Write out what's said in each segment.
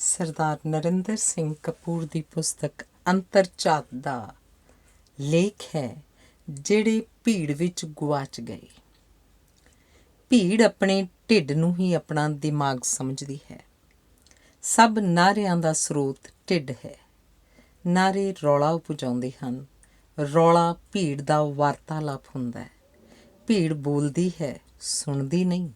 ਸਰਦਾਰ ਨਰਿੰਦਰ ਸਿੰਘ ਕਪੂਰ ਦੀ ਪੁਸਤਕ ਅੰਤਰਝਾਤ ਦਾ ਲੇਖ ਹੈ ਜਿਹੜੇ ਭੀੜ ਵਿੱਚ ਗੁਆਚ ਗਏ। ਭੀੜ ਆਪਣੇ ਢਿੱਡ ਨੂੰ ਹੀ ਆਪਣਾ ਦਿਮਾਗ ਸਮਝਦੀ ਹੈ। ਸਭ ਨਾਅਰਿਆਂ ਦਾ ਸਰੋਤ ਢਿੱਡ ਹੈ। ਨਾਅਰੇ ਰੌਲਾ ਉਪਜਾਉਂਦੇ ਹਨ। ਰੌਲਾ ਭੀੜ ਦਾ ਵਾਰਤਾਲਾਪ ਹੁੰਦਾ ਹੈ। ਭੀੜ ਬੋਲਦੀ ਹੈ, ਸੁਣਦੀ ਨਹੀਂ।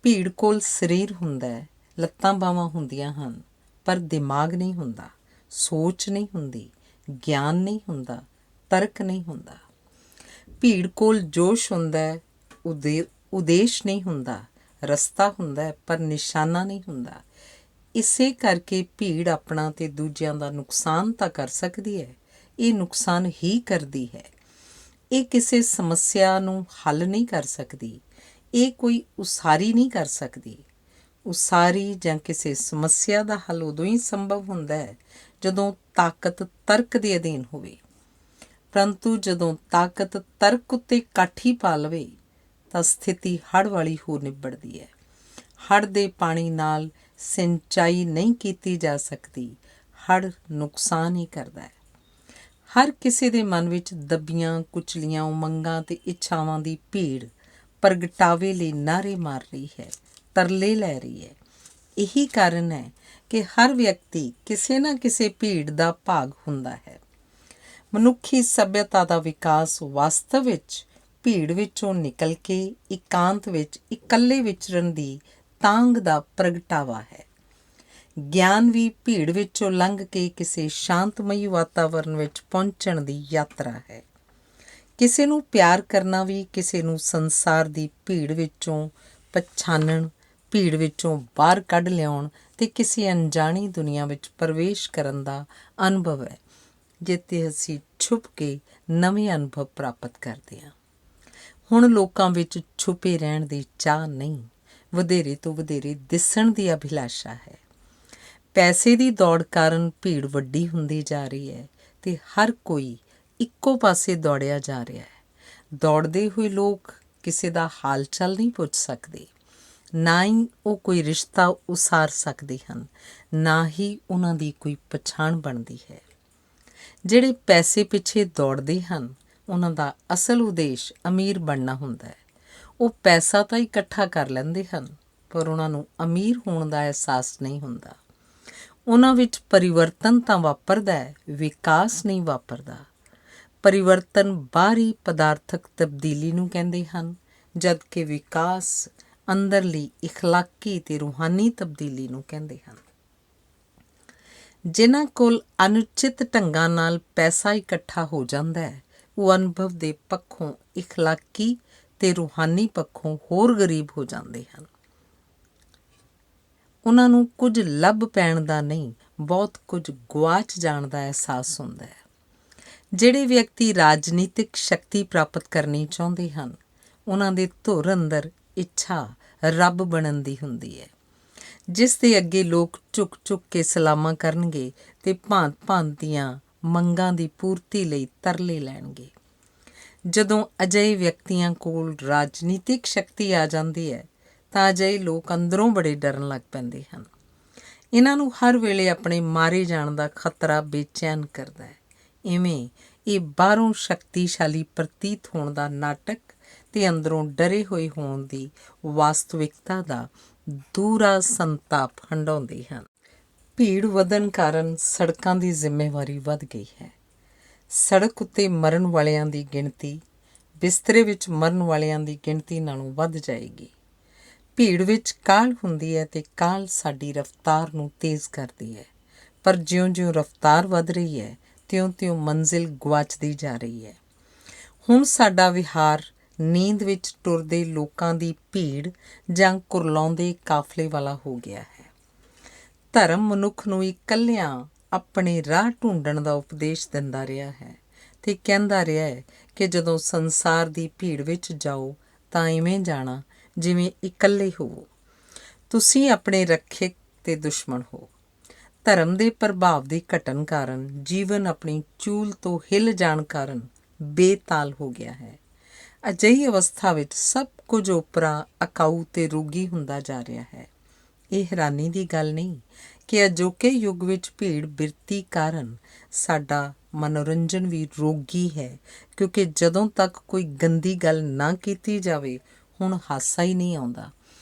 ਭੀੜ ਕੋਲ ਸਰੀਰ ਹੁੰਦਾ ਹੈ, ਲੱਤਾਂ ਬਾਹਾਂ ਹੁੰਦੀਆਂ ਹਨ, ਪਰ ਦਿਮਾਗ ਨਹੀਂ ਹੁੰਦਾ, ਸੋਚ ਨਹੀਂ ਹੁੰਦੀ, ਗਿਆਨ ਨਹੀਂ ਹੁੰਦਾ, ਤਰਕ ਨਹੀਂ ਹੁੰਦਾ। ਭੀੜ ਕੋਲ ਜੋਸ਼ ਹੁੰਦਾ ਹੈ, ਉਦੇਸ਼ ਨਹੀਂ ਹੁੰਦਾ, ਰਸਤਾ ਹੁੰਦਾ ਹੈ, ਪਰ ਨਿਸ਼ਾਨਾ ਨਹੀਂ ਹੁੰਦਾ। ਇਸੇ ਕਰਕੇ ਭੀੜ ਆਪਣਾ ਤੇ ਦੂਜਿਆਂ ਦਾ ਨੁਕਸਾਨ ਤਾਂ ਕਰ ਸਕਦੀ ਹੈ, ਇਹ ਨੁਕਸਾਨ ਹੀ ਕਰਦੀ ਹੈ। ਇਹ ਕਿਸੇ ਸਮੱਸਿਆ ਨੂੰ ਹੱਲ ਨਹੀਂ ਕਰ ਸਕਦੀ। ਇਹ ਕੋਈ ਉਸਾਰੀ ਨਹੀਂ ਕਰ ਸਕਦੀ। ਉਸਾਰੀ ਜਾਂ ਕਿਸੇ ਸਮੱਸਿਆ ਦਾ ਹੱਲ ਉਦੋਂ ਹੀ ਸੰਭਵ ਹੁੰਦਾ ਹੈ ਜਦੋਂ ਤਾਕਤ ਤਰਕ ਦੇ ਅਧੀਨ ਹੋਵੇ। ਪਰੰਤੂ ਜਦੋਂ ਤਾਕਤ ਤਰਕ ਉੱਤੇ ਕਾਠੀ ਪਾ ਲਵੇ ਤਾਂ ਸਥਿਤੀ ਹੜ੍ਹ ਵਾਲੀ ਹੋ ਨਿਬੜਦੀ ਹੈ। ਹੜ੍ਹ ਦੇ ਪਾਣੀ ਨਾਲ ਸਿੰਚਾਈ ਨਹੀਂ ਕੀਤੀ ਜਾ ਸਕਦੀ। ਹੜ੍ਹ ਨੁਕਸਾਨ ਹੀ ਕਰਦਾ ਹੈ। ਹਰ ਕਿਸੇ ਦੇ ਮਨ ਵਿੱਚ ਦੱਬੀਆਂ ਕੁਚਲੀਆਂ ਉਮੰਗਾਂ ਅਤੇ ਇੱਛਾਵਾਂ ਦੀ ਭੀੜ ਪ੍ਰਗਟਾਵੇ ਲਈ ਨਾਅਰੇ ਮਾਰ ਰਹੀ ਹੈ, ਤਰਲੇ ਲੈ ਰਹੀ ਹੈ। ਇਹੀ ਕਾਰਨ ਹੈ ਕਿ ਹਰ ਵਿਅਕਤੀ ਕਿਸੇ ਨਾ ਕਿਸੇ ਭੀੜ ਦਾ ਭਾਗ ਹੁੰਦਾ ਹੈ। ਮਨੁੱਖੀ ਸੱਭਿਅਤਾ ਦਾ ਵਿਕਾਸ ਵਾਸਤਵ ਵਿੱਚ ਭੀੜ ਵਿੱਚੋਂ ਨਿਕਲ ਕੇ ਇਕਾਂਤ ਵਿੱਚ ਇਕੱਲੇ ਵਿਚਰਨ ਦੀ ਤਾਂਘ ਦਾ ਪ੍ਰਗਟਾਵਾ ਹੈ। ਗਿਆਨ ਵੀ ਭੀੜ ਵਿੱਚੋਂ ਲੰਘ ਕੇ ਕਿਸੇ ਸ਼ਾਂਤਮਈ ਵਾਤਾਵਰਨ ਵਿੱਚ ਪਹੁੰਚਣ ਦੀ ਯਾਤਰਾ ਹੈ। ਕਿਸੇ ਨੂੰ ਪਿਆਰ ਕਰਨਾ ਵੀ ਕਿਸੇ ਨੂੰ ਸੰਸਾਰ ਦੀ ਭੀੜ ਵਿੱਚੋਂ ਪਛਾਣਨ, ਭੀੜ ਵਿੱਚੋਂ ਬਾਹਰ ਕੱਢ ਲਿਆਉਣ ਅਤੇ ਕਿਸੇ ਅਣਜਾਣੀ ਦੁਨੀਆ ਵਿੱਚ ਪ੍ਰਵੇਸ਼ ਕਰਨ ਦਾ ਅਨੁਭਵ ਹੈ, ਜਿੱਥੇ ਅਸੀਂ ਛੁਪ ਕੇ ਨਵੇਂ ਅਨੁਭਵ ਪ੍ਰਾਪਤ ਕਰਦੇ ਹਾਂ। ਹੁਣ ਲੋਕਾਂ ਵਿੱਚ ਛੁਪੇ ਰਹਿਣ ਦੀ ਚਾਹ ਨਹੀਂ, ਵਧੇਰੇ ਤੋਂ ਵਧੇਰੇ ਦਿਸਣ ਦੀ ਅਭਿਲਾਸ਼ਾ ਹੈ। ਪੈਸੇ ਦੀ ਦੌੜ ਕਾਰਨ ਭੀੜ ਵੱਡੀ ਹੁੰਦੀ ਜਾ ਰਹੀ ਹੈ ਅਤੇ ਹਰ ਕੋਈ ਇੱਕੋ ਪਾਸੇ ਦੌੜਿਆ ਜਾ ਰਿਹਾ ਹੈ। ਦੌੜਦੇ ਹੋਏ ਲੋਕ ਕਿਸੇ ਦਾ ਹਾਲ ਚਾਲ ਨਹੀਂ ਪੁੱਛ ਸਕਦੇ। ਨਾ ਹੀ ਉਹ ਕੋਈ ਰਿਸ਼ਤਾ ਉਸਾਰ ਸਕਦੇ ਹਨ, ਨਾ ਹੀ ਉਹਨਾਂ ਦੀ ਕੋਈ ਪਛਾਣ ਬਣਦੀ ਹੈ। ਜਿਹੜੇ ਪੈਸੇ ਪਿੱਛੇ ਦੌੜਦੇ ਹਨ, ਉਹਨਾਂ ਦਾ ਅਸਲ ਉਦੇਸ਼ ਅਮੀਰ ਬਣਨਾ ਹੁੰਦਾ ਹੈ। ਉਹ ਪੈਸਾ ਤਾਂ ਇਕੱਠਾ ਕਰ ਲੈਂਦੇ ਹਨ, ਪਰ ਉਹਨਾਂ ਨੂੰ ਅਮੀਰ ਹੋਣ ਦਾ ਅਹਿਸਾਸ ਨਹੀਂ ਹੁੰਦਾ। ਉਹਨਾਂ ਵਿੱਚ ਪਰਿਵਰਤਨ ਤਾਂ ਵਾਪਰਦਾ ਹੈ, ਵਿਕਾਸ ਨਹੀਂ ਵਾਪਰਦਾ। ਪਰਿਵਰਤਨ ਬਾਹਰੀ ਪਦਾਰਥਕ ਤਬਦੀਲੀ ਨੂੰ ਕਹਿੰਦੇ ਹਨ, ਜਦਕਿ ਵਿਕਾਸ ਅੰਦਰਲੀ ਇਖਲਾਕੀ ਅਤੇ ਰੂਹਾਨੀ ਤਬਦੀਲੀ ਨੂੰ ਕਹਿੰਦੇ ਹਨ। ਜਿਨ੍ਹਾਂ ਕੋਲ ਅਨੁਚਿਤ ਢੰਗਾਂ ਨਾਲ ਪੈਸਾ ਇਕੱਠਾ ਹੋ ਜਾਂਦਾ ਹੈ, ਉਹ ਅਨੁਭਵ ਦੇ ਪੱਖੋਂ ਇਖਲਾਕੀ ਅਤੇ ਰੂਹਾਨੀ ਪੱਖੋਂ ਹੋਰ ਗਰੀਬ ਹੋ ਜਾਂਦੇ ਹਨ। ਉਹਨਾਂ ਨੂੰ ਕੁਝ ਲੱਭ ਪੈਣ ਦਾ ਨਹੀਂ, ਬਹੁਤ ਕੁਝ ਗੁਆਚ ਜਾਣ ਦਾ ਅਹਿਸਾਸ ਹੁੰਦਾ ਹੈ। ਜਿਹੜੇ ਵਿਅਕਤੀ ਰਾਜਨੀਤਿਕ ਸ਼ਕਤੀ ਪ੍ਰਾਪਤ ਕਰਨੀ ਚਾਹੁੰਦੇ ਹਨ, ਉਹਨਾਂ ਦੇ ਧੁਰ ਅੰਦਰ ਇੱਛਾ ਰੱਬ ਬਣਨ ਦੀ ਹੁੰਦੀ ਹੈ, ਜਿਸ ਦੇ ਅੱਗੇ ਲੋਕ ਝੁਕ ਝੁਕ ਕੇ ਸਲਾਮਾਂ ਕਰਨਗੇ ਅਤੇ ਭਾਂਤ ਭਾਂਤ ਦੀਆਂ ਮੰਗਾਂ ਦੀ ਪੂਰਤੀ ਲਈ ਤਰਲੇ ਲੈਣਗੇ। ਜਦੋਂ ਅਜਿਹੇ ਵਿਅਕਤੀਆਂ ਕੋਲ ਰਾਜਨੀਤਿਕ ਸ਼ਕਤੀ ਆ ਜਾਂਦੀ ਹੈ ਤਾਂ ਅਜਿਹੇ ਲੋਕ ਅੰਦਰੋਂ ਬੜੇ ਡਰਨ ਲੱਗ ਪੈਂਦੇ ਹਨ। ਇਹਨਾਂ ਨੂੰ ਹਰ ਵੇਲੇ ਆਪਣੇ ਮਾਰੇ ਜਾਣ ਦਾ ਖਤਰਾ ਬੇਚੈਨ ਕਰਦਾ ਹੈ। ਇਵੇਂ ਇਹ ਬਾਹਰੋਂ ਸ਼ਕਤੀਸ਼ਾਲੀ ਪ੍ਰਤੀਤ ਹੋਣ ਦਾ ਨਾਟਕ ਅਤੇ ਅੰਦਰੋਂ ਡਰੇ ਹੋਏ ਹੋਣ ਦੀ ਵਾਸਤਵਿਕਤਾ ਦਾ ਦੂਹਰਾ ਸੰਤਾਪ ਹੰਢਾਉਂਦੇ ਹਨ। ਭੀੜ ਵਧਣ ਕਾਰਨ ਸੜਕਾਂ ਦੀ ਜ਼ਿੰਮੇਵਾਰੀ ਵੱਧ ਗਈ ਹੈ। ਸੜਕ ਉੱਤੇ ਮਰਨ ਵਾਲਿਆਂ ਦੀ ਗਿਣਤੀ ਬਿਸਤਰੇ ਵਿੱਚ ਮਰਨ ਵਾਲਿਆਂ ਦੀ ਗਿਣਤੀ ਨਾਲੋਂ ਵੱਧ ਜਾਏਗੀ। ਭੀੜ ਵਿੱਚ ਕਾਹਲ ਹੁੰਦੀ ਹੈ ਅਤੇ ਕਾਹਲ ਸਾਡੀ ਰਫ਼ਤਾਰ ਨੂੰ ਤੇਜ਼ ਕਰਦੀ ਹੈ, ਪਰ ਜਿਉਂ-ਜਿਉਂ ਰਫ਼ਤਾਰ ਵੱਧ ਰਹੀ ਹੈ ਤਿਉਂ-ਤਿਉਂ ਮੰਜ਼ਿਲ ਗੁਆਚਦੀ ਜਾ ਰਹੀ ਹੈ। ਹੁਣ ਸਾਡਾ ਵਿਹਾਰ ਨੀਂਦ ਵਿੱਚ ਟੁਰਦੇ ਲੋਕਾਂ ਦੀ ਭੀੜ ਜਾਂ ਕੁਰਲਾਉਂਦੇ ਕਾਫਲੇ ਵਾਲਾ ਹੋ ਗਿਆ ਹੈ। ਧਰਮ ਮਨੁੱਖ ਨੂੰ ਇਕੱਲਿਆਂ ਆਪਣੇ ਰਾਹ ਢੂੰਡਣ ਦਾ ਉਪਦੇਸ਼ ਦਿੰਦਾ ਰਿਹਾ ਹੈ ਅਤੇ ਕਹਿੰਦਾ ਰਿਹਾ ਹੈ ਕਿ ਜਦੋਂ ਸੰਸਾਰ ਦੀ ਭੀੜ ਵਿੱਚ ਜਾਓ ਤਾਂ ਇਵੇਂ ਜਾਣਾ ਜਿਵੇਂ ਇਕੱਲੇ ਹੋਵੋ। ਤੁਸੀਂ ਆਪਣੇ ਰੱਖਿਅਕ ਅਤੇ ਦੁਸ਼ਮਣ ਹੋ। ਧਰਮ ਦੇ ਪ੍ਰਭਾਵ ਦੀ ਘਟਨ ਕਾਰਨ ਜੀਵਨ ਆਪਣੀ ਚੂਲ ਤੋਂ ਹਿੱਲ ਜਾਣ ਕਾਰਨ ਬੇਤਾਲ ਹੋ ਗਿਆ ਹੈ। ਅਜਿਹੀ ਅਵਸਥਾ ਵਿੱਚ ਸਭ ਕੁਝ ਓਪਰਾ, ਅਕਾਊ ਅਤੇ ਰੋਗੀ ਹੁੰਦਾ ਜਾ ਰਿਹਾ ਹੈ। ਇਹ ਹੈਰਾਨੀ ਦੀ ਗੱਲ ਨਹੀਂ ਕਿ ਅਜੋਕੇ ਯੁੱਗ ਵਿੱਚ ਭੀੜ ਬਿਰਤੀ ਕਾਰਨ ਸਾਡਾ ਮਨੋਰੰਜਨ ਵੀ ਰੋਗੀ ਹੈ, ਕਿਉਂਕਿ ਜਦੋਂ ਤੱਕ ਕੋਈ ਗੰਦੀ ਗੱਲ ਨਾ ਕੀਤੀ ਜਾਵੇ ਹੁਣ ਹਾਸਾ ਹੀ ਨਹੀਂ ਆਉਂਦਾ।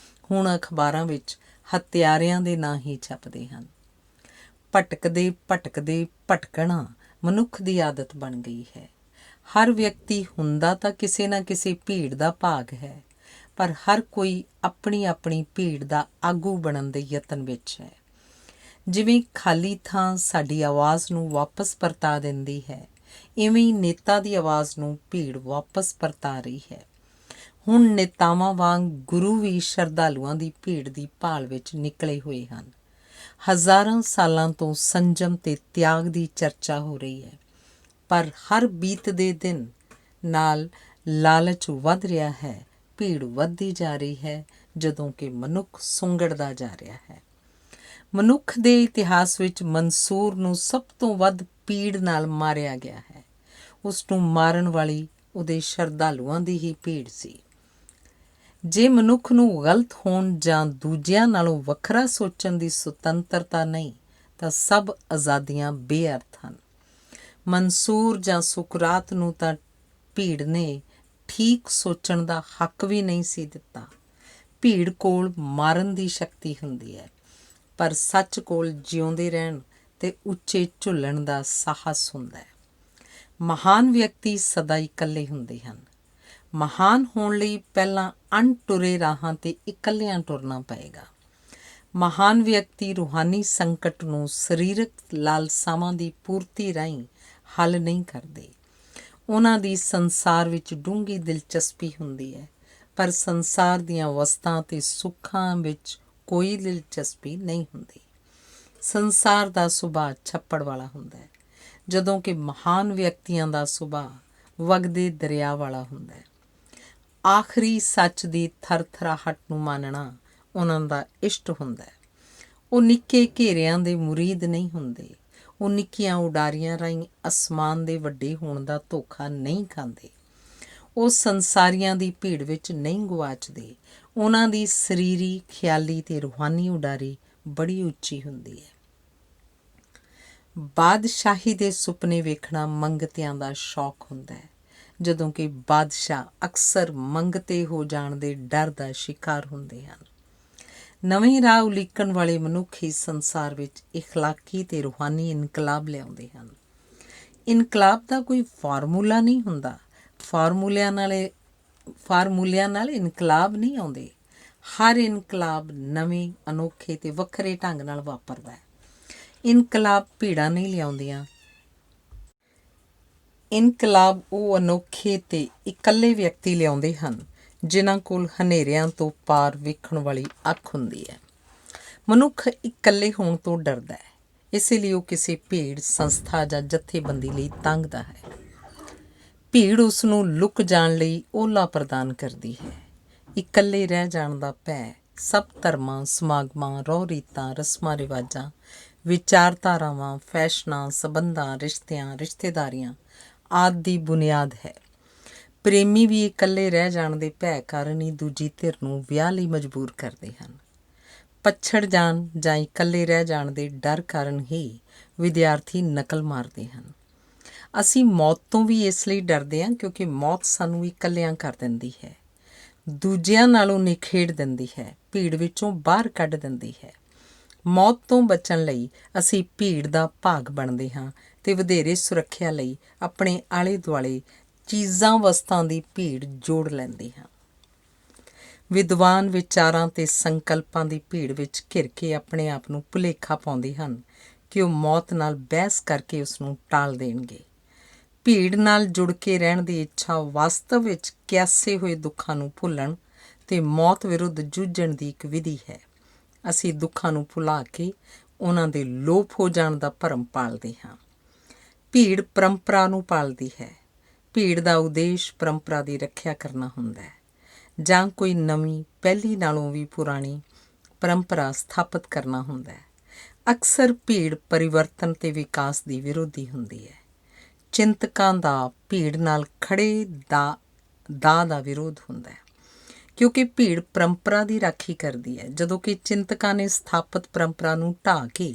ਹੁਣ ਅਖਬਾਰਾਂ ਵਿੱਚ ਹੱਤਿਆਰਿਆਂ ਦੇ ਨਾਂ ਹੀ ਛਪਦੇ ਹਨ। ਭਟਕਦੇ ਭਟਕਦੇ ਭਟਕਣਾ ਮਨੁੱਖ ਦੀ ਆਦਤ ਬਣ ਗਈ ਹੈ। ਹਰ ਵਿਅਕਤੀ ਹੁੰਦਾ ਤਾਂ ਕਿਸੇ ਨਾ ਕਿਸੇ ਭੀੜ ਦਾ ਭਾਗ ਹੈ, ਪਰ ਹਰ ਕੋਈ ਆਪਣੀ ਆਪਣੀ ਭੀੜ ਦਾ ਆਗੂ ਬਣਨ ਦੇ ਯਤਨ ਵਿੱਚ ਹੈ। ਜਿਵੇਂ ਖਾਲੀ ਥਾਂ ਸਾਡੀ ਆਵਾਜ਼ ਨੂੰ ਵਾਪਸ ਪਰਤਾ ਦਿੰਦੀ ਹੈ, ਇਵੇਂ ਹੀ ਨੇਤਾ ਦੀ ਆਵਾਜ਼ ਨੂੰ ਭੀੜ ਵਾਪਸ ਪਰਤਾ ਰਹੀ ਹੈ। ਹੁਣ ਨੇਤਾਵਾਂ ਵਾਂਗ ਗੁਰੂ ਵੀ ਸ਼ਰਧਾਲੂਆਂ ਦੀ ਭੀੜ ਦੀ ਭਾਲ ਵਿੱਚ ਨਿਕਲੇ ਹੋਏ ਹਨ। ਹਜ਼ਾਰਾਂ ਸਾਲਾਂ ਤੋਂ ਸੰਜਮ ਤੇ ਤਿਆਗ ਦੀ ਚਰਚਾ ਹੋ ਰਹੀ ਹੈ, ਪਰ ਹਰ ਬੀਤਦੇ ਦਿਨ ਨਾਲ ਲਾਲਚ ਵੱਧ ਰਿਹਾ ਹੈ, ਭੀੜ ਵੱਧਦੀ ਜਾ ਰਹੀ ਹੈ, ਜਦੋਂ ਕਿ ਮਨੁੱਖ ਸੁੰਗੜਦਾ ਜਾ ਰਿਹਾ ਹੈ। ਮਨੁੱਖ ਦੇ ਇਤਿਹਾਸ ਵਿੱਚ ਮਨਸੂਰ ਨੂੰ ਸਭ ਤੋਂ ਵੱਧ ਭੀੜ ਨਾਲ ਮਾਰਿਆ ਗਿਆ ਹੈ। ਉਸ ਨੂੰ ਮਾਰਨ ਵਾਲੀ ਉਹਦੇ ਸ਼ਰਧਾਲੂਆਂ ਦੀ ਹੀ ਭੀੜ ਸੀ। ਜੇ ਮਨੁੱਖ ਨੂੰ ਗਲਤ ਹੋਣ ਜਾਂ ਦੂਜਿਆਂ ਨਾਲੋਂ ਵੱਖਰਾ ਸੋਚਣ ਦੀ ਸੁਤੰਤਰਤਾ ਨਹੀਂ ਤਾਂ ਸਭ ਆਜ਼ਾਦੀਆਂ ਬੇਅਰਥ ਹਨ। ਮਨਸੂਰ ਜਾਂ ਸੁਕਰਾਤ ਨੂੰ ਤਾਂ ਭੀੜ ਨੇ ਠੀਕ ਸੋਚਣ ਦਾ ਹੱਕ ਵੀ ਨਹੀਂ ਸੀ ਦਿੱਤਾ। ਭੀੜ ਕੋਲ ਮਾਰਨ ਦੀ ਸ਼ਕਤੀ ਹੁੰਦੀ ਹੈ, ਪਰ ਸੱਚ ਕੋਲ ਜਿਉਂਦੇ ਰਹਿਣ ਤੇ ਉੱਚੇ ਝੁੱਲਣ ਦਾ ਸਾਹਸ ਹੁੰਦਾ ਹੈ। ਮਹਾਨ ਵਿਅਕਤੀ ਸਦਾ ਇਕੱਲੇ ਹੁੰਦੇ ਹਨ। ਮਹਾਨ ਹੋਣ ਲਈ ਪਹਿਲਾਂ ਅਣਟੁਰੇ ਰਾਹਾਂ 'ਤੇ ਇਕੱਲਿਆਂ ਟੁਰਨਾ ਪਏਗਾ। ਮਹਾਨ ਵਿਅਕਤੀ ਰੂਹਾਨੀ ਸੰਕਟ ਨੂੰ ਸਰੀਰਕ ਲਾਲਸਾਵਾਂ ਦੀ ਪੂਰਤੀ ਰਾਹੀਂ ਹੱਲ ਨਹੀਂ ਕਰਦੇ। ਉਹਨਾਂ ਦੀ ਸੰਸਾਰ ਵਿੱਚ ਡੂੰਘੀ ਦਿਲਚਸਪੀ ਹੁੰਦੀ ਹੈ, ਪਰ ਸੰਸਾਰ ਦੀਆਂ ਵਸਤਾਂ ਅਤੇ ਸੁੱਖਾਂ ਵਿੱਚ ਕੋਈ ਦਿਲਚਸਪੀ ਨਹੀਂ ਹੁੰਦੀ। ਸੰਸਾਰ ਦਾ ਸੁਭਾਅ ਛੱਪੜ ਵਾਲਾ ਹੁੰਦਾ ਹੈ, ਜਦੋਂ ਕਿ ਮਹਾਨ ਵਿਅਕਤੀਆਂ ਦਾ ਸੁਭਾਅ ਵਗਦੇ ਦਰਿਆ ਵਾਲਾ ਹੁੰਦਾ ਹੈ। ਆਖਰੀ ਸੱਚ ਦੀ ਥਰਥਰਾਹਟ ਨੂੰ ਮਾਨਣਾ ਉਹਨਾਂ ਦਾ ਇਸ਼ਟ ਹੁੰਦਾ ਹੈ। ਉਹ ਨਿੱਕੇ ਘੇਰਿਆਂ ਦੇ ਮੁਰੀਦ ਨਹੀਂ ਹੁੰਦੇ। ਉਹ ਨਿੱਕੀਆਂ ਉਡਾਰੀਆਂ ਰਾਹੀਂ ਅਸਮਾਨ ਦੇ ਵੱਡੇ ਹੋਣ ਦਾ ਧੋਖਾ ਨਹੀਂ ਖਾਂਦੇ। ਉਹ ਸੰਸਾਰੀਆਂ ਦੀ ਭੀੜ ਵਿੱਚ ਨਹੀਂ ਗੁਆਚਦੇ। ਉਹਨਾਂ ਦੀ ਸਰੀਰੀ, ਖਿਆਲੀ ਤੇ ਰੂਹਾਨੀ ਉਡਾਰੀ ਬੜੀ ਉੱਚੀ ਹੁੰਦੀ ਹੈ। ਬਾਦਸ਼ਾਹੀ ਦੇ ਸੁਪਨੇ ਵੇਖਣਾ ਮੰਗਤਿਆਂ ਦਾ ਸ਼ੌਕ ਹੁੰਦਾ ਹੈ, ਜਦੋਂ ਕਿ ਬਾਦਸ਼ਾਹ ਅਕਸਰ ਮੰਗਤੇ ਹੋ ਜਾਣ ਦੇ ਡਰ ਦਾ ਸ਼ਿਕਾਰ ਹੁੰਦੇ ਹਨ। ਨਵੇਂ ਰਾਹ ਉਲੀਕਣ ਵਾਲੇ ਮਨੁੱਖ ਹੀ ਸੰਸਾਰ ਵਿੱਚ ਇਖਲਾਕੀ ਤੇ ਰੂਹਾਨੀ ਇਨਕਲਾਬ ਲਿਆਉਂਦੇ ਹਨ। ਇਨਕਲਾਬ ਦਾ ਕੋਈ ਫਾਰਮੂਲਾ ਨਹੀਂ ਹੁੰਦਾ। ਫਾਰਮੂਲਿਆਂ ਨਾਲ ਇਨਕਲਾਬ ਨਹੀਂ ਆਉਂਦੇ। ਹਰ ਇਨਕਲਾਬ ਨਵੇਂ, ਅਨੋਖੇ ਤੇ ਵੱਖਰੇ ਢੰਗ ਨਾਲ ਵਾਪਰਦਾ ਹੈ। ਇਨਕਲਾਬ ਭੀੜਾਂ ਨਹੀਂ ਲਿਆਉਂਦੀਆਂ। ਇਨਕਲਾਬ ਉਹ ਅਨੋਖੇ ਤੇ ਇਕੱਲੇ ਵਿਅਕਤੀ ਲਿਆਉਂਦੇ ਹਨ ਜਿਨ੍ਹਾਂ ਕੋਲ ਹਨੇਰਿਆਂ ਤੋਂ ਪਾਰ ਵੇਖਣ ਵਾਲੀ ਅੱਖ ਹੁੰਦੀ ਹੈ। ਮਨੁੱਖ ਇਕੱਲੇ ਹੋਣ ਤੋਂ ਡਰਦਾ ਹੈ, ਇਸੇ ਲਈ ਉਹ ਕਿਸੇ ਭੀੜ, ਸੰਸਥਾ ਜਾਂ ਜਥੇਬੰਦੀ ਲਈ ਤੰਗਦਾ ਹੈ। ਭੀੜ ਉਸ ਨੂੰ ਲੁਕ ਜਾਣ ਲਈ ਓਹਲਾ ਪ੍ਰਦਾਨ ਕਰਦੀ ਹੈ। ਇਕੱਲੇ ਰਹਿ ਜਾਣ ਦਾ ਭੈ ਸਭ ਧਰਮਾਂ, ਸਮਾਗਮਾਂ, ਰਹੁ ਰੀਤਾਂ, ਰਸਮਾਂ ਰਿਵਾਜਾਂ, ਵਿਚਾਰਧਾਰਾਵਾਂ, ਫੈਸ਼ਨਾਂ, ਸੰਬੰਧਾਂ, ਰਿਸ਼ਤਿਆਂ, ਰਿਸ਼ਤੇਦਾਰੀਆਂ ਆਦਿ ਦੀ ਬੁਨਿਆਦ ਹੈ। ਪ੍ਰੇਮੀ ਵੀ ਇਕੱਲੇ ਰਹਿ ਜਾਣ ਦੇ ਭੈ ਕਾਰਨ ਹੀ ਦੂਜੀ ਧਿਰ ਨੂੰ ਵਿਆਹ ਲਈ ਮਜਬੂਰ ਕਰਦੇ ਹਨ। ਪੱਛੜ ਜਾਣ ਜਾਂ ਇਕੱਲੇ ਰਹਿ ਜਾਣ ਦੇ ਡਰ ਕਾਰਨ ਹੀ ਵਿਦਿਆਰਥੀ ਨਕਲ ਮਾਰਦੇ ਹਨ। ਅਸੀਂ ਮੌਤ ਤੋਂ ਵੀ ਇਸ ਲਈ ਡਰਦੇ ਹਾਂ ਕਿਉਂਕਿ ਮੌਤ ਸਾਨੂੰ ਇਕੱਲਿਆਂ ਕਰ ਦਿੰਦੀ ਹੈ, ਦੂਜਿਆਂ ਨਾਲੋਂ ਨਿਖੇੜ ਦਿੰਦੀ ਹੈ, ਭੀੜ ਵਿੱਚੋਂ ਬਾਹਰ ਕੱਢ ਦਿੰਦੀ ਹੈ। ਮੌਤ ਤੋਂ ਬਚਣ ਲਈ ਅਸੀਂ ਭੀੜ ਦਾ ਭਾਗ ਬਣਦੇ ਹਾਂ ਤੇ ਵਧੇਰੇ ਸੁਰੱਖਿਆ ਲਈ ਆਪਣੇ ਆਲੇ ਦੁਆਲੇ ਚੀਜ਼ਾਂ, ਵਸਤਾਂ ਦੀ ਭੀੜ ਜੋੜ ਲੈਂਦੇ ਹਾਂ। ਵਿਦਵਾਨ ਵਿਚਾਰਾਂ ਤੇ ਸੰਕਲਪਾਂ ਦੀ ਭੀੜ ਵਿੱਚ ਘਿਰ ਕੇ ਆਪਣੇ ਆਪ ਨੂੰ ਭੁਲੇਖਾ ਪਾਉਂਦੇ ਹਨ ਕਿ ਉਹ ਮੌਤ ਨਾਲ ਬਹਿਸ ਕਰਕੇ ਉਸ ਨੂੰ ਟਾਲ ਦੇਣਗੇ। ਭੀੜ ਨਾਲ ਜੁੜ ਕੇ ਰਹਿਣ ਦੀ ਇੱਛਾ ਵਾਸਤਵ ਵਿੱਚ ਕਿਆਸੇ ਹੋਏ ਦੁੱਖਾਂ ਨੂੰ ਭੁੱਲਣ ਤੇ ਮੌਤ ਵਿਰੁੱਧ ਜੂਝਣ ਦੀ ਇੱਕ ਵਿਧੀ ਹੈ। ਅਸੀਂ ਦੁੱਖਾਂ ਨੂੰ ਭੁਲਾ ਕੇ ਉਹਨਾਂ ਦੇ ਲੋਪ ਹੋ ਜਾਣ ਦਾ ਭਰਮ ਪਾਲਦੇ ਹਾਂ। ਭੀੜ ਪਰੰਪਰਾ ਨੂੰ ਪਾਲਦੀ ਹੈ। ਭੀੜ ਦਾ ਉਦੇਸ਼ ਪਰੰਪਰਾ ਦੀ ਰੱਖਿਆ ਕਰਨਾ ਹੁੰਦਾ ਹੈ ਜਾਂ ਕੋਈ ਨਵੀਂ, ਪਹਿਲੀ ਨਾਲੋਂ ਵੀ ਪੁਰਾਣੀ ਪਰੰਪਰਾ ਸਥਾਪਿਤ ਕਰਨਾ ਹੁੰਦਾ ਹੈ। ਅਕਸਰ ਭੀੜ ਪਰਿਵਰਤਨ ਤੇ ਵਿਕਾਸ ਦੀ ਵਿਰੋਧੀ ਹੁੰਦੀ ਹੈ। ਚਿੰਤਕਾਂ ਦਾ ਭੀੜ ਨਾਲ ਖੜੇ ਦਾ ਵਿਰੋਧ ਹੁੰਦਾ ਹੈ, ਕਿਉਂਕਿ ਭੀੜ ਪਰੰਪਰਾ ਦੀ ਰਾਖੀ ਕਰਦੀ ਹੈ, ਜਦੋਂ ਕਿ ਚਿੰਤਕਾਂ ਨੇ ਸਥਾਪਿਤ ਪਰੰਪਰਾ ਨੂੰ ਢਾਹ ਕੇ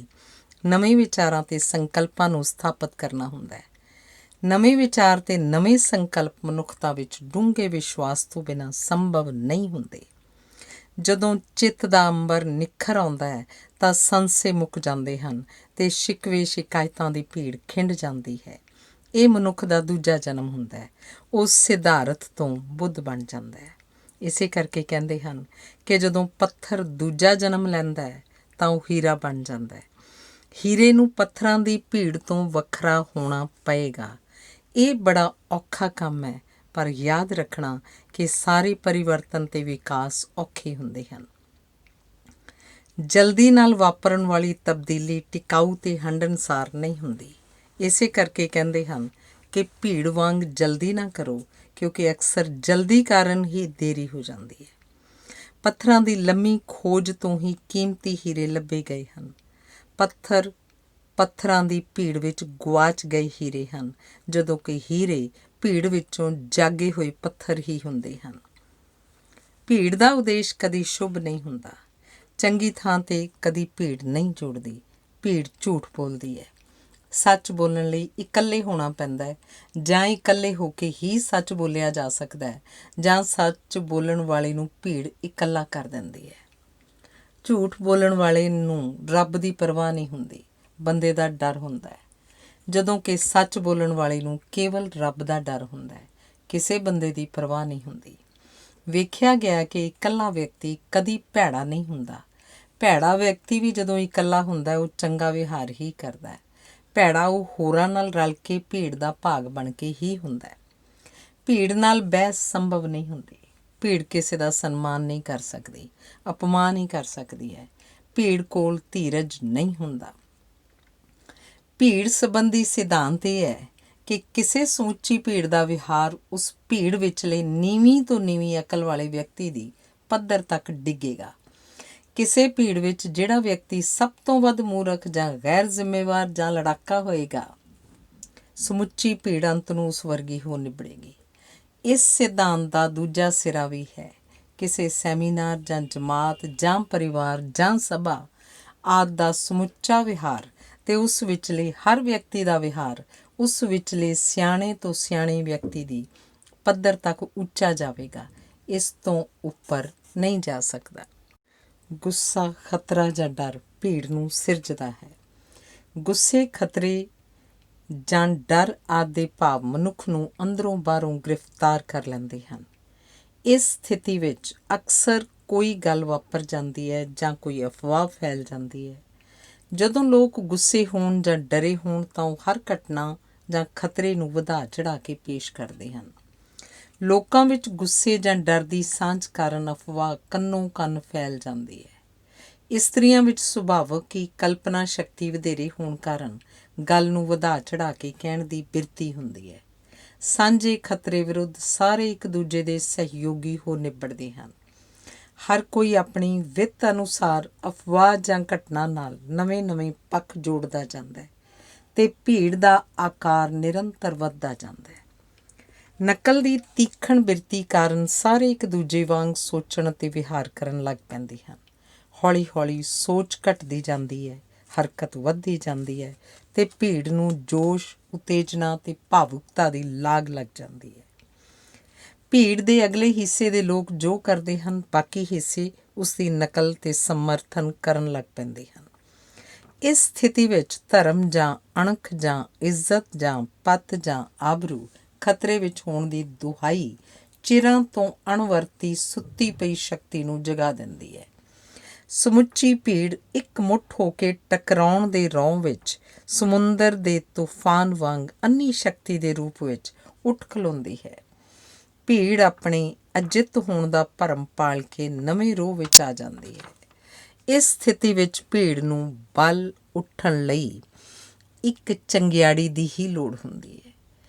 ਨਵੇਂ ਵਿਚਾਰਾਂ ਅਤੇ ਸੰਕਲਪਾਂ ਨੂੰ ਸਥਾਪਿਤ ਕਰਨਾ ਹੁੰਦਾ ਹੈ। ਨਵੇਂ ਵਿਚਾਰ ਤੇ ਨਵੇਂ ਸੰਕਲਪ ਮਨੁੱਖਤਾ ਵਿੱਚ ਡੂੰਘੇ ਵਿਸ਼ਵਾਸ ਤੋਂ ਬਿਨਾਂ ਸੰਭਵ ਨਹੀਂ ਹੁੰਦੇ। ਜਦੋਂ ਚਿੱਤ ਦਾ ਅੰਬਰ ਨਿੱਖਰ ਆਉਂਦਾ ਹੈ ਤਾਂ ਸੰਸੇ ਮੁੱਕ ਜਾਂਦੇ ਹਨ ਅਤੇ ਸ਼ਿਕਵੇ ਸ਼ਿਕਾਇਤਾਂ ਦੀ ਭੀੜ ਖਿੰਡ ਜਾਂਦੀ ਹੈ। ਇਹ ਮਨੁੱਖ ਦਾ ਦੂਜਾ ਜਨਮ ਹੁੰਦਾ ਹੈ। ਉਹ ਸਿਧਾਰਥ ਤੋਂ ਬੁੱਧ ਬਣ ਜਾਂਦਾ ਹੈ। ਇਸੇ ਕਰਕੇ ਕਹਿੰਦੇ ਹਨ ਕਿ ਜਦੋਂ ਪੱਥਰ ਦੂਜਾ ਜਨਮ ਲੈਂਦਾ ਹੈ ਤਾਂ ਉਹ ਹੀਰਾ ਬਣ ਜਾਂਦਾ ਹੈ। ਹੀਰੇ ਨੂੰ ਪੱਥਰਾਂ ਦੀ ਭੀੜ ਤੋਂ ਵੱਖਰਾ ਹੋਣਾ ਪਏਗਾ। ਇਹ ਬੜਾ ਔਖਾ ਕੰਮ ਹੈ, ਪਰ ਯਾਦ ਰੱਖਣਾ ਕਿ ਸਾਰੇ ਪਰਿਵਰਤਨ ਅਤੇ ਵਿਕਾਸ ਔਖੇ ਹੁੰਦੇ ਹਨ। ਜਲਦੀ ਨਾਲ ਵਾਪਰਨ ਵਾਲੀ ਤਬਦੀਲੀ ਟਿਕਾਊ ਅਤੇ ਹੰਢਣਸਾਰ ਨਹੀਂ ਹੁੰਦੀ। ਇਸੇ ਕਰਕੇ ਕਹਿੰਦੇ ਹਨ ਕਿ ਭੀੜ ਵਾਂਗ ਜਲਦੀ ਨਾ ਕਰੋ, ਕਿਉਂਕਿ ਅਕਸਰ ਜਲਦੀ ਕਾਰਨ ਹੀ ਦੇਰੀ ਹੋ ਜਾਂਦੀ ਹੈ। ਪੱਥਰਾਂ ਦੀ ਲੰਮੀ ਖੋਜ ਤੋਂ ਹੀ ਕੀਮਤੀ ਹੀਰੇ ਲੱਭੇ ਗਏ ਹਨ। ਪੱਥਰਾਂ ਦੀ ਭੀੜ ਵਿੱਚ ਗੁਆਚ ਗਏ ਹੀਰੇ ਹਨ, ਜਦੋਂ ਕਿ ਹੀਰੇ ਭੀੜ ਵਿੱਚੋਂ ਜਾਗੇ ਹੋਏ ਪੱਥਰ ਹੀ ਹੁੰਦੇ ਹਨ। ਭੀੜ ਦਾ ਉਦੇਸ਼ ਕਦੀ ਸ਼ੁਭ ਨਹੀਂ ਹੁੰਦਾ। ਚੰਗੀ ਥਾਂ 'ਤੇ ਕਦੀ ਭੀੜ ਨਹੀਂ ਜੁੜਦੀ। ਭੀੜ ਝੂਠ ਬੋਲਦੀ ਹੈ। ਸੱਚ ਬੋਲਣ ਲਈ ਇਕੱਲੇ ਹੋਣਾ ਪੈਂਦਾ ਹੈ, ਜਾਂ ਇਕੱਲੇ ਹੋ ਕੇ ਹੀ ਸੱਚ ਬੋਲਿਆ ਜਾ ਸਕਦਾ ਹੈ, ਜਾਂ ਸੱਚ ਬੋਲਣ ਵਾਲੇ ਨੂੰ ਭੀੜ ਇਕੱਲਾ ਕਰ ਦਿੰਦੀ ਹੈ। ਝੂਠ ਬੋਲਣ ਵਾਲੇ ਨੂੰ ਰੱਬ ਦੀ ਪਰਵਾਹ ਨਹੀਂ ਹੁੰਦੀ, ਬੰਦੇ ਦਾ ਡਰ ਹੁੰਦਾ ਹੈ, ਜਦੋਂ ਕਿ ਸੱਚ ਬੋਲਣ ਵਾਲੇ ਨੂੰ ਕੇਵਲ ਰੱਬ ਦਾ ਡਰ ਹੁੰਦਾ ਹੈ। ਕਿਸੇ ਬੰਦੇ ਦੀ ਪਰਵਾਹ ਨਹੀਂ ਹੁੰਦੀ। ਵੇਖਿਆ ਗਿਆ ਕਿ ਇਕੱਲਾ ਵਿਅਕਤੀ ਕਦੀ ਭੈੜਾ ਨਹੀਂ ਹੁੰਦਾ। ਭੈੜਾ ਵਿਅਕਤੀ ਵੀ ਜਦੋਂ ਇਕੱਲਾ ਹੁੰਦਾ ਉਹ ਚੰਗਾ ਵਿਹਾਰ ਹੀ ਕਰਦਾ ਹੈ। ਭੈੜਾ ਉਹ ਹੋਰਾਂ ਨਾਲ ਰਲ ਕੇ ਭੀੜ ਦਾ ਭਾਗ ਬਣ ਕੇ ਹੀ ਹੁੰਦਾ ਹੈ। ਭੀੜ ਨਾਲ ਬਹਿਸ ਸੰਭਵ ਨਹੀਂ ਹੁੰਦੀ। ਭੀੜ ਕਿਸੇ ਦਾ ਸਨਮਾਨ ਨਹੀਂ ਕਰ ਸਕਦੀ, ਅਪਮਾਨ ਹੀ ਕਰ ਸਕਦੀ ਹੈ। ਭੀੜ ਕੋਲ ਧੀਰਜ ਨਹੀਂ ਹੁੰਦਾ। ਭੀੜ ਸੰਬੰਧੀ ਸਿਧਾਂਤ ਇਹ ਹੈ ਕਿ ਕਿਸੇ ਸਮੁੱਚੀ ਭੀੜ ਦਾ ਵਿਹਾਰ ਉਸ ਭੀੜ ਵਿਚਲੇ ਨੀਵੀਂ ਤੋਂ ਨੀਵੀਂ ਅਕਲ ਵਾਲੇ ਵਿਅਕਤੀ ਦੀ ਪੱਧਰ ਤੱਕ ਡਿੱਗੇਗਾ। ਕਿਸੇ ਭੀੜ ਵਿੱਚ ਜਿਹੜਾ ਵਿਅਕਤੀ ਸਭ ਤੋਂ ਵੱਧ ਮੂਰਖ ਜਾਂ ਗੈਰ ਜ਼ਿੰਮੇਵਾਰ ਜਾਂ ਲੜਾਕਾ ਹੋਏਗਾ, ਸਮੁੱਚੀ ਭੀੜ ਅੰਤ ਨੂੰ ਉਸ ਵਰਗੀ ਹੋ ਨਿਬੜੇਗੀ। ਇਸ ਸਿਧਾਂਤ ਦਾ ਦੂਜਾ ਸਿਰਾ ਵੀ ਹੈ। ਕਿਸੇ ਸੈਮੀਨਾਰ ਜਾਂ ਜਮਾਤ ਜਾਂ ਪਰਿਵਾਰ ਜਾਂ ਸਭਾ ਆਦਿ ਦਾ ਸਮੁੱਚਾ ਵਿਹਾਰ ਅਤੇ ਉਸ ਵਿਚਲੇ ਹਰ ਵਿਅਕਤੀ ਦਾ ਵਿਹਾਰ ਉਸ ਵਿਚਲੇ ਸਿਆਣੇ ਤੋਂ ਸਿਆਣੇ ਵਿਅਕਤੀ ਦੀ ਪੱਧਰ ਤੱਕ ਉੱਚਾ ਜਾਵੇਗਾ। ਇਸ ਤੋਂ ਉੱਪਰ ਨਹੀਂ ਜਾ ਸਕਦਾ। ਗੁੱਸਾ, ਖਤਰਾ ਜਾਂ ਡਰ ਭੀੜ ਨੂੰ ਸਿਰਜਦਾ ਹੈ। ਗੁੱਸੇ, ਖਤਰੇ ਜਾਂ ਡਰ ਆਦਿ ਦੇ ਭਾਵ ਮਨੁੱਖ ਨੂੰ ਅੰਦਰੋਂ ਬਾਹਰੋਂ ਗ੍ਰਿਫਤਾਰ ਕਰ ਲੈਂਦੇ ਹਨ। ਇਸ ਸਥਿਤੀ ਵਿੱਚ ਅਕਸਰ ਕੋਈ ਗੱਲ ਵਾਪਰ ਜਾਂਦੀ ਹੈ ਜਾਂ ਕੋਈ ਅਫਵਾਹ ਫੈਲ ਜਾਂਦੀ ਹੈ। ਜਦੋਂ ਲੋਕ ਗੁੱਸੇ ਹੋਣ ਜਾਂ ਡਰੇ ਹੋਣ ਤਾਂ ਉਹ ਹਰ ਘਟਨਾ ਜਾਂ ਖਤਰੇ ਨੂੰ ਵਧਾ ਚੜ੍ਹਾ ਕੇ ਪੇਸ਼ ਕਰਦੇ ਹਨ। ਲੋਕਾਂ ਵਿੱਚ ਗੁੱਸੇ ਜਾਂ ਡਰ ਦੀ ਸਾਂਝ ਕਾਰਨ ਅਫਵਾਹ ਕੰਨੋਂ ਕੰਨ ਫੈਲ ਜਾਂਦੀ ਹੈ। ਇਸਤਰੀਆਂ ਵਿੱਚ ਸੁਭਾਵਕ ਹੀ ਕਲਪਨਾ ਸ਼ਕਤੀ ਵਧੇਰੇ ਹੋਣ ਕਾਰਨ ਗੱਲ ਨੂੰ ਵਧਾ ਚੜ੍ਹਾ ਕੇ ਕਹਿਣ ਦੀ ਬਿਰਤੀ ਹੁੰਦੀ ਹੈ। ਸਾਂਝੇ ਖਤਰੇ ਵਿਰੁੱਧ ਸਾਰੇ ਇੱਕ ਦੂਜੇ ਦੇ ਸਹਿਯੋਗੀ ਹੋ ਨਿਬੜਦੇ ਹਨ। ਹਰ ਕੋਈ ਆਪਣੀ ਵਿੱਤ ਅਨੁਸਾਰ ਅਫਵਾਹ ਜਾਂ ਘਟਨਾ ਨਾਲ ਨਵੇਂ ਪੱਖ ਜੋੜਦਾ ਜਾਂਦਾ ਹੈ ਅਤੇ ਭੀੜ ਦਾ ਆਕਾਰ ਨਿਰੰਤਰ ਵੱਧਦਾ ਜਾਂਦਾ ਹੈ। ਨਕਲ ਦੀ ਤੀਖਣ ਬਿਰਤੀ ਕਾਰਨ ਸਾਰੇ ਇੱਕ ਦੂਜੇ ਵਾਂਗ ਸੋਚਣ ਅਤੇ ਵਿਹਾਰ ਕਰਨ ਲੱਗ ਪੈਂਦੇ ਹਨ। ਹੌਲੀ ਹੌਲੀ ਸੋਚ ਘਟਦੀ ਜਾਂਦੀ ਹੈ, ਹਰਕਤ ਵੱਧਦੀ ਜਾਂਦੀ ਹੈ ਅਤੇ ਭੀੜ ਨੂੰ ਜੋਸ਼, ਉਤੇਜਨਾ ਅਤੇ ਭਾਵੁਕਤਾ ਦੀ ਲਾਗ ਲੱਗ ਜਾਂਦੀ ਹੈ। ਭੀੜ ਦੇ ਅਗਲੇ ਹਿੱਸੇ ਦੇ ਲੋਕ ਜੋ ਕਰਦੇ ਹਨ, ਬਾਕੀ ਹਿੱਸੇ ਉਸ ਦੀ ਨਕਲ ਅਤੇ ਸਮਰਥਨ ਕਰਨ ਲੱਗ ਪੈਂਦੇ ਹਨ। ਇਸ ਸਥਿਤੀ ਵਿੱਚ ਧਰਮ ਜਾਂ ਅਣਖ ਜਾਂ ਇੱਜ਼ਤ ਜਾਂ ਪੱਤ ਜਾਂ ਆਬਰੂ ਖਤਰੇ ਵਿੱਚ ਹੋਣ ਦੀ ਦੁਹਾਈ ਚਿਰਾਂ ਤੋਂ ਅਣਵਰਤੀ ਸੁੱਤੀ ਪਈ ਸ਼ਕਤੀ ਨੂੰ ਜਗਾ ਦਿੰਦੀ ਹੈ। ਸਮੁੱਚੀ ਭੀੜ ਇੱਕ ਮੁੱਠ ਹੋ ਕੇ ਟਕਰਾਉਣ ਦੇ ਰੌਂਅ ਵਿੱਚ ਸਮੁੰਦਰ ਦੇ ਤੂਫਾਨ ਵਾਂਗ ਅੰਨ੍ਹੀ ਸ਼ਕਤੀ ਦੇ ਰੂਪ ਵਿੱਚ ਉੱਠ ਖਲੋਂਦੀ ਹੈ। ਭੀੜ ਆਪਣੇ ਅਜਿੱਤ ਹੋਣ ਦਾ ਭਰਮ ਪਾਲ ਕੇ ਨਵੇਂ ਰੋਹ ਵਿੱਚ ਆ ਜਾਂਦੀ ਹੈ। ਇਸ ਸਥਿਤੀ ਵਿੱਚ ਭੀੜ ਨੂੰ ਬਲ ਉੱਠਣ ਲਈ ਇੱਕ ਚੰਗਿਆੜੀ ਦੀ ਹੀ ਲੋੜ ਹੁੰਦੀ ਹੈ।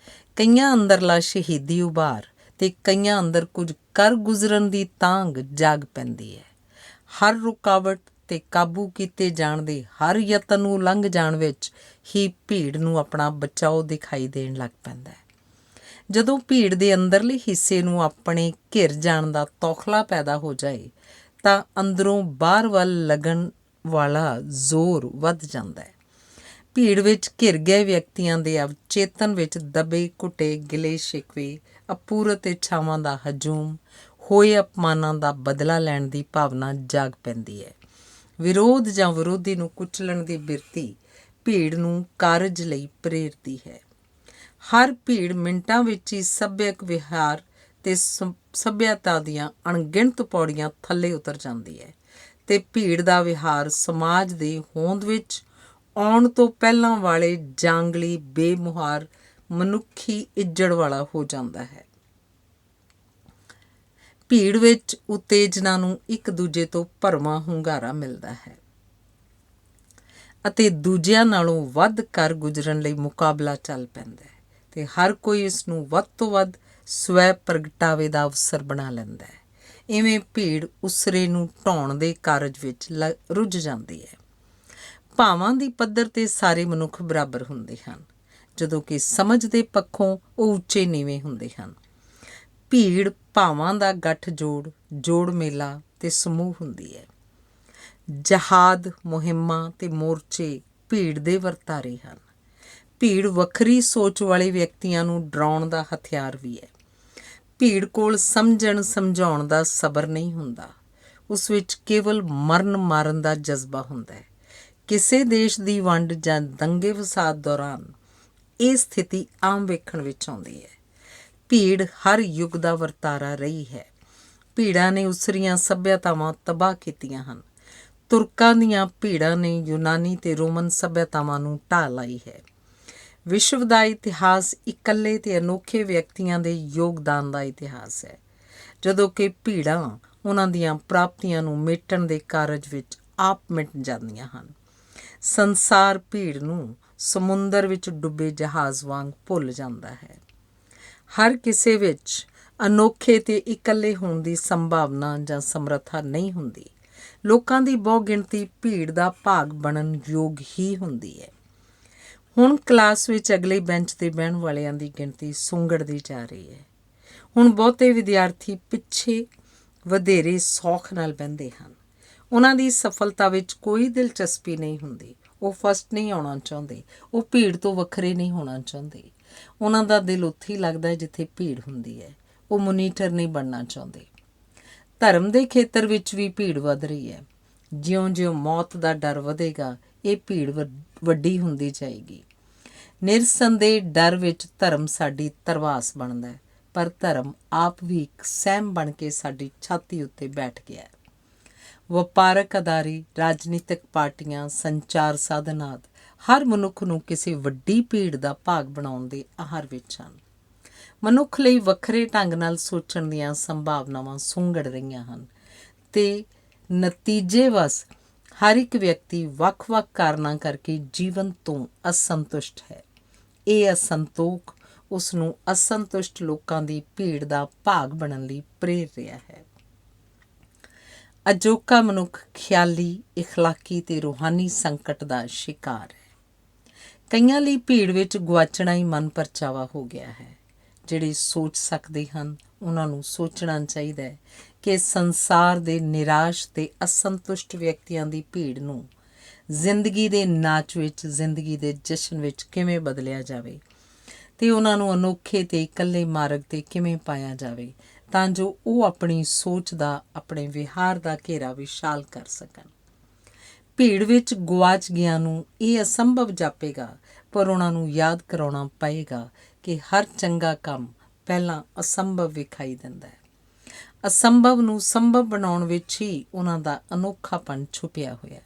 ਕਈਆਂ ਅੰਦਰਲਾ ਸ਼ਹੀਦੀ ਉਭਾਰ ਅਤੇ ਕਈਆਂ ਅੰਦਰ ਕੁਝ ਕਰ ਗੁਜ਼ਰਨ ਦੀ ਤਾਂਘ ਜਾਗ ਪੈਂਦੀ ਹੈ। ਹਰ ਰੁਕਾਵਟ ਅਤੇ ਕਾਬੂ ਕੀਤੇ ਜਾਣ ਦੇ ਹਰ ਯਤਨ ਨੂੰ ਲੰਘ ਜਾਣ ਵਿੱਚ ਹੀ ਭੀੜ ਨੂੰ ਆਪਣਾ ਬਚਾਓ ਦਿਖਾਈ ਦੇਣ ਲੱਗ ਪੈਂਦਾ ਹੈ। ਜਦੋਂ ਭੀੜ ਦੇ ਅੰਦਰਲੇ ਹਿੱਸੇ ਨੂੰ ਆਪਣੇ ਘਿਰ ਜਾਣ ਦਾ ਤੌਖਲਾ ਪੈਦਾ ਹੋ ਜਾਏ ਤਾਂ ਅੰਦਰੋਂ ਬਾਹਰ ਵੱਲ ਲੱਗਣ ਵਾਲਾ ਜ਼ੋਰ ਵੱਧ ਜਾਂਦਾ ਹੈ। ਭੀੜ ਵਿੱਚ ਘਿਰ ਗਏ ਵਿਅਕਤੀਆਂ ਦੇ ਅਵਚੇਤਨ ਵਿੱਚ ਦਬੇ ਘੁੱਟੇ ਗਿਲੇ ਸ਼ਿਕਵੇ, ਅਪੂਰਤ ਇੱਛਾਵਾਂ ਦਾ ਹਜੂਮ, ਹੋਏ ਅਪਮਾਨਾਂ ਦਾ ਬਦਲਾ ਲੈਣ ਦੀ ਭਾਵਨਾ ਜਾਗ ਪੈਂਦੀ ਹੈ। ਵਿਰੋਧ ਜਾਂ ਵਿਰੋਧੀ ਨੂੰ ਕੁਚਲਣ ਦੀ ਬਿਰਤੀ ਭੀੜ ਨੂੰ ਕਾਰਜ ਲਈ ਪ੍ਰੇਰਦੀ ਹੈ। ਹਰ ਭੀੜ ਮਿੰਟਾਂ ਵਿੱਚ ਹੀ ਸੱਭਿਅਕ ਵਿਹਾਰ ਤੇ ਸੱਭਿਅਤਾ ਦੀਆਂ ਅਣਗਿਣਤ ਪੌੜੀਆਂ ਥੱਲੇ ਉਤਰ ਜਾਂਦੀ ਹੈ ਤੇ ਭੀੜ ਦਾ ਵਿਹਾਰ ਸਮਾਜ ਦੀ ਹੋਂਦ ਵਿੱਚ ਆਉਣ ਤੋਂ ਪਹਿਲਾਂ ਵਾਲੇ ਜਾਂਗਲੀ ਬੇਮੁਹਾਰ ਮਨੁੱਖੀ ਇੱਜੜ ਵਾਲਾ ਹੋ ਜਾਂਦਾ ਹੈ। ਭੀੜ ਵਿੱਚ ਉਤੇਜਨਾ ਨੂੰ ਇੱਕ ਦੂਜੇ ਤੋਂ ਭਰਵਾਂ ਹੁੰਗਾਰਾ ਮਿਲਦਾ ਹੈ ਅਤੇ ਦੂਜਿਆਂ ਨਾਲੋਂ ਵੱਧ ਕਰ ਗੁਜ਼ਰਨ ਲਈ ਮੁਕਾਬਲਾ ਚੱਲ ਪੈਂਦਾ ਹੈ ਤੇ ਹਰ ਕੋਈ ਇਸ ਨੂੰ ਵੱਧ ਤੋਂ ਵੱਧ ਸਵੈ ਪ੍ਰਗਟਾਵੇ ਦਾ ਅਵਸਰ ਬਣਾ ਲੈਂਦਾ ਹੈ। ਇਵੇਂ ਭੀੜ ਉਸਰੇ ਨੂੰ ਢਾਉਣ ਦੇ ਕਾਰਜ ਵਿੱਚ ਰੁੱਝ ਜਾਂਦੀ ਹੈ। ਭਾਵਾਂ ਦੀ ਪੱਧਰ 'ਤੇ ਸਾਰੇ ਮਨੁੱਖ ਬਰਾਬਰ ਹੁੰਦੇ ਹਨ, ਜਦੋਂ ਕਿ ਸਮਝ ਦੇ ਪੱਖੋਂ ਉਹ ਉੱਚੇ ਨੀਵੇਂ ਹੁੰਦੇ ਹਨ। ਭੀੜ ਭਾਵਾਂ ਦਾ ਗੱਠ-ਜੋੜ, ਜੋੜ ਮੇਲਾ ਤੇ ਸਮੂਹ ਹੁੰਦੀ ਹੈ। ਜਹਾਦ, ਮੁਹਿੰਮਾਂ ਤੇ ਮੋਰਚੇ ਭੀੜ ਦੇ ਵਰਤਾਰੇ ਹਨ। ਭੀੜ ਵੱਖਰੀ ਸੋਚ ਵਾਲੇ ਵਿਅਕਤੀਆਂ ਨੂੰ ਡਰਾਉਣ ਦਾ ਹਥਿਆਰ ਵੀ ਹੈ। ਭੀੜ ਕੋਲ ਸਮਝਣ ਸਮਝਾਉਣ ਦਾ ਸਬਰ ਨਹੀਂ ਹੁੰਦਾ, ਉਸ ਵਿੱਚ ਕੇਵਲ ਮਰਨ ਮਾਰਨ ਦਾ ਜਜ਼ਬਾ ਹੁੰਦਾ ਹੈ। ਕਿਸੇ ਦੇਸ਼ ਦੀ ਵੰਡ ਜਾਂ ਦੰਗੇ ਫਸਾਦ ਦੌਰਾਨ ਇਹ ਸਥਿਤੀ ਆਮ ਵੇਖਣ ਵਿੱਚ ਆਉਂਦੀ ਹੈ। ਭੀੜ ਹਰ ਯੁੱਗ ਦਾ ਵਰਤਾਰਾ ਰਹੀ ਹੈ। ਭੀੜਾਂ ਨੇ ਉਸਰੀਆਂ ਸੱਭਿਅਤਾਵਾਂ ਤਬਾਹ ਕੀਤੀਆਂ ਹਨ। ਤੁਰਕਾਂ ਦੀਆਂ ਭੀੜਾਂ ਨੇ ਯੂਨਾਨੀ ਤੇ ਰੋਮਨ ਸੱਭਿਅਤਾਵਾਂ ਨੂੰ ਢਾਹ ਲਾਈ ਹੈ। ਵਿਸ਼ਵ ਦਾ ਇਤਿਹਾਸ ਇਕੱਲੇ ਤੇ ਅਨੋਖੇ ਵਿਅਕਤੀਆਂ ਦੇ ਯੋਗਦਾਨ ਦਾ ਇਤਿਹਾਸ ਹੈ, ਜਦੋਂ ਕਿ ਭੀੜਾਂ ਉਹਨਾਂ ਦੀਆਂ ਪ੍ਰਾਪਤੀਆਂ ਨੂੰ ਮੇਟਣ ਦੇ ਕਾਰਜ ਵਿੱਚ ਆਪ ਮਿਟ ਜਾਂਦੀਆਂ ਹਨ। ਸੰਸਾਰ ਭੀੜ ਨੂੰ ਸਮੁੰਦਰ ਵਿੱਚ ਡੁੱਬੇ ਜਹਾਜ਼ ਵਾਂਗ ਭੁੱਲ ਜਾਂਦਾ ਹੈ। ਹਰ ਕਿਸੇ ਵਿੱਚ ਅਨੋਖੇ ਤੇ ਇਕੱਲੇ ਹੋਣ ਦੀ ਸੰਭਾਵਨਾ ਜਾਂ ਸਮਰੱਥਾ ਨਹੀਂ ਹੁੰਦੀ। ਲੋਕਾਂ ਦੀ ਬਹੁ ਗਿਣਤੀ ਭੀੜ ਦਾ ਭਾਗ ਬਣਨ ਯੋਗ ਹੀ ਹੁੰਦੀ ਹੈ। ਹੁਣ ਕਲਾਸ ਵਿੱਚ ਅਗਲੇ ਬੈਂਚ 'ਤੇ ਬਹਿਣ ਵਾਲਿਆਂ ਦੀ ਗਿਣਤੀ ਸੁੰਗੜਦੀ ਜਾ ਰਹੀ ਹੈ। ਹੁਣ ਬਹੁਤੇ ਵਿਦਿਆਰਥੀ ਪਿੱਛੇ ਵਧੇਰੇ ਸੌਖ ਨਾਲ ਬਹਿੰਦੇ ਹਨ। ਉਹਨਾਂ ਦੀ ਸਫਲਤਾ ਵਿੱਚ ਕੋਈ ਦਿਲਚਸਪੀ ਨਹੀਂ ਹੁੰਦੀ। ਉਹ ਫਸਟ ਨਹੀਂ ਆਉਣਾ ਚਾਹੁੰਦੇ, ਉਹ ਭੀੜ ਤੋਂ ਵੱਖਰੇ ਨਹੀਂ ਹੋਣਾ ਚਾਹੁੰਦੇ। ਉਹਨਾਂ ਦਾ ਦਿਲ ਉੱਥੇ ਹੀ ਲੱਗਦਾ ਜਿੱਥੇ ਭੀੜ ਹੁੰਦੀ ਹੈ। ਉਹ ਮੋਨੀਟਰ ਨਹੀਂ ਬਣਨਾ ਚਾਹੁੰਦੇ। ਧਰਮ ਦੇ ਖੇਤਰ ਵਿੱਚ ਵੀ ਭੀੜ ਵੱਧ ਰਹੀ ਹੈ। ਜਿਉਂ-ਜਿਉਂ ਮੌਤ ਦਾ ਡਰ ਵਧੇਗਾ, ਇਹ ਭੀੜ ਵੱਡੀ ਹੁੰਦੀ ਜਾਏਗੀ। ਨਿਰਸੰਦੇਹ ਡਰ ਵਿੱਚ ਧਰਮ ਸਾਡੀ ਧਰਵਾਸ ਬਣਦਾ ਹੈ, ਪਰ ਧਰਮ ਆਪ ਵੀ ਇੱਕ ਸਹਿਮ ਬਣ ਕੇ ਸਾਡੀ ਛਾਤੀ ਉੱਤੇ ਬੈਠ ਗਿਆ ਹੈ। ਵਪਾਰਕ ਅਦਾਰੇ, ਰਾਜਨੀਤਿਕ ਪਾਰਟੀਆਂ, ਸੰਚਾਰ ਸਾਧਨ ਆਦਿ ਹਰ ਮਨੁੱਖ ਨੂੰ ਕਿਸੇ ਵੱਡੀ ਭੀੜ ਦਾ ਭਾਗ ਬਣਾਉਣ ਦੇ ਆਹਰ ਵਿੱਚ ਹਨ। ਮਨੁੱਖ ਲਈ ਵੱਖਰੇ ਢੰਗ ਨਾਲ ਸੋਚਣ ਦੀਆਂ ਸੰਭਾਵਨਾਵਾਂ ਸੁੰਗੜ ਰਹੀਆਂ ਹਨ ਤੇ ਨਤੀਜੇ ਵਸ ਹਰ ਇੱਕ ਵਿਅਕਤੀ ਵੱਖ-ਵੱਖ ਕਾਰਨਾਂ ਕਰਕੇ ਜੀਵਨ ਤੋਂ ਅਸੰਤੁਸ਼ਟ ਹੈ। ਇਹ ਅਸੰਤੋਖ ਉਸ ਨੂੰ ਅਸੰਤੁਸ਼ਟ ਲੋਕਾਂ ਦੀ ਭੀੜ ਦਾ ਭਾਗ ਬਣਨ ਲਈ ਪ੍ਰੇਰ ਰਿਹਾ ਹੈ। ਅਜੋਕਾ ਮਨੁੱਖ ਖਿਆਲੀ, ਇਖਲਾਕੀ ਤੇ ਰੂਹਾਨੀ ਸੰਕਟ ਦਾ ਸ਼ਿਕਾਰ ਹੈ। ਕਈਆਂ ਲਈ ਭੀੜ ਵਿੱਚ ਗੁਆਚਣਾ ਹੀ ਮਨ ਪਰਚਾਵਾ ਹੋ ਗਿਆ ਹੈ। ਜਿਹੜੇ ਸੋਚ ਸਕਦੇ ਹਨ ਉਹਨਾਂ ਨੂੰ ਸੋਚਣਾ ਚਾਹੀਦਾ ਹੈ ਕਿ ਸੰਸਾਰ ਦੇ ਨਿਰਾਸ਼ ਤੇ ਅਸੰਤੁਸ਼ਟ ਵਿਅਕਤੀਆਂ ਦੀ ਭੀੜ ਨੂੰ ਜ਼ਿੰਦਗੀ ਦੇ ਨਾਚ ਵਿੱਚ, ਜ਼ਿੰਦਗੀ ਦੇ ਜਸ਼ਨ ਵਿੱਚ ਕਿਵੇਂ ਬਦਲਿਆ ਜਾਵੇ ਤੇ ਉਹਨਾਂ ਨੂੰ ਅਨੋਖੇ ਤੇ ਇਕੱਲੇ ਮਾਰਗ 'ਤੇ ਕਿਵੇਂ ਪਾਇਆ ਜਾਵੇ, ਤਾਂ ਜੋ ਉਹ ਆਪਣੀ ਸੋਚ ਦਾ, ਆਪਣੇ ਵਿਹਾਰ ਦਾ ਘੇਰਾ ਵਿਸ਼ਾਲ ਕਰ ਸਕਣ। ਭੀੜ ਵਿੱਚ ਗੁਆਚ ਗਿਆਂ ਨੂੰ ਇਹ ਅਸੰਭਵ ਜਾਪੇਗਾ, ਪਰ ਉਹਨਾਂ ਨੂੰ ਯਾਦ ਕਰਾਉਣਾ ਪਏਗਾ ਕਿ ਹਰ ਚੰਗਾ ਕੰਮ ਪਹਿਲਾਂ ਅਸੰਭਵ ਵਿਖਾਈ ਦਿੰਦਾ ਹੈ। ਅਸੰਭਵ ਨੂੰ ਸੰਭਵ ਬਣਾਉਣ ਵਿੱਚ ਹੀ ਉਹਨਾਂ ਦਾ ਅਨੋਖਾਪਣ ਛੁਪਿਆ ਹੋਇਆ।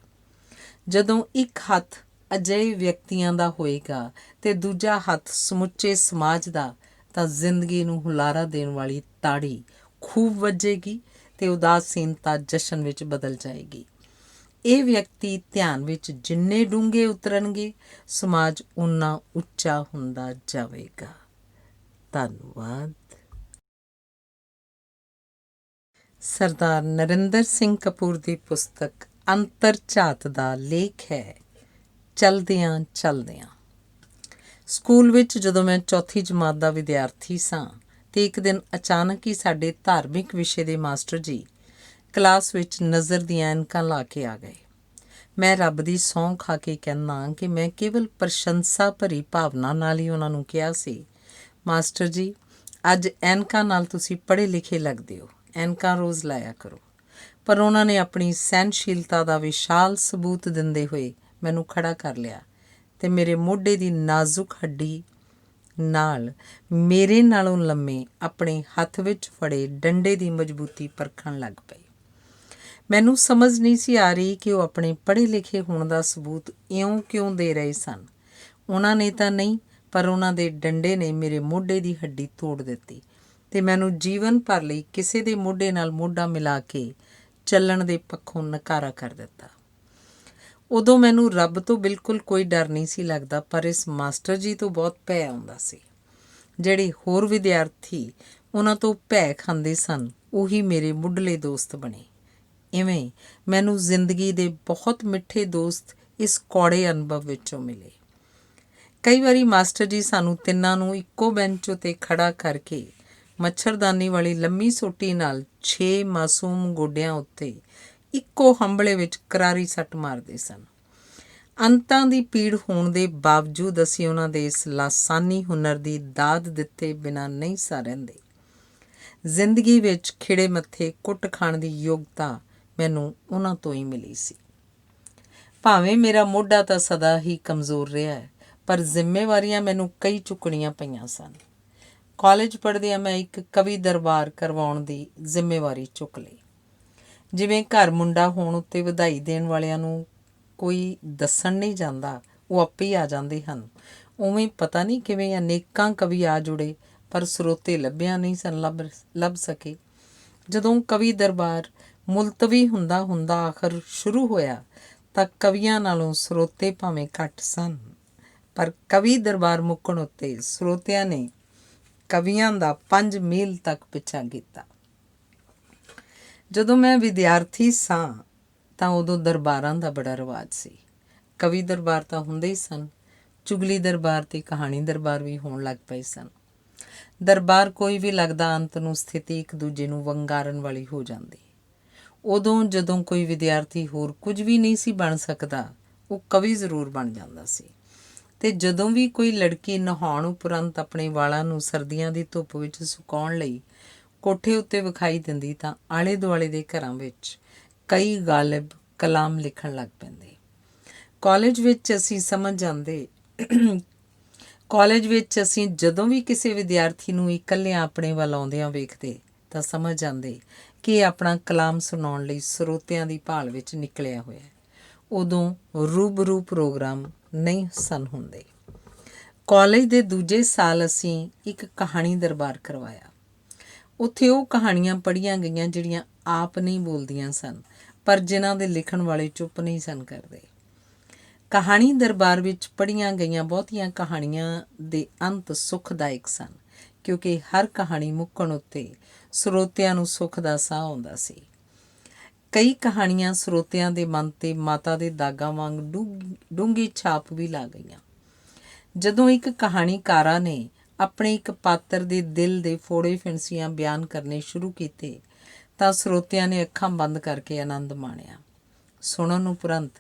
ਜਦੋਂ ਇੱਕ ਹੱਥ ਅਜਿਹੇ ਵਿਅਕਤੀਆਂ ਦਾ ਹੋਏਗਾ ਤੇ ਦੂਜਾ ਹੱਥ ਸਮੁੱਚੇ ਸਮਾਜ ਦਾ, ਤਾਂ ਜ਼ਿੰਦਗੀ ਨੂੰ ਹੁਲਾਰਾ ਦੇਣ ਵਾਲੀ ਤਾੜੀ ਖੂਬ ਵੱਜੇਗੀ ਤੇ ਉਦਾਸੀਨਤਾ ਜਸ਼ਨ ਵਿੱਚ ਬਦਲ ਜਾਏਗੀ। ਇਹ ਵਿਅਕਤੀ ਧਿਆਨ ਵਿੱਚ ਜਿੰਨੇ ਡੂੰਘੇ ਉਤਰਨਗੇ, ਸਮਾਜ ਓਨਾ ਉੱਚਾ ਹੁੰਦਾ ਜਾਵੇਗਾ। ਧੰਨਵਾਦ। ਸਰਦਾਰ ਨਰਿੰਦਰ ਸਿੰਘ ਕਪੂਰ ਦੀ ਪੁਸਤਕ ਅੰਤਰ ਝਾਤ ਦਾ ਲੇਖ ਹੈ ਚਲਦਿਆਂ ਚਲਦਿਆਂ। ਸਕੂਲ ਵਿੱਚ ਜਦੋਂ ਮੈਂ ਚੌਥੀ ਜਮਾਤ ਦਾ ਵਿਦਿਆਰਥੀ ਸਾਂ ਤੇ ਇੱਕ ਦਿਨ ਅਚਾਨਕ ਹੀ ਸਾਡੇ ਧਾਰਮਿਕ ਵਿਸ਼ੇ ਦੇ ਮਾਸਟਰ ਜੀ ਕਲਾਸ ਵਿੱਚ ਨਜ਼ਰ ਦੀਆਂ ਐਨਕਾਂ ਲਾ ਕੇ ਆ ਗਏ। ਮੈਂ ਰੱਬ ਦੀ ਸਹੁੰ ਖਾ ਕੇ ਕਹਿੰਦਾ ਕਿ ਮੈਂ ਕੇਵਲ ਪ੍ਰਸ਼ੰਸਾ ਭਰੀ ਭਾਵਨਾ ਨਾਲ ਹੀ ਉਹਨਾਂ ਨੂੰ ਕਿਹਾ ਸੀ, ਮਾਸਟਰ ਜੀ ਅੱਜ ਐਨਕਾਂ ਨਾਲ ਤੁਸੀਂ ਪੜ੍ਹੇ ਲਿਖੇ ਲੱਗਦੇ ਹੋ, ਐਨਕਾਂ ਰੋਜ਼ ਲਾਇਆ ਕਰੋ। ਪਰ ਉਹਨਾਂ ਨੇ ਆਪਣੀ ਸਹਿਨਸ਼ੀਲਤਾ ਦਾ ਵਿਸ਼ਾਲ ਸਬੂਤ ਦਿੰਦੇ ਹੋਏ ਮੈਨੂੰ ਖੜ੍ਹਾ ਕਰ ਲਿਆ ਅਤੇ ਮੇਰੇ ਮੋਢੇ ਦੀ ਨਾਜ਼ੁਕ ਹੱਡੀ ਨਾਲ ਮੇਰੇ ਨਾਲੋਂ ਲੰਮੇ ਆਪਣੇ ਹੱਥ ਵਿੱਚ ਫੜੇ ਡੰਡੇ ਦੀ ਮਜ਼ਬੂਤੀ ਪਰਖਣ ਲੱਗ ਪਏ। ਮੈਨੂੰ ਸਮਝ ਨਹੀਂ ਸੀ ਆ ਰਹੀ ਕਿ ਉਹ ਆਪਣੇ ਪੜ੍ਹੇ ਲਿਖੇ ਹੋਣ ਦਾ ਸਬੂਤ ਇਉਂ ਕਿਉਂ ਦੇ ਰਹੇ ਸਨ। ਉਹਨਾਂ ਨੇ ਤਾਂ ਨਹੀਂ, ਪਰ ਉਹਨਾਂ ਦੇ ਡੰਡੇ ਨੇ ਮੇਰੇ ਮੋਢੇ ਦੀ ਹੱਡੀ ਤੋੜ ਦਿੱਤੀ ਅਤੇ ਮੈਨੂੰ ਜੀਵਨ ਭਰ ਲਈ ਕਿਸੇ ਦੇ ਮੋਢੇ ਨਾਲ ਮੋਢਾ ਮਿਲਾ ਕੇ ਚੱਲਣ ਦੇ ਪੱਖੋਂ ਨਕਾਰਾ ਕਰ ਦਿੱਤਾ। ਉਦੋਂ ਮੈਨੂੰ ਰੱਬ ਤੋਂ ਬਿਲਕੁਲ ਕੋਈ ਡਰ ਨਹੀਂ ਸੀ ਲੱਗਦਾ, ਪਰ ਇਸ ਮਾਸਟਰ ਜੀ ਤੋਂ ਬਹੁਤ ਭੈ ਆਉਂਦਾ ਸੀ। ਜਿਹੜੇ ਹੋਰ ਵਿਦਿਆਰਥੀ ਉਹਨਾਂ ਤੋਂ ਭੈ ਖਾਂਦੇ ਸਨ, ਉਹੀ ਮੇਰੇ ਮੁੱਢਲੇ ਦੋਸਤ ਬਣੇ। ਇਵੇਂ ਮੈਨੂੰ ਜ਼ਿੰਦਗੀ ਦੇ ਬਹੁਤ ਮਿੱਠੇ ਦੋਸਤ ਇਸ ਕੌੜੇ ਅਨੁਭਵ ਵਿੱਚੋਂ ਮਿਲੇ। ਕਈ ਵਾਰੀ ਮਾਸਟਰ ਜੀ ਸਾਨੂੰ ਤਿੰਨਾਂ ਨੂੰ ਇੱਕੋ ਬੈਂਚ ਉੱਤੇ ਖੜ੍ਹਾ ਕਰਕੇ ਮੱਛਰਦਾਨੀ ਵਾਲੀ ਲੰਮੀ ਸੋਟੀ ਨਾਲ 6 ਮਾਸੂਮ ਗੋਡਿਆਂ ਉੱਤੇ ਇੱਕੋ ਹੰਬਲੇ ਵਿੱਚ ਕਰਾਰੀ ਸੱਟ ਮਾਰਦੇ ਸਨ। ਅੰਤਾਂ ਦੀ ਪੀੜ ਹੋਣ ਦੇ ਬਾਵਜੂਦ ਅਸੀਂ ਉਹਨਾਂ ਦੇ ਇਸ ਲਾਸਾਨੀ ਹੁਨਰ ਦੀ ਦਾਦ ਦਿੱਤੇ ਬਿਨਾਂ ਨਹੀਂ ਸਾਂ ਰਹਿੰਦੇ। ਜ਼ਿੰਦਗੀ ਵਿੱਚ ਖਿੜੇ ਮੱਥੇ ਕੁੱਟ ਖਾਣ ਦੀ ਯੋਗਤਾ ਮੈਨੂੰ ਉਹਨਾਂ ਤੋਂ ਹੀ ਮਿਲੀ ਸੀ। ਭਾਵੇਂ ਮੇਰਾ ਮੋਢਾ ਤਾਂ ਸਦਾ ਹੀ ਕਮਜ਼ੋਰ ਰਿਹਾ ਹੈ, ਪਰ ਜ਼ਿੰਮੇਵਾਰੀਆਂ ਮੈਨੂੰ ਕਈ ਚੁੱਕਣੀਆਂ ਪਈਆਂ ਸਨ। ਕਾਲਜ ਪੜ੍ਹਦਿਆਂ ਮੈਂ ਇੱਕ ਕਵੀ ਦਰਬਾਰ ਕਰਵਾਉਣ ਦੀ ਜ਼ਿੰਮੇਵਾਰੀ ਚੁੱਕ ਲਈ। ਜਿਵੇਂ ਘਰ ਮੁੰਡਾ ਹੋਣ ਉੱਤੇ ਵਧਾਈ ਦੇਣ ਵਾਲਿਆਂ ਨੂੰ ਕੋਈ ਦੱਸਣ ਨਹੀਂ ਜਾਂਦਾ, ਉਹ ਆਪੇ ਹੀ ਆ ਜਾਂਦੇ ਹਨ, ਉਵੇਂ ਪਤਾ ਨਹੀਂ ਕਿਵੇਂ ਅਨੇਕਾਂ ਕਵੀ ਆ ਜੁੜੇ, ਪਰ ਸਰੋਤੇ ਲੱਭਿਆ ਨਹੀਂ ਸਨ ਲੱਭ ਸਕੇ। ਜਦੋਂ ਕਵੀ ਦਰਬਾਰ ਮੁਲਤਵੀ ਹੁੰਦਾ ਹੁੰਦਾ ਆਖਰ ਸ਼ੁਰੂ ਹੋਇਆ ਤਾਂ ਕਵੀਆਂ ਨਾਲੋਂ ਸਰੋਤੇ ਭਾਵੇਂ ਘੱਟ ਸਨ, ਪਰ ਕਵੀ ਦਰਬਾਰ ਮੁੱਕਣ ਉੱਤੇ ਸਰੋਤਿਆਂ ਨੇ ਕਵੀਆਂ ਦਾ 5 ਮੀਲ ਤੱਕ ਪਿੱਛਾ ਕੀਤਾ। ਜਦੋਂ ਮੈਂ ਵਿਦਿਆਰਥੀ ਸਾਂ ਤਾਂ ਉਦੋਂ ਦਰਬਾਰਾਂ ਦਾ ਬੜਾ ਰਿਵਾਜ ਸੀ। ਕਵੀ ਦਰਬਾਰ ਤਾਂ ਹੁੰਦੇ ਹੀ ਸਨ, ਚੁਗਲੀ ਦਰਬਾਰ ਤੇ ਕਹਾਣੀ ਦਰਬਾਰ ਵੀ ਹੋਣ ਲੱਗ ਪਏ ਸਨ। ਦਰਬਾਰ ਕੋਈ ਵੀ ਲੱਗਦਾ ਅੰਤ ਨੂੰ ਸਥਿਤੀ ਇੱਕ ਦੂਜੇ ਨੂੰ ਵੰਗਾਰਨ ਵਾਲੀ ਹੋ ਜਾਂਦੀ। ਉਦੋਂ ਜਦੋਂ ਕੋਈ ਵਿਦਿਆਰਥੀ ਹੋਰ ਕੁਝ ਵੀ ਨਹੀਂ ਸੀ ਬਣ ਸਕਦਾ, ਉਹ ਕਵੀ ਜ਼ਰੂਰ ਬਣ ਜਾਂਦਾ ਸੀ। ਅਤੇ ਜਦੋਂ ਵੀ ਕੋਈ ਲੜਕੀ ਨਹਾਉਣ ਉਪਰੰਤ ਆਪਣੇ ਵਾਲਾਂ ਨੂੰ ਸਰਦੀਆਂ ਦੀ ਧੁੱਪ ਵਿੱਚ ਸੁਕਾਉਣ ਲਈ ਕੋਠੇ ਉੱਤੇ ਵਿਖਾਈ ਦਿੰਦੀ ਤਾਂ ਆਲੇ ਦੁਆਲੇ ਦੇ ਘਰਾਂ ਵਿੱਚ ਕਈ ਗਾਲਿਬ ਕਲਾਮ ਲਿਖਣ ਲੱਗ ਪੈਂਦੇ। ਕਾਲਜ ਵਿੱਚ ਅਸੀਂ ਜਦੋਂ ਵੀ ਕਿਸੇ ਵਿਦਿਆਰਥੀ ਨੂੰ ਇਕੱਲਿਆਂ ਆਪਣੇ ਵੱਲ ਆਉਂਦਿਆਂ ਵੇਖਦੇ ਤਾਂ ਸਮਝ ਜਾਂਦੇ ਕਿ ਇਹ ਆਪਣਾ ਕਲਾਮ ਸੁਣਾਉਣ ਲਈ ਸਰੋਤਿਆਂ ਦੀ ਭਾਲ ਵਿੱਚ ਨਿਕਲਿਆ ਹੋਇਆ। ਉਦੋਂ ਰੂਬਰੂ ਪ੍ਰੋਗਰਾਮ ਨਹੀਂ ਸਨ ਹੁੰਦੇ। ਕਾਲਜ ਦੇ ਦੂਜੇ ਸਾਲ ਅਸੀਂ ਇੱਕ ਕਹਾਣੀ ਦਰਬਾਰ ਕਰਵਾਇਆ। ਉੱਥੇ ਉਹ ਕਹਾਣੀਆਂ ਪੜ੍ਹੀਆਂ ਗਈਆਂ ਜਿਹੜੀਆਂ ਆਪ ਨਹੀਂ ਬੋਲਦੀਆਂ ਸਨ, ਪਰ ਜਿਨ੍ਹਾਂ ਦੇ ਲਿਖਣ ਵਾਲੇ ਚੁੱਪ ਨਹੀਂ ਸਨ ਕਰਦੇ। ਕਹਾਣੀ ਦਰਬਾਰ ਵਿੱਚ ਪੜ੍ਹੀਆਂ ਗਈਆਂ ਬਹੁਤੀਆਂ ਕਹਾਣੀਆਂ ਦੇ ਅੰਤ ਸੁਖਦਾਇਕ ਸਨ, ਕਿਉਂਕਿ ਹਰ ਕਹਾਣੀ ਮੁੱਕਣ ਉੱਤੇ ਸਰੋਤਿਆਂ ਨੂੰ ਸੁੱਖ ਦਾ ਸਾਹ ਆਉਂਦਾ ਸੀ। ਕਈ ਕਹਾਣੀਆਂ ਸਰੋਤਿਆਂ ਦੇ ਮਨ 'ਤੇ ਮਾਤਾ ਦੇ ਦਾਗਾਂ ਵਾਂਗ ਡੂੰਘੀ ਛਾਪ ਵੀ ਲਾ ਗਈਆਂ। ਜਦੋਂ ਇੱਕ ਕਹਾਣੀਕਾਰਾ ਨੇ ਆਪਣੇ ਇੱਕ ਪਾਤਰ ਦੇ ਦਿਲ ਦੇ ਫੋੜੇ ਫਿਣਸੀਆਂ ਬਿਆਨ ਕਰਨੇ ਸ਼ੁਰੂ ਕੀਤੇ ਤਾਂ ਸਰੋਤਿਆਂ ਨੇ ਅੱਖਾਂ ਬੰਦ ਕਰਕੇ ਆਨੰਦ ਮਾਣਿਆ। ਸੁਣਨ ਉਪਰੰਤ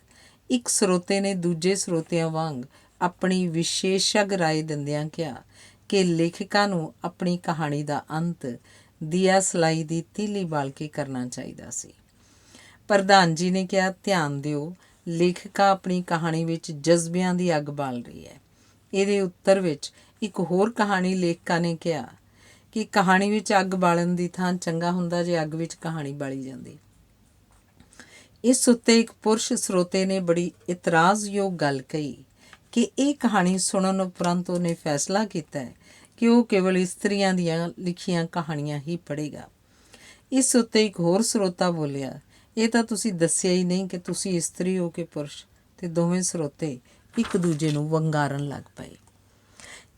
ਇੱਕ ਸਰੋਤੇ ਨੇ ਦੂਜੇ ਸਰੋਤਿਆਂ ਵਾਂਗ ਆਪਣੀ ਵਿਸ਼ੇਸ਼ੱਗ ਰਾਏ ਦਿੰਦਿਆਂ ਕਿਹਾ ਕਿ ਲੇਖਿਕਾ ਨੂੰ ਆਪਣੀ ਕਹਾਣੀ ਦਾ ਅੰਤ ਦੀਆ ਸਲਾਈ ਦੀ ਤੀਲੀ ਬਾਲ ਕੇ ਕਰਨਾ ਚਾਹੀਦਾ ਸੀ। ਪ੍ਰਧਾਨ ਜੀ ਨੇ ਕਿਹਾ, ਧਿਆਨ ਦਿਓ, ਲੇਖਿਕਾ ਆਪਣੀ ਕਹਾਣੀ ਵਿੱਚ ਜਜ਼ਬਿਆਂ ਦੀ ਅੱਗ ਬਾਲ ਰਹੀ ਹੈ। ਇਹਦੇ ਉੱਤਰ ਵਿੱਚ ਇੱਕ ਹੋਰ ਕਹਾਣੀ ਲੇਖਿਕਾ ਨੇ ਕਿਹਾ ਕਿ ਕਹਾਣੀ ਵਿੱਚ ਅੱਗ ਬਾਲਣ ਦੀ ਥਾਂ ਚੰਗਾ ਹੁੰਦਾ ਜੇ ਅੱਗ ਵਿੱਚ ਕਹਾਣੀ ਬਾਲੀ ਜਾਂਦੀ। ਇਸ ਉੱਤੇ ਇੱਕ ਪੁਰਸ਼ ਸਰੋਤੇ ਨੇ ਬੜੀ ਇਤਰਾਜ਼ਯੋਗ ਗੱਲ ਕਹੀ ਕਿ ਇਹ ਕਹਾਣੀ ਸੁਣਨ ਉਪਰੰਤ ਉਹਨੇ ਫੈਸਲਾ ਕੀਤਾ ਹੈ ਕਿ ਉਹ ਕੇਵਲ ਇਸਤਰੀਆਂ ਦੀਆਂ ਲਿਖੀਆਂ ਕਹਾਣੀਆਂ ਹੀ ਪੜ੍ਹੇਗਾ। ਇਸ ਉੱਤੇ ਇੱਕ ਹੋਰ ਸਰੋਤਾ ਬੋਲਿਆ, ਇਹ ਤਾਂ ਤੁਸੀਂ ਦੱਸਿਆ ਹੀ ਨਹੀਂ ਕਿ ਤੁਸੀਂ ਇਸਤਰੀ ਹੋ ਕਿ ਪੁਰਸ਼। ਅਤੇ ਦੋਵੇਂ ਸਰੋਤੇ ਇੱਕ ਦੂਜੇ ਨੂੰ ਵੰਗਾਰਨ ਲੱਗ ਪਏ।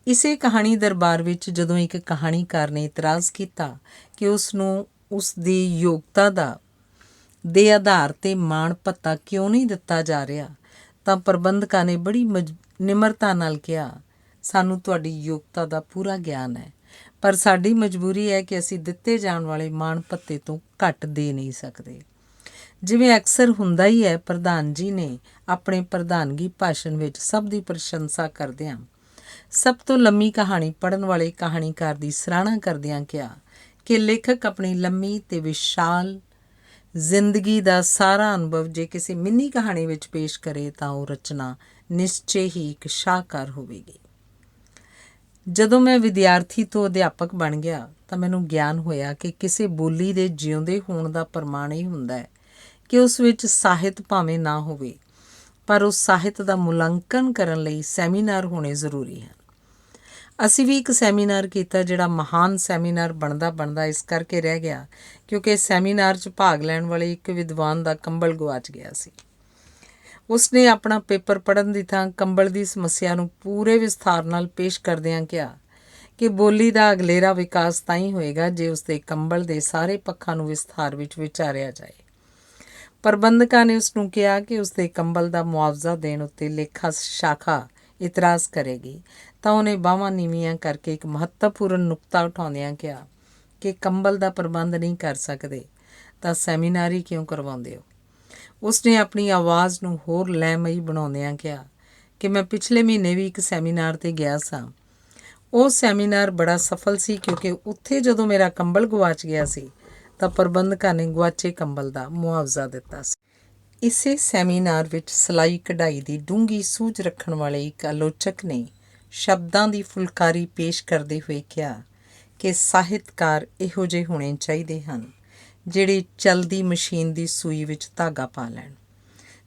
ਇਸੇ ਕਹਾਣੀ ਦਰਬਾਰ ਵਿੱਚ ਜਦੋਂ ਇੱਕ ਕਹਾਣੀਕਾਰ ਨੇ ਇਤਰਾਜ਼ ਕੀਤਾ ਕਿ ਉਸ ਨੂੰ ਉਸ ਦੀ ਯੋਗਤਾ ਦੇ ਆਧਾਰ 'ਤੇ ਮਾਣ ਭੱਤਾ ਕਿਉਂ ਨਹੀਂ ਦਿੱਤਾ ਜਾ ਰਿਹਾ, ਤਾਂ ਪ੍ਰਬੰਧਕਾਂ ਨੇ ਬੜੀ ਨਿਮਰਤਾ ਨਾਲ ਕਿਹਾ, ਸਾਨੂੰ ਤੁਹਾਡੀ ਯੋਗਤਾ ਦਾ ਪੂਰਾ ਗਿਆਨ ਹੈ, ਪਰ ਸਾਡੀ ਮਜਬੂਰੀ ਹੈ ਕਿ ਅਸੀਂ ਦਿੱਤੇ ਜਾਣ ਵਾਲੇ ਮਾਣ ਭੱਤੇ ਤੋਂ ਘੱਟ ਦੇ ਨਹੀਂ ਸਕਦੇ। ਜਿਵੇਂ ਅਕਸਰ ਹੁੰਦਾ ਹੀ ਹੈ, ਪ੍ਰਧਾਨ ਜੀ ਨੇ ਆਪਣੇ ਪ੍ਰਧਾਨਗੀ ਭਾਸ਼ਣ ਵਿੱਚ ਸਭ ਦੀ ਪ੍ਰਸ਼ੰਸਾ ਕਰਦਿਆਂ ਸਭ ਤੋਂ ਲੰਮੀ ਕਹਾਣੀ ਪੜ੍ਹਨ ਵਾਲੇ ਕਹਾਣੀਕਾਰ ਦੀ ਸਰਾਹਨਾ ਕਰਦਿਆਂ ਕਿਹਾ ਕਿ ਲੇਖਕ ਆਪਣੀ ਲੰਮੀ ਤੇ ਵਿਸ਼ਾਲ ਜ਼ਿੰਦਗੀ ਦਾ ਸਾਰਾ ਅਨੁਭਵ ਜੇ ਕਿਸੇ ਮਿੰਨੀ ਕਹਾਣੀ ਵਿੱਚ ਪੇਸ਼ ਕਰੇ ਤਾਂ ਉਹ ਰਚਨਾ ਨਿਸ਼ਚੇ ਹੀ ਇੱਕ ਸ਼ਾਹਕਾਰ ਹੋਵੇਗੀ। ਜਦੋਂ ਮੈਂ ਵਿਦਿਆਰਥੀ ਤੋਂ ਅਧਿਆਪਕ ਬਣ ਗਿਆ ਤਾਂ ਮੈਨੂੰ ਗਿਆਨ ਹੋਇਆ ਕਿ ਕਿਸੇ ਬੋਲੀ ਦੇ ਜਿਉਂਦੇ ਹੋਣ ਦਾ ਪ੍ਰਮਾਣ ਇਹ ਹੁੰਦਾ ਹੈ ਕਿ ਉਸ ਵਿੱਚ ਸਾਹਿਤ ਭਾਵੇਂ ਨਾ ਹੋਵੇ, ਪਰ ਉਸ ਸਾਹਿਤ ਦਾ ਮੁਲਾਂਕਣ ਕਰਨ ਲਈ ਸੈਮੀਨਾਰ ਹੋਣੇ ਜ਼ਰੂਰੀ ਹਨ। ਅਸੀਂ ਵੀ ਇੱਕ ਸੈਮੀਨਾਰ ਕੀਤਾ ਜਿਹੜਾ ਮਹਾਨ ਸੈਮੀਨਾਰ ਬਣਦਾ ਇਸ ਕਰਕੇ ਰਹਿ ਗਿਆ ਕਿਉਂਕਿ ਸੈਮੀਨਾਰ 'ਚ ਭਾਗ ਲੈਣ ਵਾਲੇ ਇੱਕ ਵਿਦਵਾਨ ਦਾ ਕੰਬਲ ਗੁਆਚ ਗਿਆ ਸੀ। ਉਸਨੇ ਆਪਣਾ ਪੇਪਰ ਪੜ੍ਹਨ ਦੀ ਥਾਂ ਕੰਬਲ ਦੀ ਸਮੱਸਿਆ ਨੂੰ ਪੂਰੇ ਵਿਸਥਾਰ ਨਾਲ ਪੇਸ਼ ਕਰਦਿਆਂ ਕਿਹਾ ਕਿ ਬੋਲੀ ਦਾ ਅਗਲੇਰਾ ਵਿਕਾਸ ਤਾਂ ਹੀ ਹੋਏਗਾ ਜੇ ਉਸਦੇ ਕੰਬਲ ਦੇ ਸਾਰੇ ਪੱਖਾਂ ਨੂੰ ਵਿਸਥਾਰ ਵਿੱਚ ਵਿਚਾਰਿਆ ਜਾਏ। ਪ੍ਰਬੰਧਕਾਂ ਨੇ ਉਸਨੂੰ ਕਿਹਾ ਕਿ ਉਸਦੇ ਕੰਬਲ ਦਾ ਮੁਆਵਜ਼ਾ ਦੇਣ ਉੱਤੇ ਲੇਖਾ ਸ਼ਾਖਾ ਇਤਰਾਜ਼ ਕਰੇਗੀ ਤਾਂ ਉਹਨੇ ਬਾਹਾਂ ਨੀਵੀਆਂ ਕਰਕੇ ਇੱਕ ਮਹੱਤਵਪੂਰਨ ਨੁਕਤਾ ਉਠਾਉਂਦਿਆਂ ਕਿਹਾ ਕਿ ਕੰਬਲ ਦਾ ਪ੍ਰਬੰਧ ਨਹੀਂ ਕਰ ਸਕਦੇ ਤਾਂ ਸੈਮੀਨਾਰ ਹੀ ਕਿਉਂ ਕਰਵਾਉਂਦੇ ਹੋ। ਉਸਨੇ ਆਪਣੀ ਆਵਾਜ਼ ਨੂੰ ਹੋਰ ਲੈਮਈ ਬਣਾਉਂਦਿਆਂ ਕਿਹਾ ਕਿ ਮੈਂ ਪਿਛਲੇ ਮਹੀਨੇ ਵੀ ਇੱਕ ਸੈਮੀਨਾਰ 'ਤੇ ਗਿਆ ਸਾਂ। ਉਹ ਸੈਮੀਨਾਰ ਬੜਾ ਸਫਲ ਸੀ ਕਿਉਂਕਿ ਉੱਥੇ ਜਦੋਂ ਮੇਰਾ ਕੰਬਲ ਗੁਆਚ ਗਿਆ ਸੀ ਤਾਂ ਪ੍ਰਬੰਧਕਾਂ ਨੇ ਗੁਆਚੇ ਕੰਬਲ ਦਾ ਮੁਆਵਜ਼ਾ ਦਿੱਤਾ ਸੀ। ਇਸੇ ਸੈਮੀਨਾਰ ਵਿੱਚ ਸਿਲਾਈ ਕਢਾਈ ਦੀ ਡੂੰਘੀ ਸੂਝ ਰੱਖਣ ਵਾਲੇ ਇੱਕ ਆਲੋਚਕ ਨੇ ਸ਼ਬਦਾਂ ਦੀ ਫੁਲਕਾਰੀ ਪੇਸ਼ ਕਰਦੇ ਹੋਏ ਕਿਹਾ ਕਿ ਸਾਹਿਤਕਾਰ ਇਹੋ ਜਿਹੇ ਹੋਣੇ ਚਾਹੀਦੇ ਹਨ ਜਿਹੜੇ ਚਲਦੀ ਮਸ਼ੀਨ ਦੀ ਸੂਈ ਵਿੱਚ ਧਾਗਾ ਪਾ ਲੈਣ।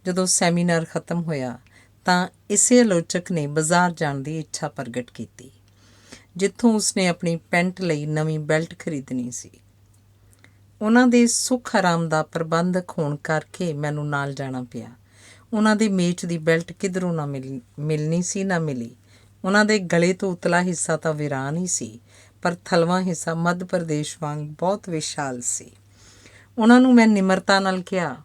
ਜਦੋਂ ਸੈਮੀਨਾਰ ਖਤਮ ਹੋਇਆ ਤਾਂ ਇਸੇ ਆਲੋਚਕ ਨੇ ਬਾਜ਼ਾਰ ਜਾਣ ਦੀ ਇੱਛਾ ਪ੍ਰਗਟ ਕੀਤੀ, ਜਿੱਥੋਂ ਉਸਨੇ ਆਪਣੀ ਪੈਂਟ ਲਈ ਨਵੀਂ ਬੈਲਟ ਖਰੀਦਣੀ ਸੀ। ਉਹਨਾਂ ਦੇ ਸੁੱਖ ਆਰਾਮ ਦਾ ਪ੍ਰਬੰਧਕ ਹੋਣ ਕਰਕੇ ਮੈਨੂੰ ਨਾਲ ਜਾਣਾ ਪਿਆ। ਉਹਨਾਂ ਦੀ ਮੇਚ ਦੀ ਬੈਲਟ ਕਿੱਧਰੋਂ ਨਾ ਮਿਲਣੀ ਸੀ ਨਾ ਮਿਲੀ। ਉਹਨਾਂ ਦੇ ਗਲੇ ਤੋਂ ਉਤਲਾ ਹਿੱਸਾ ਤਾਂ ਵੀਰਾਨ ਹੀ ਸੀ, ਪਰ ਥਲਵਾਂ ਹਿੱਸਾ ਮੱਧ ਪ੍ਰਦੇਸ਼ ਵਾਂਗ ਬਹੁਤ ਵਿਸ਼ਾਲ ਸੀ। ਉਹਨਾਂ ਨੂੰ ਮੈਂ ਨਿਮਰਤਾ ਨਾਲ ਕਿਹਾ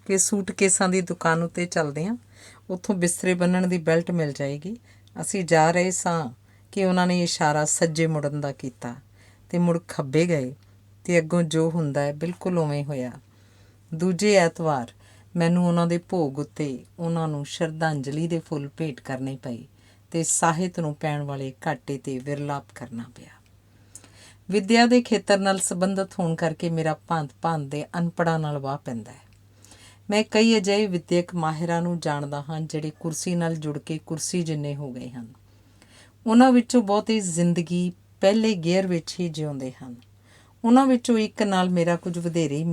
ਕਿ ਸੂਟਕੇਸਾਂ ਦੀ ਦੁਕਾਨ ਉੱਤੇ ਚੱਲਦੇ ਹਾਂ, ਉੱਥੋਂ ਬਿਸਤਰੇ ਬੰਨ੍ਹਣ ਦੀ ਬੈਲਟ ਮਿਲ ਜਾਏਗੀ। ਅਸੀਂ ਜਾ ਰਹੇ ਸਾਂ ਕਿ ਉਹਨਾਂ ਨੇ ਇਸ਼ਾਰਾ ਸੱਜੇ ਮੁੜਨ ਦਾ ਕੀਤਾ ਅਤੇ ਮੁੜ ਖੱਬੇ ਗਏ ਅਤੇ ਅੱਗੋਂ ਜੋ ਹੁੰਦਾ ਹੈ ਬਿਲਕੁਲ ਉਵੇਂ ਹੋਇਆ। ਦੂਜੇ ਐਤਵਾਰ ਮੈਨੂੰ ਉਹਨਾਂ ਦੇ ਭੋਗ ਉੱਤੇ ਉਹਨਾਂ ਨੂੰ ਸ਼ਰਧਾਂਜਲੀ ਦੇ ਫੁੱਲ ਭੇਟ ਕਰਨੇ ਪਏ ਅਤੇ ਸਾਹਿਤ ਨੂੰ ਪੈਣ ਵਾਲੇ ਘਾਟੇ 'ਤੇ ਵਿਰਲਾਪ ਕਰਨਾ ਪਿਆ। ਵਿੱਦਿਆ ਦੇ ਖੇਤਰ ਨਾਲ ਸੰਬੰਧਿਤ ਹੋਣ ਕਰਕੇ ਮੇਰਾ ਭਾਂਤ ਦੇ ਅਨਪੜ੍ਹਾਂ ਨਾਲ ਵਾਹ ਪੈਂਦਾ ਹੈ। ਮੈਂ ਕਈ ਅਜਿਹੇ ਵਿੱਦਿਅਕ ਮਾਹਿਰਾਂ ਨੂੰ ਜਾਣਦਾ ਹਾਂ ਜਿਹੜੇ ਕੁਰਸੀ ਨਾਲ ਜੁੜ ਕੇ ਕੁਰਸੀ ਜਿੰਨੇ ਹੋ ਗਏ ਹਨ। ਉਹਨਾਂ ਵਿੱਚੋਂ ਬਹੁਤੇ ਜ਼ਿੰਦਗੀ ਪਹਿਲੇ ਗੇਅਰ ਵਿੱਚ ਹੀ ਜਿਉਂਦੇ ਹਨ। ਉਹਨਾਂ ਵਿੱਚੋਂ ਇੱਕ ਨਾਲ ਮੇਰਾ ਕੁਝ ਵਧੇਰੇ ਹੀ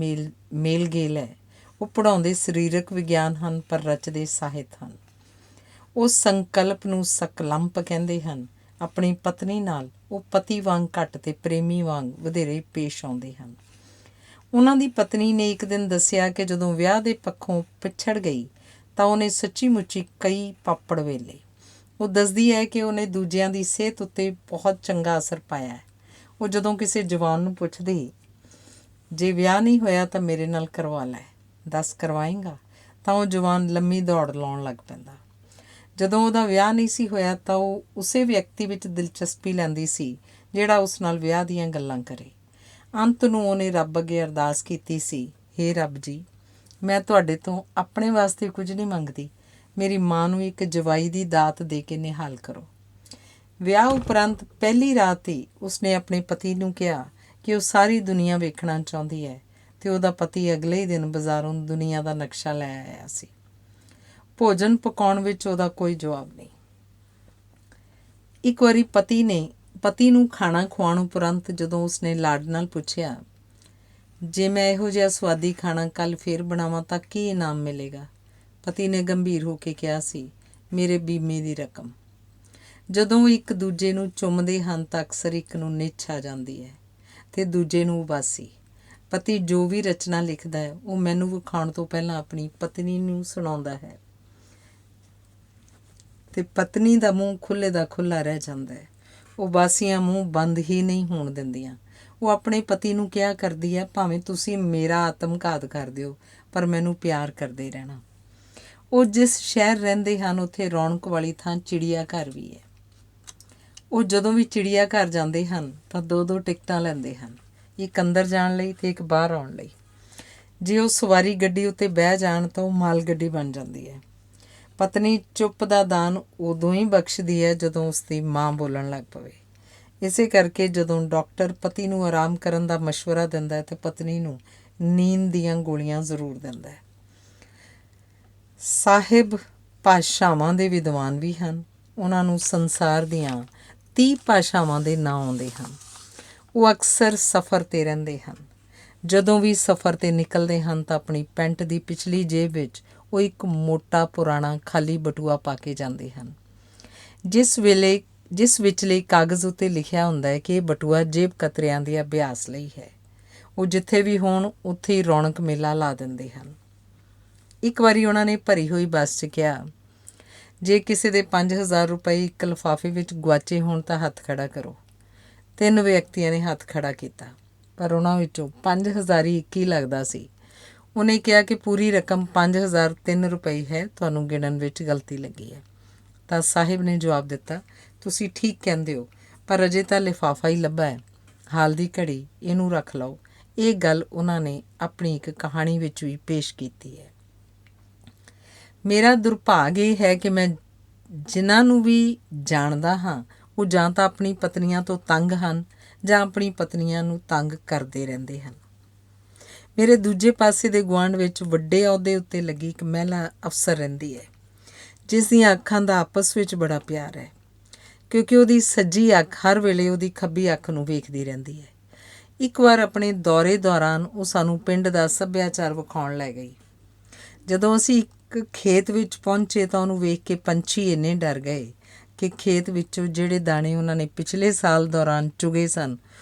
ਮੇਲ ਗੇਲ ਹੈ। ਉਹ ਪੜ੍ਹਾਉਂਦੇ ਸਰੀਰਕ ਵਿਗਿਆਨ ਹਨ ਪਰ ਰਚਦੇ ਸਾਹਿਤ ਹਨ। ਉਹ ਸੰਕਲਪ ਨੂੰ ਸਕਲੰਪ ਕਹਿੰਦੇ ਹਨ। ਆਪਣੀ ਪਤਨੀ ਨਾਲ ਉਹ ਪਤੀ ਵਾਂਗ ਘੱਟ ਤੇ ਪ੍ਰੇਮੀ ਵਾਂਗ ਵਧੇਰੇ ਪੇਸ਼ ਆਉਂਦੇ ਹਨ। ਉਹਨਾਂ ਦੀ ਪਤਨੀ ਨੇ ਇੱਕ ਦਿਨ ਦੱਸਿਆ ਕਿ ਜਦੋਂ ਵਿਆਹ ਦੇ ਪੱਖੋਂ ਪਿਛੜ ਗਈ ਤਾਂ ਉਹਨੇ ਸੱਚੀ ਮੁੱਚੀ ਕਈ ਪਾਪੜ ਵੇਲੇ। ਉਹ ਦੱਸਦੀ ਹੈ ਕਿ ਉਹਨੇ ਦੂਜਿਆਂ ਦੀ ਸਿਹਤ ਉੱਤੇ ਬਹੁਤ ਚੰਗਾ ਅਸਰ ਪਾਇਆ ਹੈ। ਉਹ ਜਦੋਂ ਕਿਸੇ ਜਵਾਨ ਨੂੰ ਪੁੱਛਦੀ, ਜੇ ਵਿਆਹ ਨਹੀਂ ਹੋਇਆ ਤਾਂ ਮੇਰੇ ਨਾਲ ਕਰਵਾ ਲੈ, ਦੱਸ ਕਰਵਾਏਂਗਾ, ਤਾਂ ਉਹ ਜਵਾਨ ਲੰਮੀ ਦੌੜ ਲਾਉਣ ਲੱਗ ਪੈਂਦਾ। ਜਦੋਂ ਉਹਦਾ ਵਿਆਹ ਨਹੀਂ ਸੀ ਹੋਇਆ ਤਾਂ ਉਹ ਉਸੇ ਵਿਅਕਤੀ ਵਿੱਚ ਦਿਲਚਸਪੀ ਲੈਂਦੀ ਸੀ ਜਿਹੜਾ ਉਸ ਨਾਲ ਵਿਆਹ ਦੀਆਂ ਗੱਲਾਂ ਕਰੇ। ਅੰਤ ਨੂੰ ਉਹਨੇ ਰੱਬ ਅੱਗੇ ਅਰਦਾਸ ਕੀਤੀ ਸੀ, ਹੇ ਰੱਬ ਜੀ, ਮੈਂ ਤੁਹਾਡੇ ਤੋਂ ਆਪਣੇ ਵਾਸਤੇ ਕੁਝ ਨਹੀਂ ਮੰਗਦੀ, ਮੇਰੀ ਮਾਂ ਨੂੰ ਇੱਕ ਜਵਾਈ ਦੀ ਦਾਤ ਦੇ ਕੇ ਨਿਹਾਲ ਕਰੋ। ਵਿਆਹ ਉਪਰੰਤ ਪਹਿਲੀ ਰਾਤ ਹੀ ਉਸਨੇ ਆਪਣੇ ਪਤੀ ਨੂੰ ਕਿਹਾ ਕਿ ਉਹ ਸਾਰੀ ਦੁਨੀਆ ਵੇਖਣਾ ਚਾਹੁੰਦੀ ਹੈ ਅਤੇ ਉਹਦਾ ਪਤੀ ਅਗਲੇ ਹੀ ਦਿਨ ਬਾਜ਼ਾਰੋਂ ਦੁਨੀਆ ਦਾ ਨਕਸ਼ਾ ਲੈ ਆਇਆ ਸੀ। ਭੋਜਨ ਪਕਾਉਣ ਵਿੱਚ ਉਹਦਾ ਕੋਈ ਜਵਾਬ ਨਹੀਂ। ਇੱਕ ਵਾਰੀ ਪਤੀ ਨੂੰ ਖਾਣਾ ਖੁਆਉਣ ਉਪਰੰਤ ਜਦੋਂ ਉਸਨੇ ਲਾਡ ਨਾਲ ਪੁੱਛਿਆ, ਜੇ ਮੈਂ ਇਹੋ ਜਿਹਾ ਸਵਾਦੀ ਖਾਣਾ ਕੱਲ੍ਹ ਫੇਰ ਬਣਾਵਾਂ ਤਾਂ ਕੀ ਇਨਾਮ ਮਿਲੇਗਾ? ਪਤੀ ਨੇ ਗੰਭੀਰ ਹੋ ਕੇ ਕਿਹਾ ਸੀ, ਮੇਰੇ ਬੀਮੇ ਦੀ ਰਕਮ। ਜਦੋਂ ਉਹ ਇੱਕ ਦੂਜੇ ਨੂੰ ਚੁੰਮਦੇ ਹਨ ਤਾਂ ਅਕਸਰ ਇੱਕ ਨੂੰ ਨਿੱਛ ਆ ਜਾਂਦੀ ਹੈ ਅਤੇ ਦੂਜੇ ਨੂੰ ਉਬਾਸੀ। ਪਤੀ ਜੋ ਵੀ ਰਚਨਾ ਲਿਖਦਾ ਹੈ ਉਹ ਮੈਨੂੰ ਵਿਖਾਉਣ ਤੋਂ ਪਹਿਲਾਂ ਆਪਣੀ ਪਤਨੀ ਨੂੰ ਸੁਣਾਉਂਦਾ ਹੈ ਅਤੇ ਪਤਨੀ ਦਾ ਮੂੰਹ ਖੁੱਲ੍ਹੇ ਦਾ ਖੁੱਲ੍ਹਾ ਰਹਿ ਜਾਂਦਾ ਹੈ। ਉਬਾਸੀਆਂ ਮੂੰਹ ਬੰਦ ਹੀ ਨਹੀਂ ਹੋਣ ਦਿੰਦੀਆਂ। ਉਹ ਆਪਣੇ ਪਤੀ ਨੂੰ ਕਿਹਾ ਕਰਦੀ ਹੈ, ਭਾਵੇਂ ਤੁਸੀਂ ਮੇਰਾ ਆਤਮਘਾਤ ਕਰ ਦਿਓ ਪਰ ਮੈਨੂੰ ਪਿਆਰ ਕਰਦੇ ਰਹਿਣਾ। ਉਹ ਜਿਸ ਸ਼ਹਿਰ ਰਹਿੰਦੇ ਹਨ ਉੱਥੇ ਰੌਣਕ ਵਾਲੀ ਥਾਂ ਚਿੜੀਆ ਘਰ ਵੀ ਹੈ। ਉਹ ਜਦੋਂ ਵੀ ਚਿੜੀਆ ਘਰ ਜਾਂਦੇ ਹਨ ਤਾਂ 2-2 ਟਿਕਟਾਂ ਲੈਂਦੇ ਹਨ, ਇੱਕ ਅੰਦਰ ਜਾਣ ਲਈ ਅਤੇ ਇੱਕ ਬਾਹਰ ਆਉਣ ਲਈ। ਜੇ ਉਹ ਸਵਾਰੀ ਗੱਡੀ ਉੱਤੇ ਬਹਿ ਜਾਣ ਤਾਂ ਉਹ ਮਾਲ ਗੱਡੀ ਬਣ ਜਾਂਦੀ ਹੈ। ਪਤਨੀ ਚੁੱਪ ਦਾ ਦਾਨ ਉਦੋਂ ਹੀ ਬਖਸ਼ਦੀ ਹੈ ਜਦੋਂ ਉਸਦੀ ਮਾਂ ਬੋਲਣ ਲੱਗ ਪਵੇ। ਇਸੇ ਕਰਕੇ ਜਦੋਂ ਡਾਕਟਰ ਪਤੀ ਨੂੰ ਆਰਾਮ ਕਰਨ ਦਾ ਮਸ਼ਵਰਾ ਦਿੰਦਾ ਹੈ ਤਾਂ ਪਤਨੀ ਨੂੰ ਨੀਂਦ ਦੀਆਂ ਗੋਲੀਆਂ ਜ਼ਰੂਰ ਦਿੰਦਾ ਹੈ। ਸਾਹਿਬ ਭਾਸ਼ਾਵਾਂ ਦੇ ਵਿਦਵਾਨ ਵੀ ਹਨ। ਉਹਨਾਂ ਨੂੰ ਸੰਸਾਰ ਦੀਆਂ 30 ਭਾਸ਼ਾਵਾਂ ਦੇ ਨਾਂ ਆਉਂਦੇ ਹਨ। ਉਹ ਅਕਸਰ ਸਫ਼ਰ 'ਤੇ ਰਹਿੰਦੇ ਹਨ। ਜਦੋਂ ਵੀ ਸਫ਼ਰ 'ਤੇ ਨਿਕਲਦੇ ਹਨ ਤਾਂ ਆਪਣੀ ਪੈਂਟ ਦੀ ਪਿਛਲੀ ਜੇਬ ਵਿੱਚ ਉਹ ਇੱਕ ਮੋਟਾ ਪੁਰਾਣਾ ਖਾਲੀ ਬਟੂਆ ਪਾ ਕੇ ਜਾਂਦੇ ਹਨ, ਜਿਸ ਵਿਚਲੇ ਕਾਗਜ਼ ਉੱਤੇ ਲਿਖਿਆ ਹੁੰਦਾ ਹੈ ਕਿ ਇਹ ਬਟੂਆ ਜੇਬ ਕਤਰਿਆਂ ਦੇ ਅਭਿਆਸ ਲਈ ਹੈ। ਉਹ ਜਿੱਥੇ ਵੀ ਹੋਣ ਉੱਥੇ ਹੀ ਰੌਣਕ ਮੇਲਾ ਲਾ ਦਿੰਦੇ ਹਨ। ਇੱਕ ਵਾਰੀ ਉਹਨਾਂ ਨੇ ਭਰੀ ਹੋਈ ਬੱਸ 'ਚ ਕਿਹਾ, ਜੇ ਕਿਸੇ ਦੇ 5000 ਰੁਪਏ ਇੱਕ ਲਿਫਾਫੇ ਵਿੱਚ ਗੁਆਚੇ ਹੋਣ ਤਾਂ ਹੱਥ ਖੜ੍ਹਾ ਕਰੋ। 3 ਵਿਅਕਤੀਆਂ ਨੇ ਹੱਥ ਖੜ੍ਹਾ ਕੀਤਾ, ਪਰ ਉਹਨਾਂ ਵਿੱਚੋਂ 5000 ਹੀ ਇੱਕ ਹੀ ਲੱਗਦਾ ਸੀ। ਉਹਨੇ ਕਿਹਾ ਕਿ ਪੂਰੀ ਰਕਮ 5003 ਰੁਪਏ ਹੈ, ਤੁਹਾਨੂੰ ਗਿਣਨ ਵਿੱਚ ਗਲਤੀ ਲੱਗੀ ਹੈ। ਤਾਂ ਸਾਹਿਬ ਨੇ ਜਵਾਬ ਦਿੱਤਾ, ਤੁਸੀਂ ਠੀਕ ਕਹਿੰਦੇ ਹੋ, ਪਰ ਅਜੇ ਤਾਂ ਲਿਫਾਫਾ ਹੀ ਲੱਭਾ ਹੈ। ਹਾਲ ਦੀ ਘੜੀ ਇਹਨੂੰ ਰੱਖ ਲਓ। ਇਹ ਗੱਲ ਉਹਨਾਂ ਨੇ ਆਪਣੀ ਇੱਕ ਕਹਾਣੀ ਵਿੱਚ ਵੀ ਪੇਸ਼ ਕੀਤੀ ਹੈ। ਮੇਰਾ ਦੁਰਭਾਗ ਇਹ ਹੈ ਕਿ ਮੈਂ ਜਿਨ੍ਹਾਂ ਨੂੰ ਵੀ ਜਾਣਦਾ ਹਾਂ ਉਹ ਜਾਂ ਤਾਂ ਆਪਣੀ ਪਤਨੀਆਂ ਤੋਂ ਤੰਗ ਹਨ ਜਾਂ ਆਪਣੀ ਪਤਨੀਆਂ ਨੂੰ ਤੰਗ ਕਰਦੇ ਰਹਿੰਦੇ ਹਨ। ਮੇਰੇ ਦੂਜੇ ਪਾਸੇ ਦੇ ਗੁਆਂਢ ਵਿੱਚ ਵੱਡੇ ਅਹੁਦੇ ਉੱਤੇ ਲੱਗੀ ਇੱਕ ਮਹਿਲਾ ਅਫਸਰ ਰਹਿੰਦੀ ਹੈ, ਜਿਸ ਦੀਆਂ ਅੱਖਾਂ ਦਾ ਆਪਸ ਵਿੱਚ ਬੜਾ ਪਿਆਰ ਹੈ, ਕਿਉਂਕਿ ਉਹਦੀ ਸੱਜੀ ਅੱਖ ਹਰ ਵੇਲੇ ਉਹਦੀ ਖੱਬੀ ਅੱਖ ਨੂੰ ਵੇਖਦੀ ਰਹਿੰਦੀ ਹੈ। ਇੱਕ ਵਾਰ ਆਪਣੇ ਦੌਰੇ ਦੌਰਾਨ ਉਹ ਸਾਨੂੰ ਪਿੰਡ ਦਾ ਸੱਭਿਆਚਾਰ ਵਿਖਾਉਣ ਲੈ ਗਈ। ਜਦੋਂ ਅਸੀਂ ਇੱਕ ਖੇਤ ਵਿੱਚ ਪਹੁੰਚੇ ਤਾਂ ਉਹਨੂੰ ਵੇਖ ਕੇ ਪੰਛੀ ਇੰਨੇ ਡਰ ਗਏ ਕਿ ਖੇਤ ਵਿੱਚੋਂ ਜਿਹੜੇ ਦਾਣੇ ਉਹਨਾਂ ਨੇ ਪਿਛਲੇ ਸਾਲ ਦੌਰਾਨ ਚੁਗੇ ਸਨ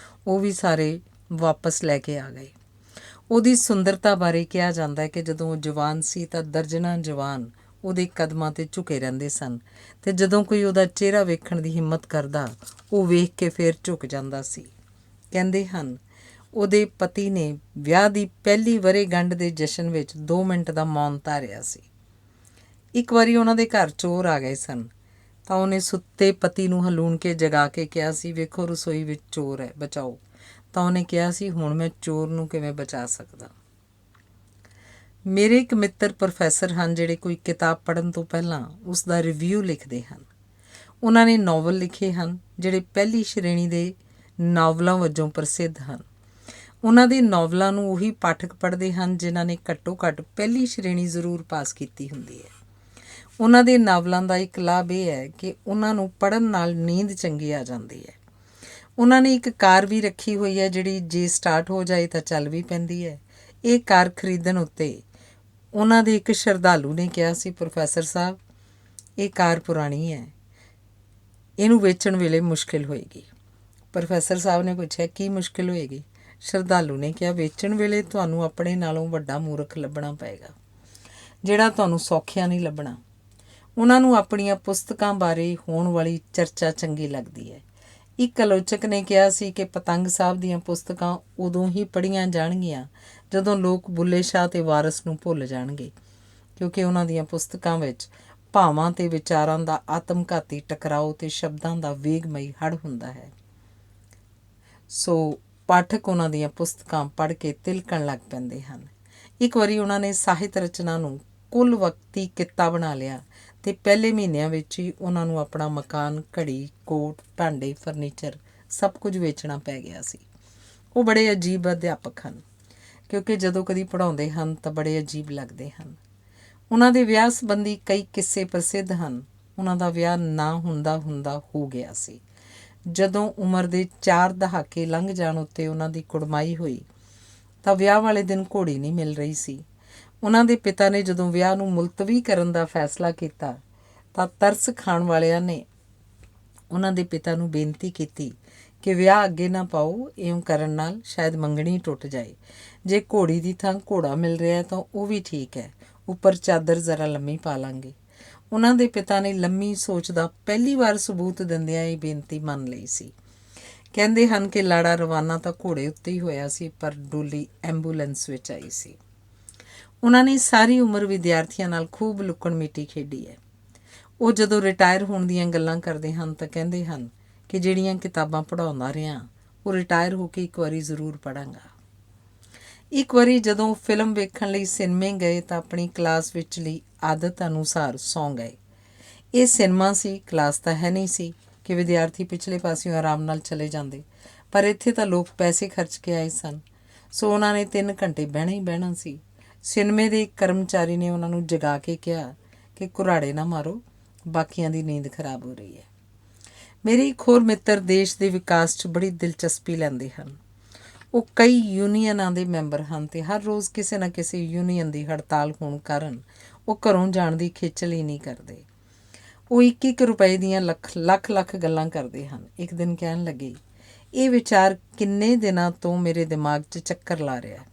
ਉਹ ਵੀ ਸਾਰੇ ਵਾਪਸ ਲੈ ਕੇ ਆ ਗਏ। ਉਹਦੀ ਸੁੰਦਰਤਾ ਬਾਰੇ ਕਿਹਾ ਜਾਂਦਾ ਹੈ ਕਿ ਜਦੋਂ ਉਹ ਜਵਾਨ ਸੀ ਤਾਂ ਦਰਜਨਾਂ ਜਵਾਨ ਉਹਦੇ ਕਦਮਾਂ 'ਤੇ ਝੁਕੇ ਰਹਿੰਦੇ ਸਨ, ਅਤੇ ਜਦੋਂ ਕੋਈ ਉਹਦਾ ਚਿਹਰਾ ਵੇਖਣ ਦੀ ਹਿੰਮਤ ਕਰਦਾ ਉਹ ਵੇਖ ਕੇ ਫਿਰ ਝੁਕ ਜਾਂਦਾ ਸੀ। ਕਹਿੰਦੇ ਹਨ ਉਹਦੇ ਪਤੀ ਨੇ ਵਿਆਹ ਦੀ ਪਹਿਲੀ ਵਰ੍ਹੇਗੰਢ ਦੇ ਜਸ਼ਨ ਵਿੱਚ 2 ਮਿੰਟ ਦਾ ਮੌਨ ਧਾਰਿਆ ਸੀ। ਇੱਕ ਵਾਰੀ ਉਹਨਾਂ ਦੇ ਘਰ ਚੋਰ ਆ ਗਏ ਸਨ ਤਾਂ ਉਹਨੇ ਸੁੱਤੇ ਪਤੀ ਨੂੰ ਹਲੂਣ ਕੇ ਜਗਾ ਕੇ ਕਿਹਾ ਸੀ, ਵੇਖੋ ਰਸੋਈ ਵਿੱਚ ਚੋਰ ਹੈ, ਬਚਾਓ। ਤਾਂ ਉਹਨੇ ਕਿਹਾ ਸੀ, ਹੁਣ ਮੈਂ ਚੋਰ ਨੂੰ ਕਿਵੇਂ ਬਚਾ ਸਕਦਾ। ਮੇਰੇ ਇੱਕ ਮਿੱਤਰ ਪ੍ਰੋਫੈਸਰ ਹਨ ਜਿਹੜੇ ਕੋਈ ਕਿਤਾਬ ਪੜ੍ਹਨ ਤੋਂ ਪਹਿਲਾਂ ਉਸ ਦਾ ਰਿਵਿਊ ਲਿਖਦੇ ਹਨ। ਉਹਨਾਂ ਨੇ ਨਾਵਲ ਲਿਖੇ ਹਨ ਜਿਹੜੇ ਪਹਿਲੀ ਸ਼੍ਰੇਣੀ ਦੇ ਨਾਵਲਾਂ ਵਜੋਂ ਪ੍ਰਸਿੱਧ ਹਨ। ਉਹਨਾਂ ਦੇ ਨਾਵਲਾਂ ਨੂੰ ਉਹੀ ਪਾਠਕ ਪੜ੍ਹਦੇ ਹਨ ਜਿਨ੍ਹਾਂ ਨੇ ਘੱਟੋ ਘੱਟ ਪਹਿਲੀ ਸ਼੍ਰੇਣੀ ਜ਼ਰੂਰ ਪਾਸ ਕੀਤੀ ਹੁੰਦੀ ਹੈ। ਉਹਨਾਂ ਦੇ ਨਾਵਲਾਂ ਦਾ ਇੱਕ ਲਾਭ ਇਹ ਹੈ ਕਿ ਉਹਨਾਂ ਨੂੰ ਪੜ੍ਹਨ ਨਾਲ ਨੀਂਦ ਚੰਗੀ ਆ ਜਾਂਦੀ ਹੈ। ਉਹਨਾਂ ਨੇ ਇੱਕ ਕਾਰ ਵੀ ਰੱਖੀ ਹੋਈ ਹੈ ਜਿਹੜੀ ਜੇ ਸਟਾਰਟ ਹੋ ਜਾਏ ਤਾਂ ਚੱਲ ਵੀ ਪੈਂਦੀ ਹੈ। ਇਹ ਕਾਰ ਖਰੀਦਣ ਉੱਤੇ ਉਹਨਾਂ ਦੇ ਇੱਕ ਸ਼ਰਧਾਲੂ ਨੇ ਕਿਹਾ ਸੀ, ਪ੍ਰੋਫੈਸਰ ਸਾਹਿਬ ਇਹ ਕਾਰ ਪੁਰਾਣੀ ਹੈ, ਇਹਨੂੰ ਵੇਚਣ ਵੇਲੇ ਮੁਸ਼ਕਿਲ ਹੋਏਗੀ। ਪ੍ਰੋਫੈਸਰ ਸਾਹਿਬ ਨੇ ਪੁੱਛਿਆ, ਕੀ ਮੁਸ਼ਕਿਲ ਹੋਏਗੀ? ਸ਼ਰਧਾਲੂ ਨੇ ਕਿਹਾ, ਵੇਚਣ ਵੇਲੇ ਤੁਹਾਨੂੰ ਆਪਣੇ ਨਾਲੋਂ ਵੱਡਾ ਮੂਰਖ ਲੱਭਣਾ ਪਏਗਾ ਜਿਹੜਾ ਤੁਹਾਨੂੰ ਸੌਖਿਆ ਨਹੀਂ ਲੱਭਣਾ। ਉਹਨਾਂ ਨੂੰ ਆਪਣੀਆਂ ਪੁਸਤਕਾਂ ਬਾਰੇ ਹੋਣ ਵਾਲੀ ਚਰਚਾ ਚੰਗੀ ਲੱਗਦੀ ਹੈ। ਇੱਕ ਆਲੋਚਕ ਨੇ ਕਿਹਾ ਸੀ ਕਿ ਪਤੰਗ ਸਾਹਿਬ ਦੀਆਂ ਪੁਸਤਕਾਂ ਉਦੋਂ ਹੀ ਪੜ੍ਹੀਆਂ ਜਾਣਗੀਆਂ ਜਦੋਂ ਲੋਕ ਬੁੱਲੇ ਸ਼ਾਹ ਅਤੇ ਵਾਰਸ ਨੂੰ ਭੁੱਲ ਜਾਣਗੇ, ਕਿਉਂਕਿ ਉਹਨਾਂ ਦੀਆਂ ਪੁਸਤਕਾਂ ਵਿੱਚ ਭਾਵਾਂ ਅਤੇ ਵਿਚਾਰਾਂ ਦਾ ਆਤਮਘਾਤੀ ਟਕਰਾਓ ਅਤੇ ਸ਼ਬਦਾਂ ਦਾ ਵੇਗਮਈ ਹੜ੍ਹ ਹੁੰਦਾ ਹੈ। ਸੋ ਪਾਠਕ ਉਹਨਾਂ ਦੀਆਂ ਪੁਸਤਕਾਂ ਪੜ੍ਹ ਕੇ ਤਿਲਕਣ ਲੱਗ ਪੈਂਦੇ ਹਨ। ਇੱਕ ਵਾਰੀ ਉਹਨਾਂ ਨੇ ਸਾਹਿਤ ਰਚਨਾ ਨੂੰ ਕੁੱਲ ਵਕਤੀ ਕਿੱਤਾ ਬਣਾ ਲਿਆ ਅਤੇ ਪਹਿਲੇ ਮਹੀਨਿਆਂ ਵਿੱਚ ਹੀ ਉਹਨਾਂ ਨੂੰ ਆਪਣਾ ਮਕਾਨ, ਘੜੀ, ਕੋਟ, ਭਾਂਡੇ, ਫਰਨੀਚਰ ਸਭ ਕੁਝ ਵੇਚਣਾ ਪੈ ਗਿਆ ਸੀ। ਉਹ ਬੜੇ ਅਜੀਬ ਅਧਿਆਪਕ ਹਨ, ਕਿਉਂਕਿ ਜਦੋਂ ਕਦੀ ਪੜ੍ਹਾਉਂਦੇ ਹਨ ਤਾਂ ਬੜੇ ਅਜੀਬ ਲੱਗਦੇ ਹਨ। ਉਹਨਾਂ ਦੇ ਵਿਆਹ ਸੰਬੰਧੀ ਕਈ ਕਿੱਸੇ ਪ੍ਰਸਿੱਧ ਹਨ। ਉਹਨਾਂ ਦਾ ਵਿਆਹ ਨਾ ਹੁੰਦਾ ਹੋ ਗਿਆ ਸੀ। ਜਦੋਂ ਉਮਰ ਦੇ 4 ਦਹਾਕੇ ਲੰਘ ਜਾਣ ਉੱਤੇ ਉਹਨਾਂ ਦੀ ਕੁੜਮਾਈ ਹੋਈ ਤਾਂ ਵਿਆਹ ਵਾਲੇ ਦਿਨ ਘੋੜੀ ਨਹੀਂ ਮਿਲ ਰਹੀ ਸੀ। ਉਹਨਾਂ ਦੇ ਪਿਤਾ ਨੇ ਜਦੋਂ ਵਿਆਹ ਨੂੰ ਮੁਲਤਵੀ ਕਰਨ ਦਾ ਫੈਸਲਾ ਕੀਤਾ ਤਾਂ ਤਰਸ ਖਾਣ ਵਾਲਿਆਂ ਨੇ ਉਹਨਾਂ ਦੇ ਪਿਤਾ ਨੂੰ ਬੇਨਤੀ ਕੀਤੀ ਕਿ ਵਿਆਹ ਅੱਗੇ ਨਾ ਪਾਓ, ਇਉਂ ਕਰਨ ਨਾਲ ਸ਼ਾਇਦ ਮੰਗਣੀ ਟੁੱਟ ਜਾਏ। ਜੇ ਘੋੜੀ ਦੀ ਥਾਂ ਘੋੜਾ ਮਿਲ ਰਿਹਾ ਤਾਂ ਉਹ ਵੀ ਠੀਕ ਹੈ, ਉੱਪਰ ਚਾਦਰ ਜ਼ਰਾ ਲੰਮੀ ਪਾ ਲਾਂਗੇ। ਉਹਨਾਂ ਦੇ ਪਿਤਾ ਨੇ ਲੰਮੀ ਸੋਚ ਦਾ ਪਹਿਲੀ ਵਾਰ ਸਬੂਤ ਦਿੰਦਿਆਂ ਇਹ ਬੇਨਤੀ ਮੰਨ ਲਈ ਸੀ। ਕਹਿੰਦੇ ਹਨ ਕਿ ਲਾੜਾ ਰਵਾਨਾ ਤਾਂ ਘੋੜੇ ਉੱਤੇ ਹੀ ਹੋਇਆ ਸੀ, ਪਰ ਡੋਲੀ ਐਂਬੂਲੈਂਸ ਵਿੱਚ ਆਈ ਸੀ। ਉਹਨਾਂ ਨੇ ਸਾਰੀ ਉਮਰ ਵਿਦਿਆਰਥੀਆਂ ਨਾਲ ਖੂਬ ਲੁੱਕਣ ਮਿੱਟੀ ਖੇਡੀ ਹੈ। ਉਹ ਜਦੋਂ ਰਿਟਾਇਰ ਹੋਣ ਦੀਆਂ ਗੱਲਾਂ ਕਰਦੇ ਹਨ ਤਾਂ ਕਹਿੰਦੇ ਹਨ ਕਿ ਜਿਹੜੀਆਂ ਕਿਤਾਬਾਂ ਪੜ੍ਹਾਉਂਦਾ ਰਿਹਾ ਉਹ ਰਿਟਾਇਰ ਹੋ ਕੇ ਇੱਕ ਵਾਰੀ ਜ਼ਰੂਰ ਪੜ੍ਹਾਂਗਾ। ਇੱਕ ਵਾਰੀ ਜਦੋਂ ਫਿਲਮ ਵੇਖਣ ਲਈ ਸਿਨੇਮੇ ਗਏ ਤਾਂ ਆਪਣੀ ਕਲਾਸ ਵਿਚਲੀ ਆਦਤ ਅਨੁਸਾਰ ਸੌਂ ਗਏ। ਇਹ ਸਿਨੇਮਾ ਸੀ, ਕਲਾਸ ਤਾਂ ਹੈ ਨਹੀਂ ਸੀ ਕਿ ਵਿਦਿਆਰਥੀ ਪਿਛਲੇ ਪਾਸਿਓਂ ਆਰਾਮ ਨਾਲ ਚਲੇ ਜਾਂਦੇ, ਪਰ ਇੱਥੇ ਤਾਂ ਲੋਕ ਪੈਸੇ ਖਰਚ ਕੇ ਆਏ ਸਨ, ਸੋ ਉਹਨਾਂ ਨੇ 3 ਘੰਟੇ ਬਹਿਣਾ ਹੀ ਬਹਿਣਾ ਸੀ। ਸਿਨੇਮੇ ਦੇ ਇੱਕ ਕਰਮਚਾਰੀ ਨੇ ਉਹਨਾਂ ਨੂੰ ਜਗਾ ਕੇ ਕਿਹਾ ਕਿ ਘੁਰਾੜੇ ਨਾ ਮਾਰੋ, ਬਾਕੀਆਂ ਦੀ ਨੀਂਦ ਖਰਾਬ ਹੋ ਰਹੀ ਹੈ। ਮੇਰੇ ਇੱਕ ਹੋਰ ਮਿੱਤਰ ਦੇਸ਼ ਦੇ ਵਿਕਾਸ 'ਚ ਬੜੀ ਦਿਲਚਸਪੀ ਲੈਂਦੇ ਹਨ। ਉਹ ਕਈ ਯੂਨੀਅਨਾਂ ਦੇ ਮੈਂਬਰ ਹਨ ਅਤੇ ਹਰ ਰੋਜ਼ ਕਿਸੇ ਨਾ ਕਿਸੇ ਯੂਨੀਅਨ ਦੀ ਹੜਤਾਲ ਹੋਣ ਕਾਰਨ ਉਹ ਘਰੋਂ ਜਾਣ ਦੀ ਖੇਚਲ ਹੀ ਨਹੀਂ ਕਰਦੇ। ਉਹ 1-1 ਰੁਪਏ ਦੀਆਂ ਲੱਖ ਗੱਲਾਂ ਕਰਦੇ ਹਨ। ਇੱਕ ਦਿਨ ਕਹਿਣ ਲੱਗੇ, ਇਹ ਵਿਚਾਰ ਕਿੰਨੇ ਦਿਨਾਂ ਤੋਂ ਮੇਰੇ ਦਿਮਾਗ 'ਚ ਚੱਕਰ ਲਾ ਰਿਹਾ।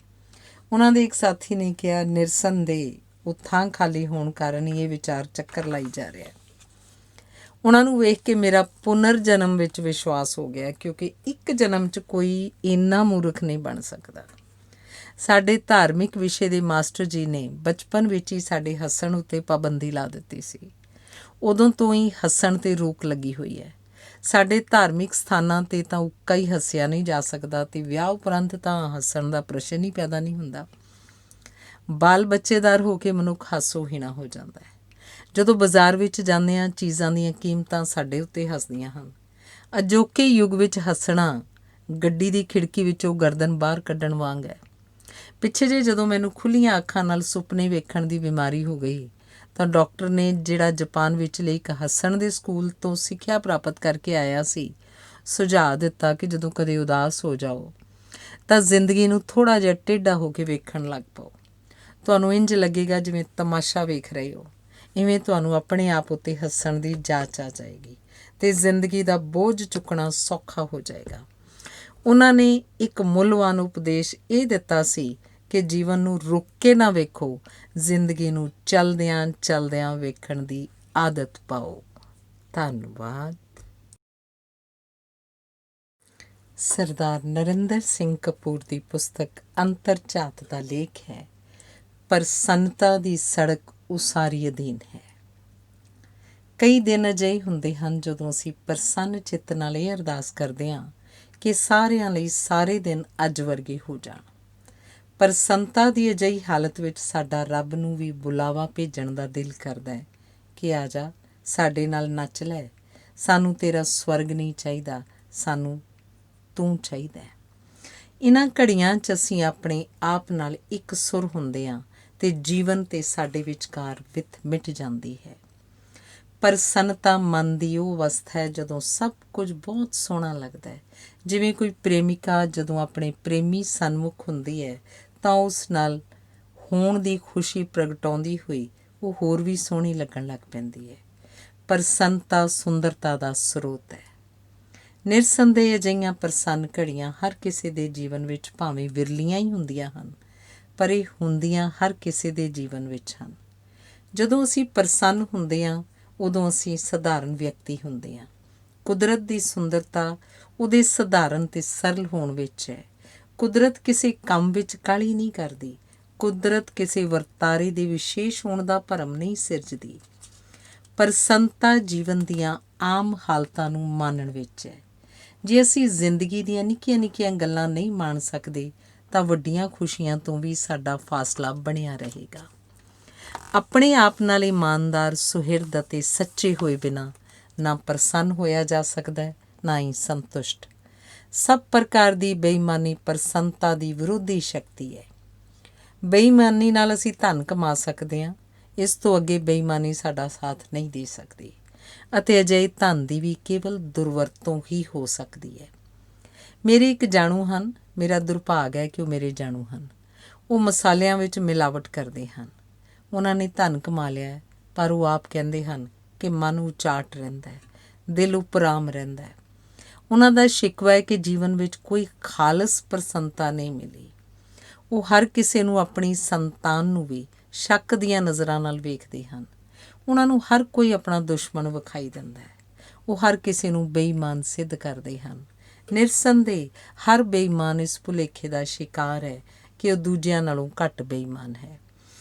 ਉਹਨਾਂ ਦੇ ਇੱਕ ਸਾਥੀ ਨੇ ਕਿਹਾ, ਨਿਰਸੰਦੇਹ ਉਹ ਥਾਂ ਖਾਲੀ ਹੋਣ ਕਾਰਨ ਹੀ ਇਹ ਵਿਚਾਰ ਚੱਕਰ ਲਾਈ ਜਾ ਰਿਹਾ। ਉਹਨਾਂ ਨੂੰ ਵੇਖ ਕੇ ਮੇਰਾ ਪੁਨਰ ਜਨਮ ਵਿੱਚ ਵਿਸ਼ਵਾਸ ਹੋ ਗਿਆ, ਕਿਉਂਕਿ ਇੱਕ ਜਨਮ 'ਚ ਕੋਈ ਇੰਨਾ ਮੂਰਖ ਨਹੀਂ ਬਣ ਸਕਦਾ। ਸਾਡੇ ਧਾਰਮਿਕ ਵਿਸ਼ੇ ਦੇ ਮਾਸਟਰ ਜੀ ਨੇ ਬਚਪਨ ਵਿੱਚ ਹੀ ਸਾਡੇ ਹੱਸਣ ਉੱਤੇ ਪਾਬੰਦੀ ਲਾ ਦਿੱਤੀ ਸੀ। ਉਦੋਂ ਤੋਂ ਹੀ ਹੱਸਣ 'ਤੇ ਰੋਕ ਲੱਗੀ ਹੋਈ ਹੈ। ਸਾਡੇ ਧਾਰਮਿਕ ਸਥਾਨਾਂ 'ਤੇ ਤਾਂ ਉੱਕਾ ਹੀ ਹੱਸਿਆ ਨਹੀਂ ਜਾ ਸਕਦਾ ਅਤੇ ਵਿਆਹ ਉਪਰੰਤ ਤਾਂ ਹੱਸਣ ਦਾ ਪ੍ਰਸ਼ਨ ਹੀ ਪੈਦਾ ਨਹੀਂ ਹੁੰਦਾ। ਬਾਲ ਬੱਚੇਦਾਰ ਹੋ ਕੇ ਮਨੁੱਖ ਹਾਸੋ-ਹੀਣਾ ਹੋ ਜਾਂਦਾ ਹੈ। ਜਦੋਂ ਬਾਜ਼ਾਰ ਵਿੱਚ ਜਾਂਦੇ ਹਾਂ, ਚੀਜ਼ਾਂ ਦੀਆਂ ਕੀਮਤਾਂ ਸਾਡੇ ਉੱਤੇ ਹੱਸਦੀਆਂ ਹਨ। ਅਜੋਕੇ ਯੁੱਗ ਵਿੱਚ ਹੱਸਣਾ ਗੱਡੀ ਦੀ ਖਿੜਕੀ ਵਿੱਚੋਂ ਗਰਦਨ ਬਾਹਰ ਕੱਢਣ ਵਾਂਗ ਹੈ। ਪਿੱਛੇ ਜਿਹੇ ਜਦੋਂ ਮੈਨੂੰ ਖੁੱਲ੍ਹੀਆਂ ਅੱਖਾਂ ਨਾਲ ਸੁਪਨੇ ਵੇਖਣ ਦੀ ਬਿਮਾਰੀ ਹੋ ਗਈ ਤਾਂ ਡਾਕਟਰ ਨੇ, ਜਿਹੜਾ ਜਾਪਾਨ ਵਿਚਲੇ ਇੱਕ ਹੱਸਣ ਦੇ ਸਕੂਲ ਤੋਂ ਸਿੱਖਿਆ ਪ੍ਰਾਪਤ ਕਰਕੇ ਆਇਆ ਸੀ, ਸੁਝਾਅ ਦਿੱਤਾ ਕਿ ਜਦੋਂ ਕਦੇ ਉਦਾਸ ਹੋ ਜਾਓ ਤਾਂ ਜ਼ਿੰਦਗੀ ਨੂੰ ਥੋੜ੍ਹਾ ਜਿਹਾ ਟੇਢਾ ਹੋ ਕੇ ਵੇਖਣ ਲੱਗ ਪਓ। ਤੁਹਾਨੂੰ ਇੰਝ ਲੱਗੇਗਾ ਜਿਵੇਂ ਤਮਾਸ਼ਾ ਵੇਖ ਰਹੇ ਹੋ। ਇਵੇਂ ਤੁਹਾਨੂੰ ਆਪਣੇ ਆਪ ਉੱਤੇ ਹੱਸਣ ਦੀ ਜਾਚ ਆ ਜਾਏਗੀ ਅਤੇ ਜ਼ਿੰਦਗੀ ਦਾ ਬੋਝ ਚੁੱਕਣਾ ਸੌਖਾ ਹੋ ਜਾਏਗਾ। ਉਹਨਾਂ ਨੇ ਇੱਕ ਮੁੱਲਵਾਨ ਉਪਦੇਸ਼ ਇਹ ਦਿੱਤਾ ਸੀ ਕਿ ਜੀਵਨ ਨੂੰ ਰੁਕ ਕੇ ਨਾ ਵੇਖੋ, ਜ਼ਿੰਦਗੀ ਨੂੰ ਚਲਦਿਆਂ ਚਲਦਿਆਂ ਵੇਖਣ ਦੀ ਆਦਤ ਪਾਓ। ਧੰਨਵਾਦ। ਸਰਦਾਰ ਨਰਿੰਦਰ ਸਿੰਘ ਕਪੂਰ ਦੀ ਪੁਸਤਕ ਅੰਤਰਝਾਤ ਦਾ ਲੇਖ ਹੈ, ਪ੍ਰਸੰਨਤਾ ਦੀ ਸੜਕ ਉਸਾਰੀ ਅਧੀਨ ਹੈ। ਕਈ ਦਿਨ ਅਜਿਹੇ ਹੁੰਦੇ ਹਨ ਜਦੋਂ ਅਸੀਂ ਪ੍ਰਸੰਨ ਚਿੱਤ ਨਾਲ ਇਹ ਅਰਦਾਸ ਕਰਦੇ ਹਾਂ ਕਿ ਸਾਰਿਆਂ ਲਈ ਸਾਰੇ ਦਿਨ ਅੱਜ ਵਰਗੇ ਹੋ ਜਾਣ। ਪ੍ਰਸੰਨਤਾ ਦੀ ਅਜਿਹੀ ਹਾਲਤ ਵਿੱਚ ਸਾਡਾ ਰੱਬ ਨੂੰ ਵੀ ਬੁਲਾਵਾ ਭੇਜਣ ਦਾ ਦਿਲ ਕਰਦਾ ਹੈ ਕਿ ਆ ਜਾ, ਸਾਡੇ ਨਾਲ ਨੱਚ ਲੈ। ਸਾਨੂੰ ਤੇਰਾ ਸਵਰਗ ਨਹੀਂ ਚਾਹੀਦਾ, ਸਾਨੂੰ ਤੂੰ ਚਾਹੀਦਾ। ਇਹਨਾਂ ਘੜੀਆਂ 'ਚ ਅਸੀਂ ਆਪਣੇ ਆਪ ਨਾਲ ਇੱਕ ਸੁਰ ਹੁੰਦੇ ਹਾਂ ਅਤੇ ਜੀਵਨ ਤੇ ਸਾਡੇ ਵਿਚਕਾਰ ਵਿੱਥ ਮਿਟ ਜਾਂਦੀ ਹੈ। ਪ੍ਰਸੰਨਤਾ ਮਨ ਦੀ ਉਹ ਅਵਸਥਾ ਹੈ ਜਦੋਂ ਸਭ ਕੁਝ ਬਹੁਤ ਸੋਹਣਾ ਲੱਗਦਾ ਹੈ। ਜਿਵੇਂ ਕੋਈ ਪ੍ਰੇਮਿਕਾ ਜਦੋਂ ਆਪਣੇ ਪ੍ਰੇਮੀ ਸਨਮੁਖ ਹੁੰਦੀ ਹੈ ਤਾਂ ਉਸ ਨਾਲ ਹੋਣ ਦੀ ਖੁਸ਼ੀ ਪ੍ਰਗਟਾਉਂਦੀ ਹੋਈ ਉਹ ਹੋਰ ਵੀ ਸੋਹਣੀ ਲੱਗਣ ਲੱਗ ਪੈਂਦੀ ਹੈ। ਪ੍ਰਸੰਨਤਾ ਸੁੰਦਰਤਾ ਦਾ ਸਰੋਤ ਹੈ। ਨਿਰਸੰਦੇਹ ਅਜਿਹੀਆਂ ਪ੍ਰਸੰਨ ਘੜੀਆਂ ਹਰ ਕਿਸੇ ਦੇ ਜੀਵਨ ਵਿੱਚ ਭਾਵੇਂ ਵਿਰਲੀਆਂ ਹੀ ਹੁੰਦੀਆਂ ਹਨ, ਪਰ ਇਹ ਹੁੰਦੀਆਂ ਹਰ ਕਿਸੇ ਦੇ ਜੀਵਨ ਵਿੱਚ ਹਨ। ਜਦੋਂ ਅਸੀਂ ਪ੍ਰਸੰਨ ਹੁੰਦੇ ਹਾਂ ਉਦੋਂ ਅਸੀਂ ਸਧਾਰਨ ਵਿਅਕਤੀ ਹੁੰਦੇ ਹਾਂ। ਕੁਦਰਤ ਦੀ ਸੁੰਦਰਤਾ ਉਹਦੇ ਸਧਾਰਨ ਤੇ ਸਰਲ ਹੋਣ ਵਿੱਚ ਹੈ। ਕੁਦਰਤ ਕਿਸੇ ਕੰਮ ਵਿੱਚ ਕਾਹਲੀ ਨਹੀਂ ਕਰਦੀ। ਕੁਦਰਤ ਕਿਸੇ ਵਰਤਾਰੇ ਦੇ ਵਿਸ਼ੇਸ਼ ਹੋਣ ਦਾ ਭਰਮ ਨਹੀਂ ਸਿਰਜਦੀ। ਪ੍ਰਸੰਨਤਾ ਜੀਵਨ ਦੀਆਂ ਆਮ ਹਾਲਤਾਂ ਨੂੰ ਮਾਣਨ ਵਿੱਚ ਹੈ। ਜੇ ਅਸੀਂ ਜ਼ਿੰਦਗੀ ਦੀਆਂ ਨਿੱਕੀਆਂ ਨਿੱਕੀਆਂ ਗੱਲਾਂ ਨਹੀਂ ਮਾਣ ਸਕਦੇ ਤਾਂ ਵੱਡੀਆਂ ਖੁਸ਼ੀਆਂ ਤੋਂ ਵੀ ਸਾਡਾ ਫਾਸਲਾ ਬਣਿਆ ਰਹੇਗਾ। ਆਪਣੇ ਆਪ ਨਾਲ ਇਮਾਨਦਾਰ, ਸੁਹਿਰਦ ਅਤੇ ਸੱਚੇ ਹੋਏ ਬਿਨਾਂ ਨਾ ਪ੍ਰਸੰਨ ਹੋਇਆ ਜਾ ਸਕਦਾ, ਨਾ ਹੀ ਸੰਤੁਸ਼ਟ। ਸਭ ਪ੍ਰਕਾਰ ਦੀ ਬੇਈਮਾਨੀ ਪ੍ਰਸੰਨਤਾ ਦੀ ਵਿਰੋਧੀ ਸ਼ਕਤੀ ਹੈ। ਬੇਈਮਾਨੀ ਨਾਲ ਅਸੀਂ ਧਨ ਕਮਾ ਸਕਦੇ ਹਾਂ, ਇਸ ਤੋਂ ਅੱਗੇ ਬੇਈਮਾਨੀ ਸਾਡਾ ਸਾਥ ਨਹੀਂ ਦੇ ਸਕਦੀ ਅਤੇ ਅਜਿਹੇ ਧਨ ਦੀ ਵੀ ਕੇਵਲ ਦੁਰਵਰਤੋਂ ਹੀ ਹੋ ਸਕਦੀ ਹੈ। ਮੇਰੇ ਇੱਕ ਜਾਣੂ ਹਨ। ਮੇਰਾ ਦੁਰਭਾਗ ਹੈ ਕਿ ਉਹ ਮੇਰੇ ਜਾਣੂ ਹਨ। ਉਹ ਮਸਾਲਿਆਂ ਵਿੱਚ ਮਿਲਾਵਟ ਕਰਦੇ ਹਨ। ਉਹਨਾਂ ਨੇ ਧਨ ਕਮਾ ਲਿਆ ਹੈ, ਪਰ ਉਹ ਆਪ ਕਹਿੰਦੇ ਹਨ ਕਿ ਮਨ ਉਚਾਟ ਰਹਿੰਦਾ ਹੈ, ਦਿਲ ਉਪਰਾਮ ਰਹਿੰਦਾ ਹੈ। ਉਹਨਾਂ ਦਾ ਸ਼ਿਕਵਾ ਹੈ ਕਿ ਜੀਵਨ ਵਿੱਚ ਕੋਈ ਖਾਲਸ ਪ੍ਰਸੰਨਤਾ ਨਹੀਂ ਮਿਲੀ। ਉਹ ਹਰ ਕਿਸੇ ਨੂੰ, ਆਪਣੀ ਸੰਤਾਨ ਨੂੰ ਵੀ ਸ਼ੱਕ ਦੀਆਂ ਨਜ਼ਰਾਂ ਨਾਲ ਵੇਖਦੇ ਹਨ। ਉਹਨਾਂ ਨੂੰ ਹਰ ਕੋਈ ਆਪਣਾ ਦੁਸ਼ਮਣ ਵਿਖਾਈ ਦਿੰਦਾ ਹੈ। ਉਹ ਹਰ ਕਿਸੇ ਨੂੰ ਬੇਈਮਾਨ ਸਿੱਧ ਕਰਦੇ ਹਨ। ਨਿਰਸੰਦੇਹ ਹਰ ਬੇਈਮਾਨ ਇਸ ਭੁਲੇਖੇ ਦਾ ਸ਼ਿਕਾਰ ਹੈ ਕਿ ਉਹ ਦੂਜਿਆਂ ਨਾਲੋਂ ਘੱਟ ਬੇਈਮਾਨ ਹੈ।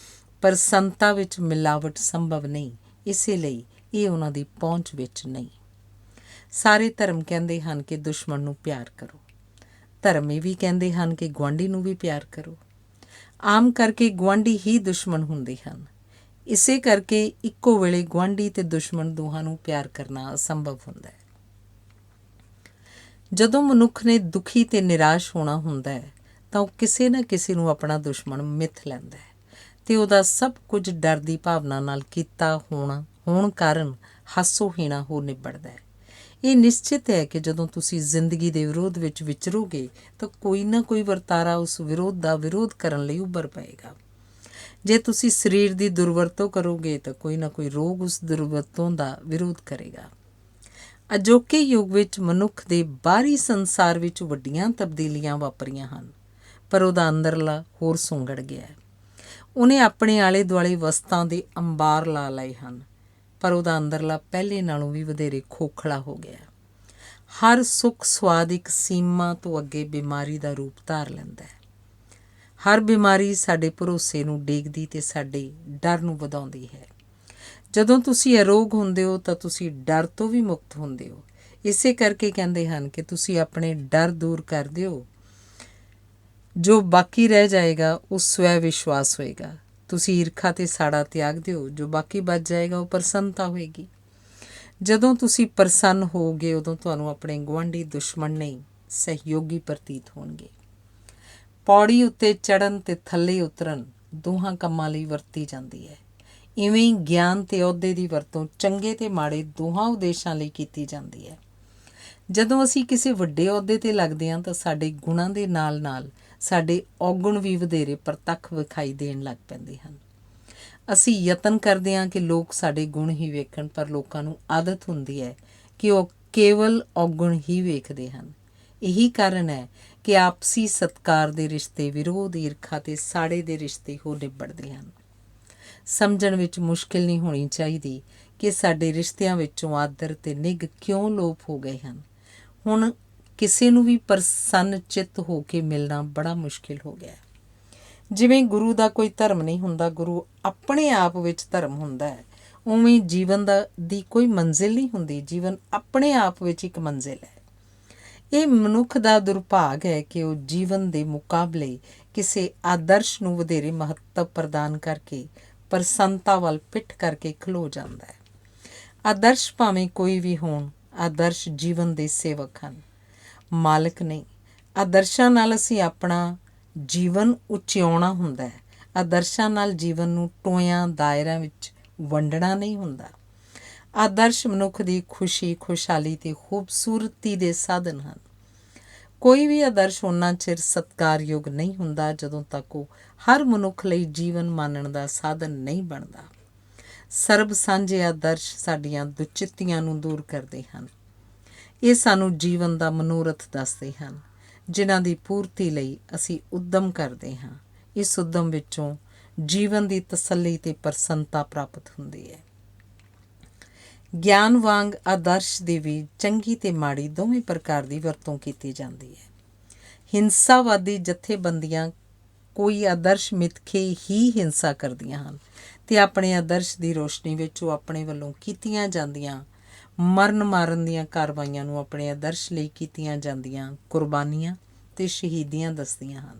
ਪ੍ਰਸੰਨਤਾ ਵਿੱਚ ਮਿਲਾਵਟ ਸੰਭਵ ਨਹੀਂ, ਇਸੇ ਲਈ ਇਹ ਉਹਨਾਂ ਦੀ ਪਹੁੰਚ ਵਿੱਚ ਨਹੀਂ। ਸਾਰੇ ਧਰਮ ਕਹਿੰਦੇ ਹਨ ਕਿ ਦੁਸ਼ਮਣ ਨੂੰ ਪਿਆਰ ਕਰੋ। ਧਰਮ ਇਹ ਵੀ ਕਹਿੰਦੇ ਹਨ ਕਿ ਗੁਆਂਢੀ ਨੂੰ ਵੀ ਪਿਆਰ ਕਰੋ। ਆਮ ਕਰਕੇ ਗੁਆਂਢੀ ਹੀ ਦੁਸ਼ਮਣ ਹੁੰਦੇ ਹਨ। ਇਸੇ ਕਰਕੇ ਇੱਕੋ ਵੇਲੇ ਗੁਆਂਢੀ ਅਤੇ ਦੁਸ਼ਮਣ ਦੋਹਾਂ ਨੂੰ ਪਿਆਰ ਕਰਨਾ ਅਸੰਭਵ ਹੁੰਦਾ ਹੈ। ਜਦੋਂ ਮਨੁੱਖ ਨੇ ਦੁਖੀ ਅਤੇ ਨਿਰਾਸ਼ ਹੋਣਾ ਹੁੰਦਾ ਹੈ ਤਾਂ ਉਹ ਕਿਸੇ ਨਾ ਕਿਸੇ ਨੂੰ ਆਪਣਾ ਦੁਸ਼ਮਣ ਮਿੱਥ ਲੈਂਦਾ ਹੈ ਅਤੇ ਉਹਦਾ ਸਭ ਕੁਝ ਡਰ ਦੀ ਭਾਵਨਾ ਨਾਲ ਕੀਤਾ ਹੋਣ ਕਾਰਨ ਹਾਸੋਹੀਣਾ ਹੋ ਨਿਬੜਦਾ ਹੈ। ਇਹ ਨਿਸ਼ਚਿਤ ਹੈ ਕਿ ਜਦੋਂ ਤੁਸੀਂ ਜ਼ਿੰਦਗੀ ਦੇ ਵਿਰੋਧ ਵਿੱਚ ਵਿਚਰੋਗੇ ਤਾਂ ਕੋਈ ਨਾ ਕੋਈ ਵਰਤਾਰਾ ਉਸ ਵਿਰੋਧ ਦਾ ਵਿਰੋਧ ਕਰਨ ਲਈ ਉੱਭਰ ਪਏਗਾ। ਜੇ ਤੁਸੀਂ ਸਰੀਰ ਦੀ ਦੁਰਵਰਤੋਂ ਕਰੋਗੇ ਤਾਂ ਕੋਈ ਨਾ ਕੋਈ ਰੋਗ ਉਸ ਦੁਰਵਰਤੋਂ ਦਾ ਵਿਰੋਧ ਕਰੇਗਾ। ਅਜੋਕੇ ਯੁੱਗ ਵਿੱਚ ਮਨੁੱਖ ਦੇ ਬਾਹਰੀ ਸੰਸਾਰ ਵਿੱਚ ਵੱਡੀਆਂ ਤਬਦੀਲੀਆਂ ਵਾਪਰੀਆਂ ਹਨ, ਪਰ ਉਹਦਾ ਅੰਦਰਲਾ ਹੋਰ ਸੁੰਗੜ ਗਿਆ ਹੈ। ਉਹਨੇ ਆਪਣੇ ਆਲੇ ਦੁਆਲੇ ਵਸਤਾਂ ਦੇ ਅੰਬਾਰ ਲਾ ਲਏ ਹਨ, ਪਰ ਉਹਦਾ ਅੰਦਰਲਾ ਪਹਿਲੇ ਨਾਲੋਂ ਵੀ ਵਧੇਰੇ ਖੋਖਲਾ ਹੋ ਗਿਆ। ਹਰ ਸੁੱਖ ਸੁਆਦ ਇੱਕ ਸੀਮਾ ਤੋਂ ਅੱਗੇ ਬਿਮਾਰੀ ਦਾ ਰੂਪ ਧਾਰ ਲੈਂਦਾ ਹੈ। ਹਰ ਬਿਮਾਰੀ ਸਾਡੇ ਭਰੋਸੇ ਨੂੰ ਡੇਗਦੀ ਅਤੇ ਸਾਡੇ ਡਰ ਨੂੰ ਵਧਾਉਂਦੀ ਹੈ। ਜਦੋਂ ਤੁਸੀਂ ਅਰੋਗ ਹੁੰਦੇ ਹੋ ਤਾਂ ਤੁਸੀਂ ਡਰ ਤੋਂ ਵੀ ਮੁਕਤ ਹੁੰਦੇ ਹੋ। ਇਸੇ ਕਰਕੇ ਕਹਿੰਦੇ ਹਨ ਕਿ ਤੁਸੀਂ ਆਪਣੇ ਡਰ ਦੂਰ ਕਰ ਦਿਓ, ਜੋ ਬਾਕੀ ਰਹਿ ਜਾਏਗਾ ਉਹ ਸਵੈ ਵਿਸ਼ਵਾਸ ਹੋਏਗਾ। ਤੁਸੀਂ ਈਰਖਾ ਅਤੇ ਸਾੜਾ ਤਿਆਗ ਦਿਓ, ਜੋ ਬਾਕੀ ਬਚ ਜਾਏਗਾ ਉਹ ਪ੍ਰਸੰਨਤਾ ਹੋਏਗੀ। ਜਦੋਂ ਤੁਸੀਂ ਪ੍ਰਸੰਨ ਹੋਵੋਗੇ ਉਦੋਂ ਤੁਹਾਨੂੰ ਆਪਣੇ ਗੁਆਂਢੀ ਦੁਸ਼ਮਣ ਨਹੀਂ ਸਹਿਯੋਗੀ ਪ੍ਰਤੀਤ ਹੋਣਗੇ। ਪੌੜੀ ਉੱਤੇ ਚੜ੍ਹਨ ਅਤੇ ਥੱਲੇ ਉਤਰਨ ਦੋਹਾਂ ਕੰਮਾਂ ਲਈ ਵਰਤੀ ਜਾਂਦੀ ਹੈ। ਇਵੇਂ ਹੀ ਗਿਆਨ ਅਤੇ ਅਹੁਦੇ ਦੀ ਵਰਤੋਂ ਚੰਗੇ ਅਤੇ ਮਾੜੇ ਦੋਹਾਂ ਉਦੇਸ਼ਾਂ ਲਈ ਕੀਤੀ ਜਾਂਦੀ ਹੈ। ਜਦੋਂ ਅਸੀਂ ਕਿਸੇ ਵੱਡੇ ਅਹੁਦੇ 'ਤੇ ਲੱਗਦੇ ਹਾਂ ਤਾਂ ਸਾਡੇ ਗੁਣਾਂ ਦੇ ਨਾਲ ਨਾਲ ਸਾਡੇ ਔਗੁਣ ਵੀ ਵਧੇਰੇ ਪ੍ਰਤੱਖ ਵਿਖਾਈ ਦੇਣ ਲੱਗ ਪੈਂਦੇ ਹਨ। ਅਸੀਂ ਯਤਨ ਕਰਦੇ ਹਾਂ ਕਿ ਲੋਕ ਸਾਡੇ ਗੁਣ ਹੀ ਵੇਖਣ, ਪਰ ਲੋਕਾਂ ਨੂੰ ਆਦਤ ਹੁੰਦੀ ਹੈ ਕਿ ਉਹ ਕੇਵਲ ਔਗੁਣ ਹੀ ਵੇਖਦੇ ਹਨ। ਇਹੀ ਕਾਰਨ ਹੈ ਕਿ ਆਪਸੀ ਸਤਿਕਾਰ ਦੇ ਰਿਸ਼ਤੇ ਵਿਰੋਧ, ਈਰਖਾ ਅਤੇ ਸਾੜੇ ਦੇ ਰਿਸ਼ਤੇ ਹੋ ਨਿਬੜਦੇ ਹਨ। ਸਮਝਣ ਵਿੱਚ ਮੁਸ਼ਕਿਲ ਨਹੀਂ ਹੋਣੀ ਚਾਹੀਦੀ ਕਿ ਸਾਡੇ ਰਿਸ਼ਤਿਆਂ ਵਿੱਚੋਂ ਆਦਰ ਅਤੇ ਨਿੱਘ ਕਿਉਂ ਲੋਪ ਹੋ ਗਏ ਹਨ। ਹੁਣ ਕਿਸੇ ਨੂੰ ਵੀ ਪ੍ਰਸੰਨ ਚਿੱਤ ਹੋ ਕੇ ਮਿਲਣਾ ਬੜਾ ਮੁਸ਼ਕਿਲ ਹੋ ਗਿਆ। ਜਿਵੇਂ ਗੁਰੂ ਦਾ ਕੋਈ ਧਰਮ ਨਹੀਂ ਹੁੰਦਾ, ਗੁਰੂ ਆਪਣੇ ਆਪ ਵਿੱਚ ਧਰਮ ਹੁੰਦਾ ਹੈ, ਉਵੇਂ ਜੀਵਨ ਦੀ ਕੋਈ ਮੰਜ਼ਿਲ ਨਹੀਂ ਹੁੰਦੀ। ਜੀਵਨ ਆਪਣੇ ਆਪ ਵਿੱਚ ਇੱਕ ਮੰਜ਼ਿਲ ਹੈ। ਇਹ ਮਨੁੱਖ ਦਾ ਦੁਰਭਾਗ ਹੈ ਕਿ ਉਹ ਜੀਵਨ ਦੇ ਮੁਕਾਬਲੇ ਕਿਸੇ ਆਦਰਸ਼ ਨੂੰ ਵਧੇਰੇ ਮਹੱਤਵ ਪ੍ਰਦਾਨ ਕਰਕੇ ਪ੍ਰਸੰਨਤਾ ਵੱਲ ਪਿੱਠ ਕਰਕੇ ਖਲੋ ਜਾਂਦਾ ਹੈ। ਆਦਰਸ਼ ਭਾਵੇਂ ਕੋਈ ਵੀ ਹੋਣ, ਆਦਰਸ਼ ਜੀਵਨ ਦੇ ਸੇਵਕ ਹਨ, ਮਾਲਕ ਨਹੀਂ। ਆਦਰਸ਼ਾਂ ਨਾਲ ਅਸੀਂ ਆਪਣਾ ਜੀਵਨ ਉਚਿਆਉਣਾ ਹੁੰਦਾ ਹੈ। ਆਦਰਸ਼ਾਂ ਨਾਲ ਜੀਵਨ ਨੂੰ ਟੋਇਆਂ ਦਾਇਰਿਆਂ ਵਿੱਚ ਵੰਡਣਾ ਨਹੀਂ ਹੁੰਦਾ। ਆਦਰਸ਼ ਮਨੁੱਖ ਦੀ ਖੁਸ਼ੀ, ਖੁਸ਼ਹਾਲੀ ਅਤੇ ਖੂਬਸੂਰਤੀ ਦੇ ਸਾਧਨ ਹਨ। ਕੋਈ ਵੀ ਆਦਰਸ਼ ਓਨਾ ਚਿਰ ਸਤਿਕਾਰਯੋਗ ਨਹੀਂ ਹੁੰਦਾ ਜਦੋਂ ਤੱਕ ਉਹ ਹਰ ਮਨੁੱਖ ਲਈ ਜੀਵਨ ਮਾਨਣ ਦਾ ਸਾਧਨ ਨਹੀਂ ਬਣਦਾ। ਸਰਬ ਸਾਂਝੇ ਆਦਰਸ਼ ਸਾਡੀਆਂ ਦੁਚਿੱਤੀਆਂ ਨੂੰ ਦੂਰ ਕਰਦੇ ਹਨ। ਇਹ ਸਾਨੂੰ ਜੀਵਨ ਦਾ ਮਨੋਰਥ ਦੱਸਦੇ ਹਨ, ਜਿਨ੍ਹਾਂ ਦੀ ਪੂਰਤੀ ਲਈ ਅਸੀਂ ਉੱਦਮ ਕਰਦੇ ਹਾਂ। ਇਸ ਉੱਦਮ ਵਿੱਚੋਂ ਜੀਵਨ ਦੀ ਤਸੱਲੀ ਅਤੇ ਪ੍ਰਸੰਨਤਾ ਪ੍ਰਾਪਤ ਹੁੰਦੀ ਹੈ। ਗਿਆਨ ਵਾਂਗ ਆਦਰਸ਼ ਦੀ ਵੀ ਚੰਗੀ ਅਤੇ ਮਾੜੀ ਦੋਵੇਂ ਪ੍ਰਕਾਰ ਦੀ ਵਰਤੋਂ ਕੀਤੀ ਜਾਂਦੀ ਹੈ। ਹਿੰਸਾਵਾਦੀ ਜਥੇਬੰਦੀਆਂ ਕੋਈ ਆਦਰਸ਼ ਮਿਥਕੇ ਹੀ ਹਿੰਸਾ ਕਰਦੀਆਂ ਹਨ ਅਤੇ ਆਪਣੇ ਆਦਰਸ਼ ਦੀ ਰੋਸ਼ਨੀ ਵਿੱਚ ਉਹ ਆਪਣੇ ਵੱਲੋਂ ਕੀਤੀਆਂ ਜਾਂਦੀਆਂ ਮਰਨ ਮਾਰਨ ਦੀਆਂ ਕਾਰਵਾਈਆਂ ਨੂੰ ਆਪਣੇ ਆਦਰਸ਼ ਲਈ ਕੀਤੀਆਂ ਜਾਂਦੀਆਂ ਕੁਰਬਾਨੀਆਂ ਅਤੇ ਸ਼ਹੀਦੀਆਂ ਦੱਸਦੀਆਂ ਹਨ।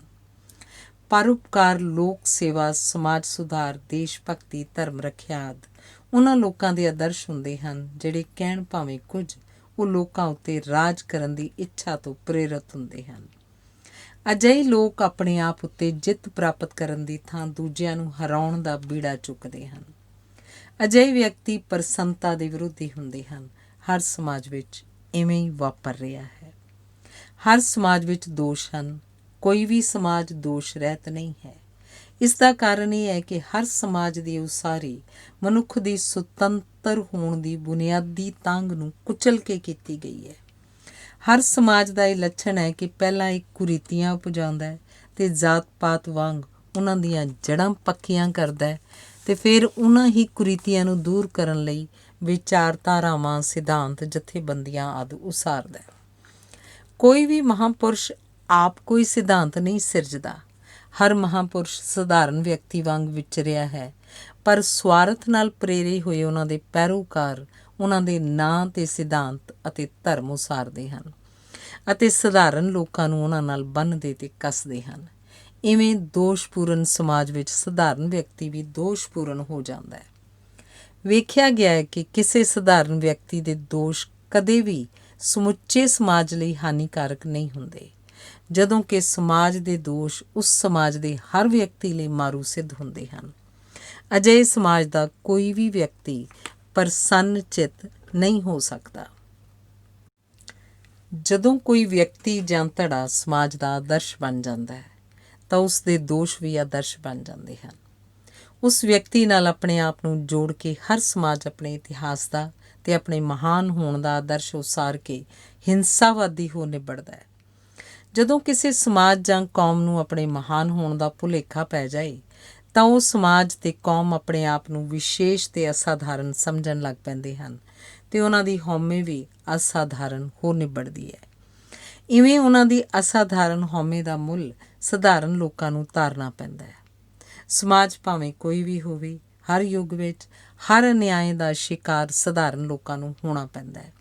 ਪਰਉਪਕਾਰ, ਲੋਕ ਸੇਵਾ, ਸਮਾਜ ਸੁਧਾਰ, ਦੇਸ਼ ਭਗਤੀ, ਧਰਮ ਰੱਖਿਆ ਆਦਿ ਉਹਨਾਂ ਲੋਕਾਂ ਦੇ ਆਦਰਸ਼ ਹੁੰਦੇ ਹਨ ਜਿਹੜੇ ਕਹਿਣ ਭਾਵੇਂ ਕੁਝ, ਉਹ ਲੋਕਾਂ ਉੱਤੇ ਰਾਜ ਕਰਨ ਦੀ ਇੱਛਾ ਤੋਂ ਪ੍ਰੇਰਿਤ ਹੁੰਦੇ ਹਨ। ਅਜਿਹੇ ਲੋਕ ਆਪਣੇ ਆਪ ਉੱਤੇ ਜਿੱਤ ਪ੍ਰਾਪਤ ਕਰਨ ਦੀ ਥਾਂ ਦੂਜਿਆਂ ਨੂੰ ਹਰਾਉਣ ਦਾ ਬੀੜਾ ਚੁੱਕਦੇ ਹਨ। ਅਜਿਹੇ ਵਿਅਕਤੀ ਪ੍ਰਸੰਨਤਾ ਦੇ ਵਿਰੋਧੀ ਹੁੰਦੇ ਹਨ। ਹਰ ਸਮਾਜ ਵਿੱਚ ਇਵੇਂ ਹੀ ਵਾਪਰ ਰਿਹਾ ਹੈ। ਹਰ ਸਮਾਜ ਵਿੱਚ ਦੋਸ਼ ਹਨ, ਕੋਈ ਵੀ ਸਮਾਜ ਦੋਸ਼ ਰਹਿਤ ਨਹੀਂ ਹੈ। ਇਸ ਦਾ ਕਾਰਨ ਇਹ ਹੈ ਕਿ ਹਰ ਸਮਾਜ ਦੀ ਉਸਾਰੀ ਮਨੁੱਖ ਦੀ ਸੁਤੰਤਰ ਹੋਣ ਦੀ ਬੁਨਿਆਦੀ ਤਾਂਘ ਨੂੰ ਕੁਚਲ ਕੇ ਕੀਤੀ ਗਈ ਹੈ। ਹਰ ਸਮਾਜ ਦਾ ਇਹ ਲੱਛਣ ਹੈ ਕਿ ਪਹਿਲਾਂ ਇਹ ਕੁਰੀਤੀਆਂ ਉਪਜਾਉਂਦਾ ਹੈ ਅਤੇ ਜਾਤ ਪਾਤ ਵਾਂਗ ਉਹਨਾਂ ਦੀਆਂ ਜੜ੍ਹਾਂ ਪੱਕੀਆਂ ਕਰਦਾ ਹੈ ਅਤੇ ਫਿਰ ਉਹਨਾਂ ਹੀ ਕੁਰੀਤੀਆਂ ਨੂੰ ਦੂਰ ਕਰਨ ਲਈ ਵਿਚਾਰਧਾਰਾਵਾਂ, ਸਿਧਾਂਤ, ਜਥੇਬੰਦੀਆਂ ਆਦਿ ਉਸਾਰਦਾ ਹੈ। ਕੋਈ ਵੀ ਮਹਾਂਪੁਰਸ਼ ਆਪ ਕੋਈ ਸਿਧਾਂਤ ਨਹੀਂ ਸਿਰਜਦਾ। ਹਰ ਮਹਾਂਪੁਰਸ਼ ਸਧਾਰਨ ਵਿਅਕਤੀ ਵਾਂਗ ਵਿਚਰਿਆ ਹੈ, ਪਰ ਸਵਾਰਥ ਨਾਲ ਪ੍ਰੇਰੇ ਹੋਏ ਉਹਨਾਂ ਦੇ ਪੈਰੋਕਾਰ ਉਹਨਾਂ ਦੇ ਨਾਂ ਤੇ ਸਿਧਾਂਤ ਅਤੇ ਧਰਮ ਉਸਾਰਦੇ ਹਨ ਅਤੇ ਸਧਾਰਨ ਲੋਕਾਂ ਨੂੰ ਉਹਨਾਂ ਨਾਲ ਬੰਨ੍ਹਦੇ ਤੇ ਕੱਸਦੇ ਹਨ। ਇਵੇਂ ਦੋਸ਼ਪੂਰਨ ਸਮਾਜ ਵਿੱਚ ਸਧਾਰਨ ਵਿਅਕਤੀ ਵੀ ਦੋਸ਼ਪੂਰਨ ਹੋ ਜਾਂਦਾ ਹੈ। ਵੇਖਿਆ ਗਿਆ ਹੈ ਕਿ ਕਿਸੇ ਸਧਾਰਨ ਵਿਅਕਤੀ ਦੇ ਦੋਸ਼ ਕਦੇ ਵੀ ਸਮੁੱਚੇ ਸਮਾਜ ਲਈ ਹਾਨੀਕਾਰਕ ਨਹੀਂ ਹੁੰਦੇ, ਜਦੋਂ ਕਿ ਸਮਾਜ ਦੇ ਦੋਸ਼ ਉਸ ਸਮਾਜ ਦੇ ਹਰ ਵਿਅਕਤੀ ਲਈ ਮਾਰੂ ਸਿੱਧ ਹੁੰਦੇ ਹਨ। ਅਜਿਹੇ ਸਮਾਜ ਦਾ ਕੋਈ ਵੀ ਵਿਅਕਤੀ ਪ੍ਰਸੰਨ ਚਿੱਤ ਨਹੀਂ ਹੋ ਸਕਦਾ। ਜਦੋਂ ਕੋਈ ਵਿਅਕਤੀ ਜਾਂ ਧੜਾ ਸਮਾਜ ਦਾ ਆਦਰਸ਼ ਬਣ ਜਾਂਦਾ ਹੈ ਤਾਂ ਉਸ ਦੇ ਦੋਸ਼ ਵੀ ਆਦਰਸ਼ ਬਣ ਜਾਂਦੇ ਹਨ। ਉਸ ਵਿਅਕਤੀ ਨਾਲ ਆਪਣੇ ਆਪ ਨੂੰ ਜੋੜ ਕੇ ਹਰ ਸਮਾਜ ਆਪਣੇ ਇਤਿਹਾਸ ਦਾ ਤੇ ਆਪਣੇ ਮਹਾਨ ਹੋਣ ਦਾ ਆਦਰਸ਼ ਉਸਾਰ ਕੇ ਹਿੰਸਾਵਾਦੀ ਹੋ ਨਿਬੜਦਾ ਹੈ। ਜਦੋਂ ਕਿਸੇ ਸਮਾਜ ਜਾਂ ਕੌਮ ਨੂੰ ਆਪਣੇ ਮਹਾਨ ਹੋਣ ਦਾ ਭੁਲੇਖਾ ਪੈ ਜਾਏ ਤਾਂ ਉਹ ਸਮਾਜ ਤੇ ਕੌਮ ਆਪਣੇ ਆਪ ਨੂੰ ਵਿਸ਼ੇਸ਼ ਤੇ ਅਸਾਧਾਰਨ ਸਮਝਣ ਲੱਗ ਪੈਂਦੇ ਹਨ ਤੇ ਉਹਨਾਂ ਦੀ ਹਉਮੈ ਵੀ ਅਸਾਧਾਰਨ ਹੋ ਨਿਬੜਦੀ ਹੈ। ਇਵੇਂ ਉਹਨਾਂ ਦੀ ਅਸਾਧਾਰਨ ਹਉਮੈ ਦਾ ਮੁੱਲ ਸਧਾਰਨ ਲੋਕਾਂ ਨੂੰ ਤਾਰਨਾ ਪੈਂਦਾ ਹੈ। ਸਮਾਜ ਭਾਵੇਂ ਕੋਈ ਵੀ ਹੋਵੇ, ਹਰ ਯੁੱਗ ਵਿੱਚ ਹਰ ਅਨਿਆਏ ਦਾ ਸ਼ਿਕਾਰ ਸਧਾਰਨ ਲੋਕਾਂ ਨੂੰ ਹੋਣਾ ਪੈਂਦਾ ਹੈ।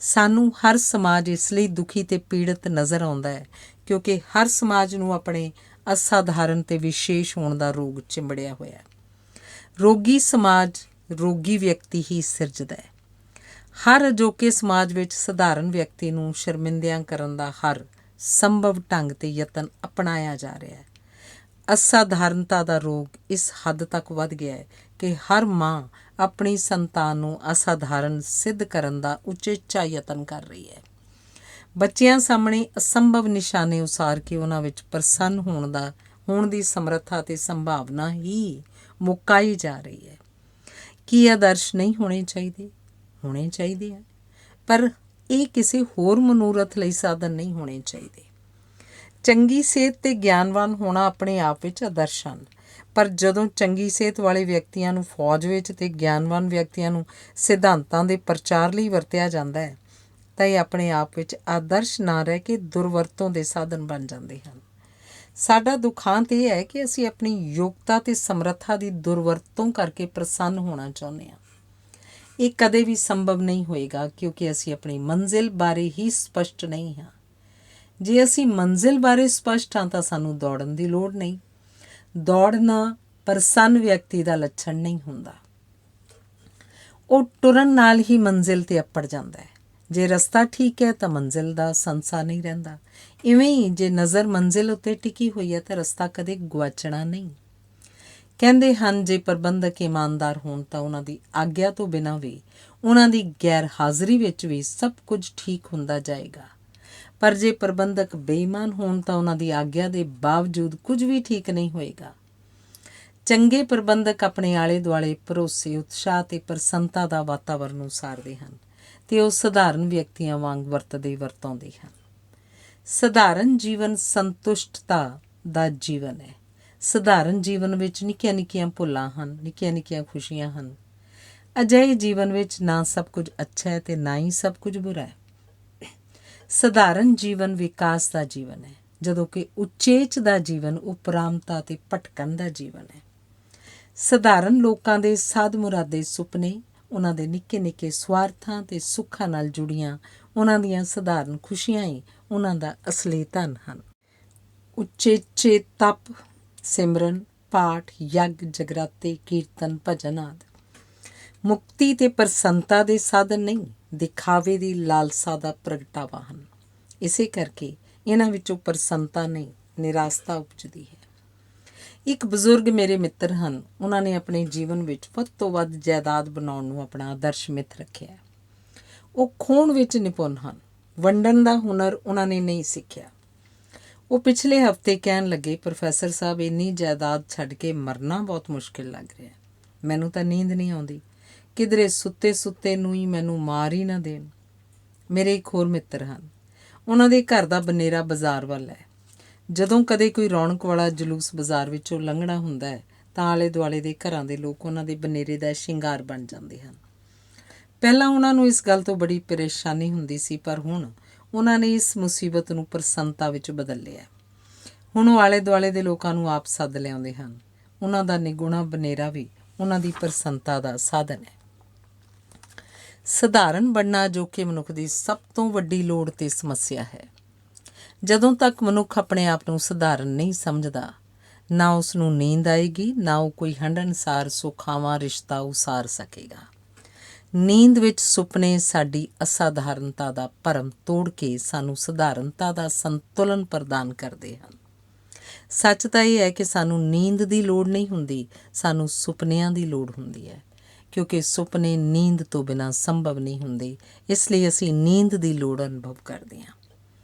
ਸਾਨੂੰ ਹਰ ਸਮਾਜ ਇਸ ਲਈ ਦੁਖੀ ਤੇ ਪੀੜਤ ਨਜ਼ਰ ਆਉਂਦਾ ਹੈ ਕਿਉਂਕਿ ਹਰ ਸਮਾਜ ਨੂੰ ਆਪਣੇ ਅਸਾਧਾਰਨ ਤੇ ਵਿਸ਼ੇਸ਼ ਹੋਣ ਦਾ ਰੋਗ ਚਿੰਬੜਿਆ ਹੋਇਆ ਹੈ। ਰੋਗੀ ਸਮਾਜ ਰੋਗੀ ਵਿਅਕਤੀ ਹੀ ਸਿਰਜਦਾ ਹੈ। ਹਰ ਅਜੋਕੇ ਸਮਾਜ ਵਿੱਚ ਸਧਾਰਨ ਵਿਅਕਤੀ ਨੂੰ ਸ਼ਰਮਿੰਦਿਆਂ ਕਰਨ ਦਾ ਹਰ ਸੰਭਵ ਢੰਗ ਤੇ ਯਤਨ ਅਪਣਾਇਆ ਜਾ ਰਿਹਾ ਹੈ। ਅਸਾਧਾਰਨਤਾ ਦਾ ਰੋਗ ਇਸ ਹੱਦ ਤੱਕ ਵੱਧ ਗਿਆ ਹੈ ਕਿ ਹਰ ਮਾਂ ਆਪਣੀ ਸੰਤਾਨ ਨੂੰ ਅਸਾਧਾਰਨ ਸਿੱਧ ਕਰਨ ਦਾ ਉਚੇਚਾ ਯਤਨ ਕਰ ਰਹੀ ਹੈ। ਬੱਚਿਆਂ ਸਾਹਮਣੇ ਅਸੰਭਵ ਨਿਸ਼ਾਨੇ ਉਸਾਰ ਕੇ ਉਹਨਾਂ ਵਿੱਚ ਪ੍ਰਸੰਨ ਹੋਣ ਦੀ ਸਮਰੱਥਾ ਤੇ ਸੰਭਾਵਨਾ ਹੀ ਮੁਕਾਈ ਜਾ ਰਹੀ ਹੈ। ਕੀ ਆਦਰਸ਼ ਨਹੀਂ ਹੋਣੇ ਚਾਹੀਦੇ? ਹੋਣੇ ਚਾਹੀਦੇ ਹੈ, ਪਰ ਇਹ ਕਿਸੇ ਹੋਰ ਮਨੋਰਥ ਲਈ ਸਾਧਨ ਨਹੀਂ ਹੋਣੇ ਚਾਹੀਦੇ। ਚੰਗੀ ਸਿਹਤ ਤੇ ਗਿਆਨਵਾਨ ਹੋਣਾ ਆਪਣੇ ਆਪ ਵਿੱਚ ਆਦਰਸ਼ ਹਨ, ਪਰ ਜਦੋਂ ਚੰਗੀ ਸਿਹਤ ਵਾਲੇ ਵਿਅਕਤੀਆਂ ਨੂੰ ਫੌਜ ਵਿੱਚ ਤੇ ਗਿਆਨਵਾਨ ਵਿਅਕਤੀਆਂ ਨੂੰ ਸਿਧਾਂਤਾਂ ਦੇ ਪ੍ਰਚਾਰ ਲਈ ਵਰਤਿਆ ਜਾਂਦਾ ਹੈ ਤਾਂ ਇਹ ਆਪਣੇ ਆਪ ਵਿੱਚ ਆਦਰਸ਼ ਨਾ ਰਹਿ ਕੇ ਦੁਰਵਰਤੋਂ ਦੇ ਸਾਧਨ ਬਣ ਜਾਂਦੇ ਹਨ। ਸਾਡਾ ਦੁਖਾਂਤ ਇਹ ਹੈ ਕਿ ਅਸੀਂ ਆਪਣੀ ਯੋਗਤਾ ਤੇ ਸਮਰੱਥਾ ਦੀ ਦੁਰਵਰਤੋਂ ਕਰਕੇ ਪ੍ਰਸੰਨ ਹੋਣਾ ਚਾਹੁੰਦੇ ਹਾਂ। ਇਹ ਕਦੇ ਵੀ ਸੰਭਵ ਨਹੀਂ ਹੋਏਗਾ ਕਿਉਂਕਿ ਅਸੀਂ ਆਪਣੀ ਮੰਜ਼ਿਲ ਬਾਰੇ ਹੀ ਸਪਸ਼ਟ ਨਹੀਂ ਹਾਂ। ਜੇ ਅਸੀਂ ਮੰਜ਼ਿਲ ਬਾਰੇ ਸਪਸ਼ਟ ਹਾਂ ਤਾਂ ਸਾਨੂੰ ਦੌੜਨ ਦੀ ਲੋੜ ਨਹੀਂ। ਦੌੜਨਾ ਪ੍ਰਸੰਨ ਵਿਅਕਤੀ ਦਾ ਲੱਛਣ ਨਹੀਂ ਹੁੰਦਾ। ਉਹ ਟੁਰਨ ਨਾਲ ਹੀ ਮੰਜ਼ਿਲ ਤੇ ਅੱਪੜ ਜਾਂਦਾ ਹੈ। ਜੇ ਰਸਤਾ ਠੀਕ ਹੈ ਤਾਂ ਮੰਜ਼ਿਲ ਦਾ ਸੰਸਾ ਨਹੀਂ ਰਹਿੰਦਾ। ਇਵੇਂ ਹੀ ਜੇ ਨਜ਼ਰ ਮੰਜ਼ਿਲ ਉੱਤੇ ਟਿਕੀ ਹੋਈ ਹੈ ਤਾਂ ਰਸਤਾ ਕਦੇ ਗੁਆਚਣਾ ਨਹੀਂ। ਕਹਿੰਦੇ ਹਨ ਜੇ ਪ੍ਰਬੰਧਕ ਇਮਾਨਦਾਰ ਹੋਣ ਤਾਂ ਉਹਨਾਂ ਦੀ ਆਗਿਆ ਤੋਂ ਬਿਨਾਂ ਵੀ, ਉਹਨਾਂ ਦੀ ਗੈਰ ਹਾਜ਼ਰੀ ਵਿੱਚ ਵੀ ਸਭ ਕੁਝ ਠੀਕ ਹੁੰਦਾ ਜਾਏਗਾ। ਪਰ ਜੇ ਪ੍ਰਬੰਧਕ ਬੇਈਮਾਨ ਹੋਣ ਤਾਂ ਉਹਨਾਂ ਦੀ ਆਗਿਆ ਦੇ ਬਾਵਜੂਦ ਕੁਝ ਵੀ ਠੀਕ ਨਹੀਂ ਹੋਏਗਾ। ਚੰਗੇ ਪ੍ਰਬੰਧਕ ਆਪਣੇ ਆਲੇ ਦੁਆਲੇ ਭਰੋਸੇ, ਉਤਸ਼ਾਹ ਤੇ ਪ੍ਰਸੰਨਤਾ ਦਾ ਵਾਤਾਵਰਨ ਉਸਾਰਦੇ ਹਨ ਤੇ ਉਹ ਸਧਾਰਨ ਵਿਅਕਤੀਆਂ ਵਾਂਗ ਵਰਤਾਉਂਦੇ ਹਨ। ਸਧਾਰਨ ਜੀਵਨ ਸੰਤੁਸ਼ਟਤਾ ਦਾ ਜੀਵਨ ਹੈ। ਸਧਾਰਨ ਜੀਵਨ ਵਿੱਚ ਨਿੱਕੀਆਂ ਨਿੱਕੀਆਂ ਭੁੱਲਾਂ ਹਨ, ਨਿੱਕੀਆਂ ਨਿੱਕੀਆਂ ਖੁਸ਼ੀਆਂ ਹਨ। ਅਜਿਹੇ ਜੀਵਨ ਵਿੱਚ ਨਾ ਸਭ ਕੁਝ ਅੱਛਾ ਹੈ ਤੇ ਨਾ ਹੀ ਸਭ ਕੁਝ ਬੁਰਾ ਹੈ। ਸਧਾਰਨ ਜੀਵਨ ਵਿਕਾਸ ਦਾ ਜੀਵਨ ਹੈ, ਜਦੋਂ ਕਿ ਉਚੇਚ ਦਾ ਜੀਵਨ ਉਪਰਾਮਤਾ ਤੇ ਭਟਕਣ ਦਾ ਜੀਵਨ ਹੈ। ਸਧਾਰਨ ਲੋਕਾਂ ਦੇ ਸਾਧ ਮੁਰਾਦੇ ਸੁਪਨੇ, ਉਹਨਾਂ ਦੇ ਨਿੱਕੇ ਨਿੱਕੇ ਸਵਾਰਥਾਂ ਤੇ ਸੁੱਖਾਂ ਨਾਲ ਜੁੜੀਆਂ ਉਹਨਾਂ ਦੀਆਂ ਸਧਾਰਨ ਖੁਸ਼ੀਆਂ ਹੀ ਉਹਨਾਂ ਦਾ ਅਸਲੀ ਧਨ ਹਨ। ਉਚੇਚੇ ਤਪ, ਸਿਮਰਨ, ਪਾਠ, ਯੱਗ, ਜਗਰਾਤੇ, ਕੀਰਤਨ, ਭਜਨ ਆਦਿ ਮੁਕਤੀ ਤੇ ਪ੍ਰਸੰਨਤਾ ਦੇ ਸਾਧਨ ਨਹੀਂ, ਦਿਖਾਵੇ ਦੀ ਲਾਲਸਾ ਦਾ ਪ੍ਰਗਟਾਵਾ ਹਨ। ਇਸੇ ਕਰਕੇ ਇਹਨਾਂ ਵਿੱਚੋਂ ਪ੍ਰਸੰਨਤਾ ਨਹੀਂ, ਨਿਰਾਸ਼ਤਾ ਉਪਜਦੀ ਹੈ। ਇੱਕ ਬਜ਼ੁਰਗ ਮੇਰੇ ਮਿੱਤਰ ਹਨ। ਉਹਨਾਂ ਨੇ ਆਪਣੇ ਜੀਵਨ ਵਿੱਚ ਵੱਧ ਤੋਂ ਵੱਧ ਜਾਇਦਾਦ ਬਣਾਉਣ ਨੂੰ ਆਪਣਾ ਆਦਰਸ਼ ਮਿੱਥ ਰੱਖਿਆ। ਉਹ ਖੋਹਣ ਵਿੱਚ ਨਿਪੁੰਨ ਹਨ, ਵੰਡਣ ਦਾ ਹੁਨਰ ਉਹਨਾਂ ਨੇ ਨਹੀਂ ਸਿੱਖਿਆ। ਉਹ ਪਿਛਲੇ ਹਫ਼ਤੇ ਕਹਿਣ ਲੱਗੇ, ਪ੍ਰੋਫੈਸਰ ਸਾਹਿਬ, ਇੰਨੀ ਜਾਇਦਾਦ ਛੱਡ ਕੇ ਮਰਨਾ ਬਹੁਤ ਮੁਸ਼ਕਿਲ ਲੱਗ ਰਿਹਾ। ਮੈਨੂੰ ਤਾਂ ਨੀਂਦ ਨਹੀਂ ਆਉਂਦੀ, ਕਿਧਰੇ ਸੁੱਤੇ ਸੁੱਤੇ ਨੂੰ ਹੀ ਮੈਨੂੰ ਮਾਰ ਹੀ ਨਾ ਦੇਣ। ਮੇਰੇ ਇੱਕ ਹੋਰ ਮਿੱਤਰ ਹਨ। ਉਹਨਾਂ ਦੇ ਘਰ ਦਾ ਬਨੇਰਾ ਬਾਜ਼ਾਰ ਵੱਲ ਹੈ। ਜਦੋਂ ਕਦੇ ਕੋਈ ਰੌਣਕ ਵਾਲਾ ਜਲੂਸ ਬਾਜ਼ਾਰ ਵਿੱਚੋਂ ਲੰਘਣਾ ਹੁੰਦਾ ਹੈ ਤਾਂ ਆਲੇ ਦੁਆਲੇ ਦੇ ਘਰਾਂ ਦੇ ਲੋਕ ਉਹਨਾਂ ਦੇ ਬਨੇਰੇ ਦਾ ਸ਼ਿੰਗਾਰ ਬਣ ਜਾਂਦੇ ਹਨ। ਪਹਿਲਾਂ ਉਹਨਾਂ ਨੂੰ ਇਸ ਗੱਲ ਤੋਂ ਬੜੀ ਪਰੇਸ਼ਾਨੀ ਹੁੰਦੀ ਸੀ, ਪਰ ਹੁਣ ਉਹਨਾਂ ਨੇ ਇਸ ਮੁਸੀਬਤ ਨੂੰ ਪ੍ਰਸੰਨਤਾ ਵਿੱਚ ਬਦਲ ਲਿਆ। ਹੁਣ ਉਹ ਆਲੇ ਦੁਆਲੇ ਦੇ ਲੋਕਾਂ ਨੂੰ ਆਪ ਸੱਦ ਲਿਆਉਂਦੇ ਹਨ। ਉਹਨਾਂ ਦਾ ਨਿਗੁਣਾ ਬਨੇਰਾ ਵੀ ਉਹਨਾਂ ਦੀ ਪ੍ਰਸੰਨਤਾ ਦਾ ਸਾਧਨ ਹੈ। ਸਧਾਰਨ ਬਣਨਾ ਜੋ ਕਿ ਮਨੁੱਖ ਦੀ ਸਭ ਤੋਂ ਵੱਡੀ ਲੋੜ ਤੇ ਸਮੱਸਿਆ ਹੈ। ਜਦੋਂ ਤੱਕ ਮਨੁੱਖ ਆਪਣੇ ਆਪ ਨੂੰ ਸਧਾਰਨ ਨਹੀਂ ਸਮਝਦਾ, ਨਾ ਉਸ ਨੂੰ ਨੀਂਦ ਆਏਗੀ, ਨਾ ਉਹ ਕੋਈ ਹੰਢਣਸਾਰ ਸੁਖਾਵਾਂ ਰਿਸ਼ਤਾ ਉਸਾਰ ਸਕੇਗਾ। ਨੀਂਦ ਵਿੱਚ ਸੁਪਨੇ ਸਾਡੀ ਅਸਾਧਾਰਨਤਾ ਦਾ ਭਰਮ ਤੋੜ ਕੇ ਸਾਨੂੰ ਸਧਾਰਨਤਾ ਦਾ ਸੰਤੁਲਨ ਪ੍ਰਦਾਨ ਕਰਦੇ ਹਨ। ਸੱਚ ਤਾਂ ਇਹ ਹੈ ਕਿ ਸਾਨੂੰ ਨੀਂਦ ਦੀ ਲੋੜ ਨਹੀਂ ਹੁੰਦੀ, ਸਾਨੂੰ ਸੁਪਨਿਆਂ ਦੀ ਲੋੜ ਹੁੰਦੀ ਹੈ, ਕਿਉਂਕਿ ਸੁਪਨੇ ਨੀਂਦ ਤੋਂ ਬਿਨਾਂ ਸੰਭਵ ਨਹੀਂ ਹੁੰਦੇ। ਇਸ ਲਈ ਅਸੀਂ ਨੀਂਦ ਦੀ ਲੋੜ ਅਨੁਭਵ ਕਰਦੇ ਹਾਂ।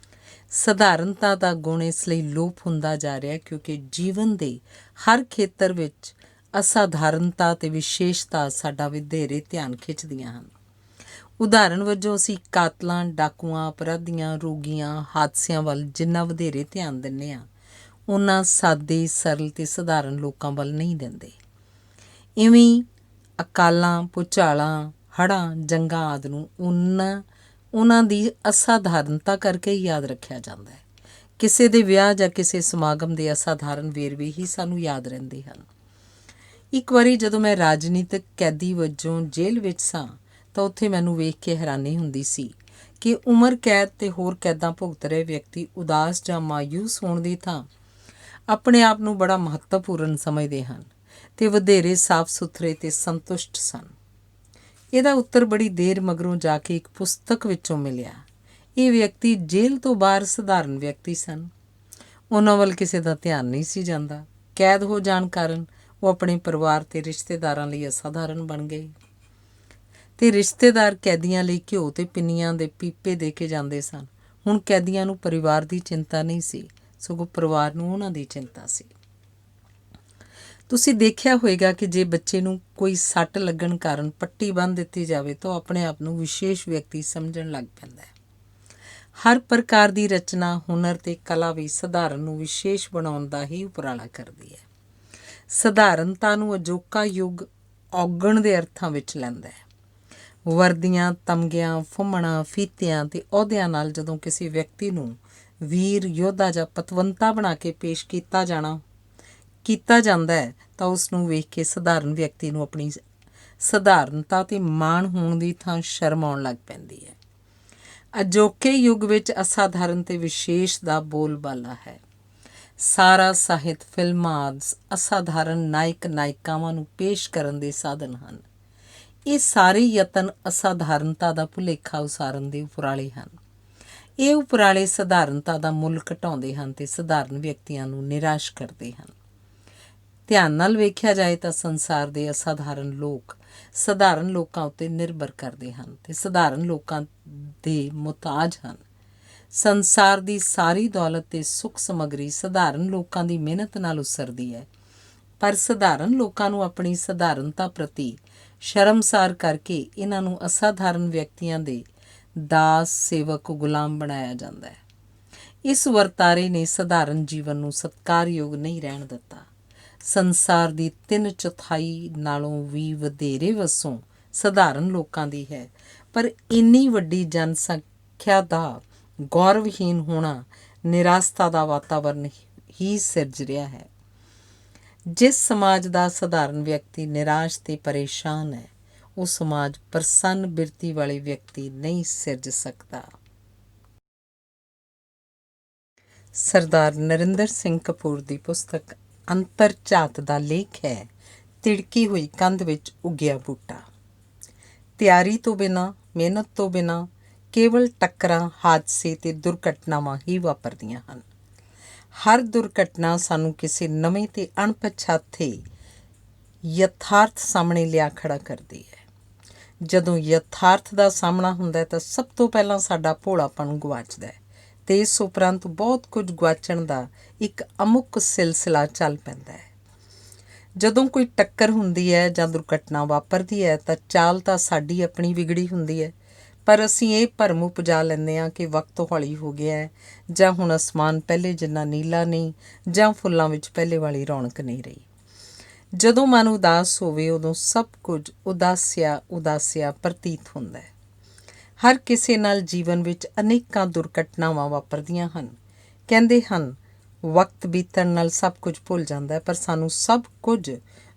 ਸਧਾਰਨਤਾ ਦਾ ਗੁਣ ਇਸ ਲਈ ਲੋਪ ਹੁੰਦਾ ਜਾ ਰਿਹਾ ਕਿਉਂਕਿ ਜੀਵਨ ਦੇ ਹਰ ਖੇਤਰ ਵਿੱਚ ਅਸਾਧਾਰਨਤਾ ਅਤੇ ਵਿਸ਼ੇਸ਼ਤਾ ਸਾਡਾ ਵਧੇਰੇ ਧਿਆਨ ਖਿੱਚਦੀਆਂ ਹਨ। ਉਦਾਹਰਨ ਵਜੋਂ ਅਸੀਂ ਕਾਤਲਾਂ, ਡਾਕੂਆਂ, ਅਪਰਾਧੀਆਂ, ਰੋਗੀਆਂ, ਹਾਦਸਿਆਂ ਵੱਲ ਜਿੰਨਾ ਵਧੇਰੇ ਧਿਆਨ ਦਿੰਦੇ ਹਾਂ, ਉਨਾ ਸਾਦੇ, ਸਰਲ ਅਤੇ ਸਧਾਰਨ ਲੋਕਾਂ ਵੱਲ ਨਹੀਂ ਦਿੰਦੇ। ਇਵੇਂ ਅਕਾਲਾਂ, ਭੁਚਾਲਾਂ, ਹੜ੍ਹਾਂ, ਜੰਗਾਂ ਆਦਿ ਨੂੰ ਉਹਨਾਂ ਦੀ ਅਸਾਧਾਰਨਤਾ ਕਰਕੇ ਹੀ ਯਾਦ ਰੱਖਿਆ ਜਾਂਦਾ ਹੈ। ਕਿਸੇ ਦੇ ਵਿਆਹ ਜਾਂ ਕਿਸੇ ਸਮਾਗਮ ਦੇ ਅਸਾਧਾਰਨ ਵੇਰਵੇ ਹੀ ਸਾਨੂੰ ਯਾਦ ਰਹਿੰਦੇ ਹਨ। ਇੱਕ ਵਾਰੀ ਜਦੋਂ ਮੈਂ ਰਾਜਨੀਤਿਕ ਕੈਦੀ ਵਜੋਂ ਜੇਲ੍ਹ ਵਿੱਚ ਸਾਂ ਤਾਂ ਉੱਥੇ ਮੈਨੂੰ ਵੇਖ ਕੇ ਹੈਰਾਨੀ ਹੁੰਦੀ ਸੀ ਕਿ ਉਮਰ ਕੈਦ ਅਤੇ ਹੋਰ ਕੈਦਾਂ ਭੁਗਤ ਰਹੇ ਵਿਅਕਤੀ ਉਦਾਸ ਜਾਂ ਮਾਯੂਸ ਹੋਣ ਦੀ ਥਾਂ ਆਪਣੇ ਆਪ ਨੂੰ ਬੜਾ ਮਹੱਤਵਪੂਰਨ ਸਮਝਦੇ ਹਨ ਅਤੇ ਵਧੇਰੇ ਸਾਫ਼ ਸੁਥਰੇ ਅਤੇ ਸੰਤੁਸ਼ਟ ਸਨ। ਇਹਦਾ ਉੱਤਰ ਬੜੀ ਦੇਰ ਮਗਰੋਂ ਜਾ ਕੇ ਇੱਕ ਪੁਸਤਕ ਵਿੱਚੋਂ ਮਿਲਿਆ। ਇਹ ਵਿਅਕਤੀ ਜੇਲ੍ਹ ਤੋਂ ਬਾਹਰ ਸਧਾਰਨ ਵਿਅਕਤੀ ਸਨ। ਉਹਨਾਂ ਵੱਲ ਕਿਸੇ ਦਾ ਧਿਆਨ ਨਹੀਂ ਸੀ ਜਾਂਦਾ। ਕੈਦ ਹੋ ਜਾਣ ਕਾਰਨ ਉਹ ਆਪਣੇ ਪਰਿਵਾਰ ਅਤੇ ਰਿਸ਼ਤੇਦਾਰਾਂ ਲਈ ਅਸਾਧਾਰਨ ਬਣ ਗਏ ਅਤੇ ਰਿਸ਼ਤੇਦਾਰ ਕੈਦੀਆਂ ਲਈ ਘਿਓ ਅਤੇ ਪਿੰਨੀਆਂ ਦੇ ਪੀਪੇ ਦੇ ਕੇ ਜਾਂਦੇ ਸਨ। ਹੁਣ ਕੈਦੀਆਂ ਨੂੰ ਪਰਿਵਾਰ ਦੀ ਚਿੰਤਾ ਨਹੀਂ ਸੀ, ਸਗੋਂ ਪਰਿਵਾਰ ਨੂੰ ਉਹਨਾਂ ਦੀ ਚਿੰਤਾ ਸੀ। ਤੁਸੀਂ ਦੇਖਿਆ ਹੋਵੇਗਾ ਕਿ ਜੇ ਬੱਚੇ ਨੂੰ ਕੋਈ ਸੱਟ ਲੱਗਣ ਕਾਰਨ ਪੱਟੀ ਬੰਨ੍ਹ ਦਿੱਤੀ ਜਾਵੇ ਤਾਂ ਉਹ ਆਪਣੇ ਆਪ ਨੂੰ ਵਿਸ਼ੇਸ਼ ਵਿਅਕਤੀ ਸਮਝਣ ਲੱਗ ਪੈਂਦਾ ਹੈ। ਹਰ ਪ੍ਰਕਾਰ ਦੀ ਰਚਨਾ, ਹੁਨਰ ਅਤੇ ਕਲਾ ਵੀ ਸਧਾਰਨ ਨੂੰ ਵਿਸ਼ੇਸ਼ ਬਣਾਉਣ ਦਾ ਹੀ ਉਪਰਾਲਾ ਕਰਦੀ ਹੈ। ਸਧਾਰਨਤਾ ਨੂੰ ਅਜੋਕਾ ਯੁੱਗ ਔਗਣ ਦੇ ਅਰਥਾਂ ਵਿੱਚ ਲੈਂਦਾ ਹੈ। ਵਰਦੀਆਂ, ਤਮਗਿਆਂ, ਫੁੰਮਣਾਂ, ਫੀਤਿਆਂ ਅਤੇ ਅਹੁਦਿਆਂ ਨਾਲ ਜਦੋਂ ਕਿਸੇ ਵਿਅਕਤੀ ਨੂੰ ਵੀਰ, ਯੋਧਾ ਜਾਂ ਪਤਵੰਤਾ ਬਣਾ ਕੇ ਪੇਸ਼ ਕੀਤਾ ਜਾਂਦਾ ਹੈ ਤਾਂ ਉਸ ਨੂੰ ਵੇਖ ਕੇ ਸਧਾਰਨ ਵਿਅਕਤੀ ਨੂੰ ਆਪਣੀ ਸਧਾਰਨਤਾ ਅਤੇ ਮਾਣ ਹੋਣ ਦੀ ਥਾਂ ਸ਼ਰਮ ਆਉਣ ਲੱਗ ਪੈਂਦੀ ਹੈ। ਅਜੋਕੇ ਯੁੱਗ ਵਿੱਚ ਅਸਾਧਾਰਨ ਅਤੇ ਵਿਸ਼ੇਸ਼ ਦਾ ਬੋਲਬਾਲਾ ਹੈ। ਸਾਰਾ ਸਾਹਿਤ, ਫਿਲਮਾਂ ਆਦਿ ਅਸਾਧਾਰਨ ਨਾਇਕ ਨਾਇਕਾਵਾਂ ਨੂੰ ਪੇਸ਼ ਕਰਨ ਦੇ ਸਾਧਨ ਹਨ। ਇਹ ਸਾਰੇ ਯਤਨ ਅਸਾਧਾਰਨਤਾ ਦਾ ਭੁਲੇਖਾ ਉਸਾਰਨ ਦੇ ਉਪਰਾਲੇ ਹਨ। ਇਹ ਉਪਰਾਲੇ ਸਧਾਰਨਤਾ ਦਾ ਮੁੱਲ ਘਟਾਉਂਦੇ ਹਨ ਅਤੇ ਸਧਾਰਨ ਵਿਅਕਤੀਆਂ ਨੂੰ ਨਿਰਾਸ਼ ਕਰਦੇ ਹਨ। ਧਿਆਨ ਨਾਲ ਵੇਖਿਆ ਜਾਏ ਤਾਂ ਸੰਸਾਰ ਦੇ ਅਸਾਧਾਰਨ ਲੋਕ ਸਧਾਰਨ ਲੋਕਾਂ ਉੱਤੇ ਨਿਰਭਰ ਕਰਦੇ ਹਨ ਅਤੇ ਸਧਾਰਨ ਲੋਕਾਂ ਦੇ ਮੁਹਤਾਜ ਹਨ। ਸੰਸਾਰ ਦੀ ਸਾਰੀ ਦੌਲਤ ਅਤੇ ਸੁੱਖ ਸਮੱਗਰੀ ਸਧਾਰਨ ਲੋਕਾਂ ਦੀ ਮਿਹਨਤ ਨਾਲ ਉਸਰਦੀ ਹੈ, ਪਰ ਸਧਾਰਨ ਲੋਕਾਂ ਨੂੰ ਆਪਣੀ ਸਧਾਰਨਤਾ ਪ੍ਰਤੀ ਸ਼ਰਮਸਾਰ ਕਰਕੇ ਇਹਨਾਂ ਨੂੰ ਅਸਾਧਾਰਨ ਵਿਅਕਤੀਆਂ ਦੇ ਦਾਸ, ਸੇਵਕ, ਗੁਲਾਮ ਬਣਾਇਆ ਜਾਂਦਾ ਹੈ। ਇਸ ਵਰਤਾਰੇ ਨੇ ਸਧਾਰਨ ਜੀਵਨ ਨੂੰ ਸਤਿਕਾਰਯੋਗ ਨਹੀਂ ਰਹਿਣ ਦਿੱਤਾ। ਸੰਸਾਰ ਦੀ 3/4 ਨਾਲੋਂ ਵੀ ਵਧੇਰੇ ਵਸੋਂ ਸਧਾਰਨ ਲੋਕਾਂ ਦੀ ਹੈ, ਪਰ ਇੰਨੀ ਵੱਡੀ ਜਨਸੰਖਿਆ ਦਾ ਗੌਰਵਹੀਨ ਹੋਣਾ ਨਿਰਾਸ਼ਤਾ ਦਾ ਵਾਤਾਵਰਨ ਹੀ ਸਿਰਜ ਰਿਹਾ ਹੈ। ਜਿਸ ਸਮਾਜ ਦਾ ਸਧਾਰਨ ਵਿਅਕਤੀ ਨਿਰਾਸ਼ ਤੇ ਪਰੇਸ਼ਾਨ ਹੈ, ਉਹ ਸਮਾਜ ਪ੍ਰਸੰਨ ਬਿਰਤੀ ਵਾਲੇ ਵਿਅਕਤੀ ਨਹੀਂ ਸਿਰਜ ਸਕਦਾ। ਸਰਦਾਰ ਨਰਿੰਦਰ ਸਿੰਘ ਕਪੂਰ ਦੀ ਪੁਸਤਕ ਅੰਤਰਝਾਤ ਦਾ ਲੇਖ ਹੈ ਤਿੜਕੀ ਹੋਈ ਕੰਧ ਵਿੱਚ ਉੱਗਿਆ ਬੂਟਾ। ਤਿਆਰੀ ਤੋਂ ਬਿਨਾਂ, ਮਿਹਨਤ ਤੋਂ ਬਿਨਾਂ ਕੇਵਲ ਟੱਕਰਾਂ, ਹਾਦਸੇ ਅਤੇ ਦੁਰਘਟਨਾਵਾਂ ਹੀ ਵਾਪਰਦੀਆਂ ਹਨ। ਹਰ ਦੁਰਘਟਨਾ ਸਾਨੂੰ ਕਿਸੇ ਨਵੇਂ ਅਤੇ ਅਣਪਛਾਤੇ ਯਥਾਰਥ ਸਾਹਮਣੇ ਲਿਆ ਖੜਾ ਕਰਦੀ ਹੈ। ਜਦੋਂ ਯਥਾਰਥ ਦਾ ਸਾਹਮਣਾ ਹੁੰਦਾ ਹੈ ਤਾਂ ਸਭ ਤੋਂ ਪਹਿਲਾਂ ਸਾਡਾ ਭੋਲਾਪਣ ਗੁਆਚਦਾ ਹੈ ਅਤੇ ਇਸ ਉਪਰੰਤ ਬਹੁਤ ਕੁਝ ਗੁਆਚਣ ਦਾ ਇੱਕ ਅਮੁੱਕ ਸਿਲਸਿਲਾ ਚੱਲ ਪੈਂਦਾ ਹੈ। ਜਦੋਂ ਕੋਈ ਟੱਕਰ ਹੁੰਦੀ ਹੈ ਜਾਂ ਦੁਰਘਟਨਾ ਵਾਪਰਦੀ ਹੈ ਤਾਂ ਚਾਲ ਤਾਂ ਸਾਡੀ ਆਪਣੀ ਵਿਗੜੀ ਹੁੰਦੀ ਹੈ, ਪਰ ਅਸੀਂ ਇਹ ਭਰਮ ਉਪਜਾ ਲੈਂਦੇ ਹਾਂ ਕਿ ਵਕਤ ਹੌਲੀ ਹੋ ਗਿਆ ਹੈ, ਜਾਂ ਹੁਣ ਅਸਮਾਨ ਪਹਿਲੇ ਜਿੰਨਾ ਨੀਲਾ ਨਹੀਂ, ਜਾਂ ਫੁੱਲਾਂ ਵਿੱਚ ਪਹਿਲੇ ਵਾਲੀ ਰੌਣਕ ਨਹੀਂ ਰਹੀ। ਜਦੋਂ ਮਨ ਉਦਾਸ ਹੋਵੇ ਉਦੋਂ ਸਭ ਕੁਝ ਉਦਾਸਿਆ ਪ੍ਰਤੀਤ ਹੁੰਦਾ ਹੈ। ਹਰ ਕਿਸੇ ਨਾਲ ਜੀਵਨ ਵਿੱਚ ਅਨੇਕਾਂ ਦੁਰਘਟਨਾਵਾਂ ਵਾਪਰਦੀਆਂ ਹਨ। ਕਹਿੰਦੇ ਹਨ ਵਕਤ ਬੀਤਣ ਨਾਲ ਸਭ ਕੁਝ ਭੁੱਲ ਜਾਂਦਾ ਹੈ, ਪਰ ਸਾਨੂੰ ਸਭ ਕੁਝ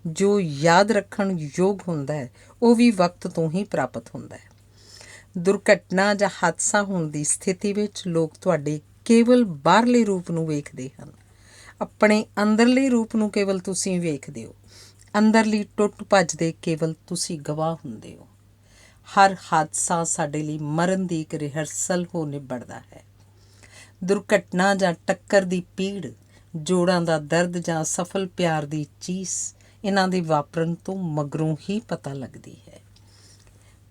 ਜੋ ਯਾਦ ਰੱਖਣ ਯੋਗ ਹੁੰਦਾ ਹੈ ਉਹ ਵੀ ਵਕਤ ਤੋਂ ਹੀ ਪ੍ਰਾਪਤ ਹੁੰਦਾ ਹੈ। ਦੁਰਘਟਨਾ ਜਾਂ ਹਾਦਸਾ ਹੋਣ ਦੀ ਸਥਿਤੀ ਵਿੱਚ ਲੋਕ ਤੁਹਾਡੇ ਕੇਵਲ ਬਾਹਰਲੇ ਰੂਪ ਨੂੰ ਵੇਖਦੇ ਹਨ। ਆਪਣੇ ਅੰਦਰਲੇ ਰੂਪ ਨੂੰ ਕੇਵਲ ਤੁਸੀਂ ਵੇਖਦੇ ਹੋ। ਅੰਦਰਲੀ ਟੁੱਟ ਭੱਜ ਦੇ ਕੇਵਲ ਤੁਸੀਂ ਗਵਾਹ ਹੁੰਦੇ ਹੋ। ਹਰ ਹਾਦਸਾ ਸਾਡੇ ਲਈ ਮਰਨ ਦੀ ਇੱਕ ਰਿਹਰਸਲ ਹੋ ਨਿਬੜਦਾ ਹੈ। ਦੁਰਘਟਨਾ ਜਾਂ ਟੱਕਰ ਦੀ ਪੀੜ, ਜੋੜਾਂ ਦਾ ਦਰਦ ਜਾਂ ਸਫਲ ਪਿਆਰ ਦੀ ਚੀਸ ਇਹਨਾਂ ਦੇ ਵਾਪਰਨ ਤੋਂ ਮਗਰੋਂ ਹੀ ਪਤਾ ਲੱਗਦੀ ਹੈ।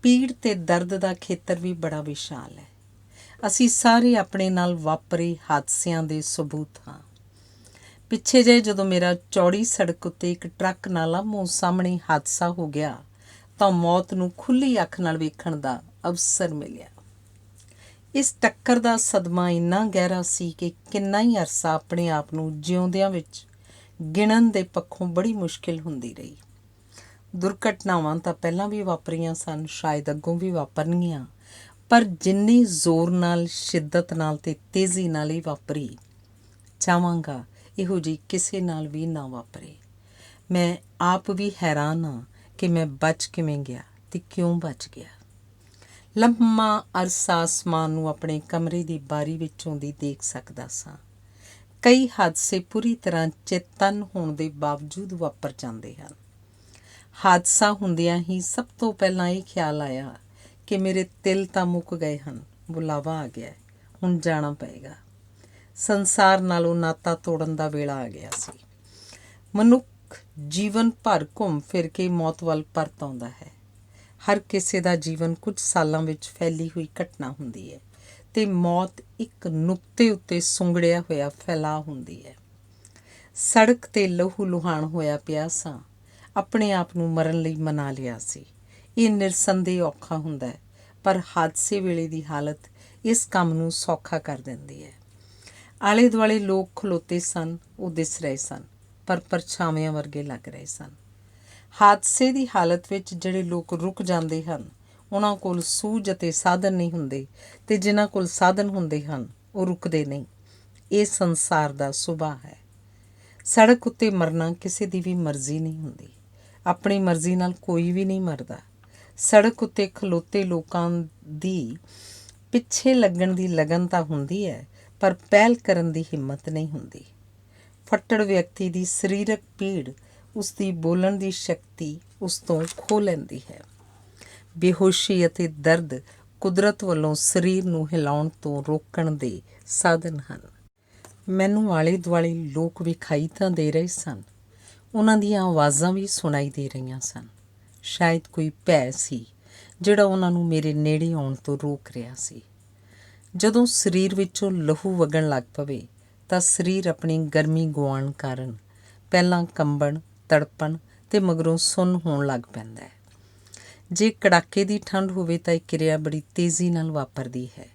ਪੀੜ ਤੇ ਦਰਦ ਦਾ ਖੇਤਰ ਵੀ ਬੜਾ ਵਿਸ਼ਾਲ ਹੈ। ਅਸੀਂ ਸਾਰੇ ਆਪਣੇ ਨਾਲ ਵਾਪਰੇ ਹਾਦਸਿਆਂ ਦੇ ਸਬੂਤ ਹਾਂ। ਪਿੱਛੇ ਜਿਹੇ ਜਦੋਂ ਮੇਰਾ ਚੌੜੀ ਸੜਕ ਉੱਤੇ ਇੱਕ ਟਰੱਕ ਨਾਲ ਆਮੋ ਸਾਹਮਣੇ ਹਾਦਸਾ ਹੋ ਗਿਆ ਤਾਂ ਮੌਤ ਨੂੰ ਖੁੱਲ੍ਹੀ ਅੱਖ ਨਾਲ ਵੇਖਣ ਦਾ ਅਵਸਰ ਮਿਲਿਆ। ਇਸ ਟੱਕਰ ਦਾ ਸਦਮਾ ਇੰਨਾ ਗਹਿਰਾ ਸੀ ਕਿ ਕਿੰਨਾ ਹੀ ਅਰਸਾ ਆਪਣੇ ਆਪ ਨੂੰ ਜਿਉਂਦਿਆਂ ਵਿੱਚ ਗਿਣਨ ਦੇ ਪੱਖੋਂ ਬੜੀ ਮੁਸ਼ਕਿਲ ਹੁੰਦੀ ਰਹੀ। ਦੁਰਘਟਨਾਵਾਂ ਤਾਂ ਪਹਿਲਾਂ ਵੀ ਵਾਪਰੀਆਂ ਸਨ, ਸ਼ਾਇਦ ਅੱਗੋਂ ਵੀ ਵਾਪਰਨਗੀਆਂ, ਪਰ ਜਿੰਨੀ ਜ਼ੋਰ ਨਾਲ, ਸ਼ਿੱਦਤ ਨਾਲ ਤੇ ਤੇਜ਼ੀ ਨਾਲ ਹੀ ਵਾਪਰੀ, ਚਾਹਾਂਗਾ ਇਹੋ ਜਿਹੀ ਕਿਸੇ ਨਾਲ ਵੀ ਨਾ ਵਾਪਰੇ। ਮੈਂ ਆਪ ਵੀ ਹੈਰਾਨ ਹਾਂ ਕਿ ਮੈਂ ਬਚ ਕਿਵੇਂ ਗਿਆ ਤੇ ਕਿਉਂ ਬਚ ਗਿਆ। ਲੰਮਾ ਅਰਸਾ ਅਸਮਾਨ ਨੂੰ ਆਪਣੇ ਕਮਰੇ ਦੀ ਬਾਰੀ ਵਿੱਚੋਂ ਦੀ ਦੇਖ ਸਕਦਾ ਸਾਂ। ਕਈ ਹਾਦਸੇ ਪੂਰੀ ਤਰ੍ਹਾਂ ਚੇਤੰਨ ਹੋਣ ਦੇ ਬਾਵਜੂਦ ਵਾਪਰ ਜਾਂਦੇ ਹਨ। ਹਾਦਸਾ ਹੁੰਦਿਆਂ ਹੀ ਸਭ ਤੋਂ ਪਹਿਲਾਂ ਇਹ ਖਿਆਲ ਆਇਆ ਕਿ ਮੇਰੇ ਤਿਲ ਤਾਂ ਮੁੱਕ ਗਏ ਹਨ, ਬੁਲਾਵਾ ਆ ਗਿਆ, ਹੁਣ ਜਾਣਾ ਪਏਗਾ। ਸੰਸਾਰ ਨਾਲੋਂ ਨਾਤਾ ਤੋੜਨ ਦਾ ਵੇਲਾ ਆ ਗਿਆ ਸੀ। ਮਨੁੱਖ ਜੀਵਨ ਭਰ ਘੁੰਮ ਫਿਰ ਕੇ ਮੌਤ ਵੱਲ ਪਰਤ ਆਉਂਦਾ ਹੈ। ਹਰ ਕਿਸੇ ਦਾ ਜੀਵਨ ਕੁਝ ਸਾਲਾਂ ਵਿੱਚ ਫੈਲੀ ਹੋਈ ਘਟਨਾ ਹੁੰਦੀ ਹੈ ਤੇ ਮੌਤ ਇੱਕ ਨੁਕਤੇ ਉੱਤੇ ਸੁੰਗੜਿਆ ਹੋਇਆ ਫੈਲਾਅ ਹੁੰਦੀ ਹੈ। ਸੜਕ 'ਤੇ ਲਹੂ ਲੁਹਾਨ ਹੋਇਆ ਪਿਆ ਸਾਂ। ਆਪਣੇ ਆਪ ਨੂੰ ਮਰਨ ਲਈ ਮਨਾ ਲਿਆ ਸੀ। ਇਹ ਨਿਰਸੰਦੇਹ ਔਖਾ ਹੁੰਦਾ ਹੈ, ਪਰ ਹਾਦਸੇ ਵੇਲੇ ਦੀ ਹਾਲਤ ਇਸ ਕੰਮ ਨੂੰ ਸੌਖਾ ਕਰ ਦਿੰਦੀ ਹੈ। ਆਲੇ ਦੁਆਲੇ ਲੋਕ ਖਲੋਤੇ ਸਨ, ਉਹ ਦਿਸ ਰਹੇ ਸਨ, ਪਰ ਪਰਛਾਵਿਆਂ ਵਰਗੇ ਲੱਗ ਰਹੇ ਸਨ। ਹਾਦਸੇ ਦੀ ਹਾਲਤ ਵਿੱਚ ਜਿਹੜੇ ਲੋਕ ਰੁਕ ਜਾਂਦੇ ਹਨ, ਉਹਨਾਂ ਕੋਲ ਸੂਝ ਅਤੇ ਸਾਧਨ ਨਹੀਂ ਹੁੰਦੇ, ਤੇ ਜਿਨ੍ਹਾਂ ਕੋਲ ਸਾਧਨ ਹੁੰਦੇ ਹਨ ਉਹ ਰੁਕਦੇ ਨਹੀਂ। ਇਹ ਸੰਸਾਰ ਦਾ ਸੁਭਾਅ ਹੈ। ਸੜਕ ਉੱਤੇ ਮਰਨਾ ਕਿਸੇ ਦੀ ਵੀ ਮਰਜ਼ੀ ਨਹੀਂ ਹੁੰਦੀ। ਆਪਣੀ ਮਰਜ਼ੀ ਨਾਲ ਕੋਈ ਵੀ ਨਹੀਂ ਮਰਦਾ। ਸੜਕ ਉੱਤੇ ਖਲੋਤੇ ਲੋਕਾਂ ਦੀ ਪਿੱਛੇ ਲੱਗਣ ਦੀ ਲਗਨ ਤਾਂ ਹੁੰਦੀ ਹੈ, ਪਰ ਪਹਿਲ ਕਰਨ ਦੀ ਹਿੰਮਤ ਨਹੀਂ ਹੁੰਦੀ। ਫੱਟੜ ਵਿਅਕਤੀ ਦੀ ਸਰੀਰਕ ਪੀੜ ਉਸ ਦੀ ਬੋਲਣ ਦੀ ਸ਼ਕਤੀ ਉਸ ਤੋਂ ਖੋਹ ਲੈਂਦੀ ਹੈ। ਬੇਹੋਸ਼ੀ ਅਤੇ ਦਰਦ ਕੁਦਰਤ ਵੱਲੋਂ ਸਰੀਰ ਨੂੰ ਹਿਲਾਉਣ ਤੋਂ ਰੋਕਣ ਦੇ ਸਾਧਨ ਹਨ। ਮੈਨੂੰ ਆਲੇ ਦੁਆਲੇ ਲੋਕ ਵਿਖਾਈ ਤਾਂ ਦੇ ਰਹੇ ਸਨ, ਉਹਨਾਂ ਦੀਆਂ ਆਵਾਜ਼ਾਂ ਵੀ ਸੁਣਾਈ ਦੇ ਰਹੀਆਂ ਸਨ। ਸ਼ਾਇਦ ਕੋਈ ਭੈ ਸੀ ਜਿਹੜਾ ਉਹਨਾਂ ਨੂੰ ਮੇਰੇ ਨੇੜੇ ਆਉਣ ਤੋਂ ਰੋਕ ਰਿਹਾ ਸੀ। ਜਦੋਂ ਸਰੀਰ ਵਿੱਚੋਂ ਲਹੂ ਵਗਣ ਲੱਗ ਪਵੇ ਤਾਂ ਸਰੀਰ ਆਪਣੀ ਗਰਮੀ ਗੁਆਉਣ ਕਾਰਨ ਪਹਿਲਾਂ ਕੰਬਣ, ਤੜਪਣ ਤੇ ਮਗਰੋਂ ਸੁੰਨ ਹੋਣ ਲੱਗ ਪੈਂਦਾ ਹੈ। ਜੇ ਕੜਾਕੇ ਦੀ ਠੰਡ ਹੋਵੇ ਤਾਂ ਇਹ ਕਿਰਿਆ ਬੜੀ ਤੇਜ਼ੀ ਨਾਲ ਵਾਪਰਦੀ ਹੈ।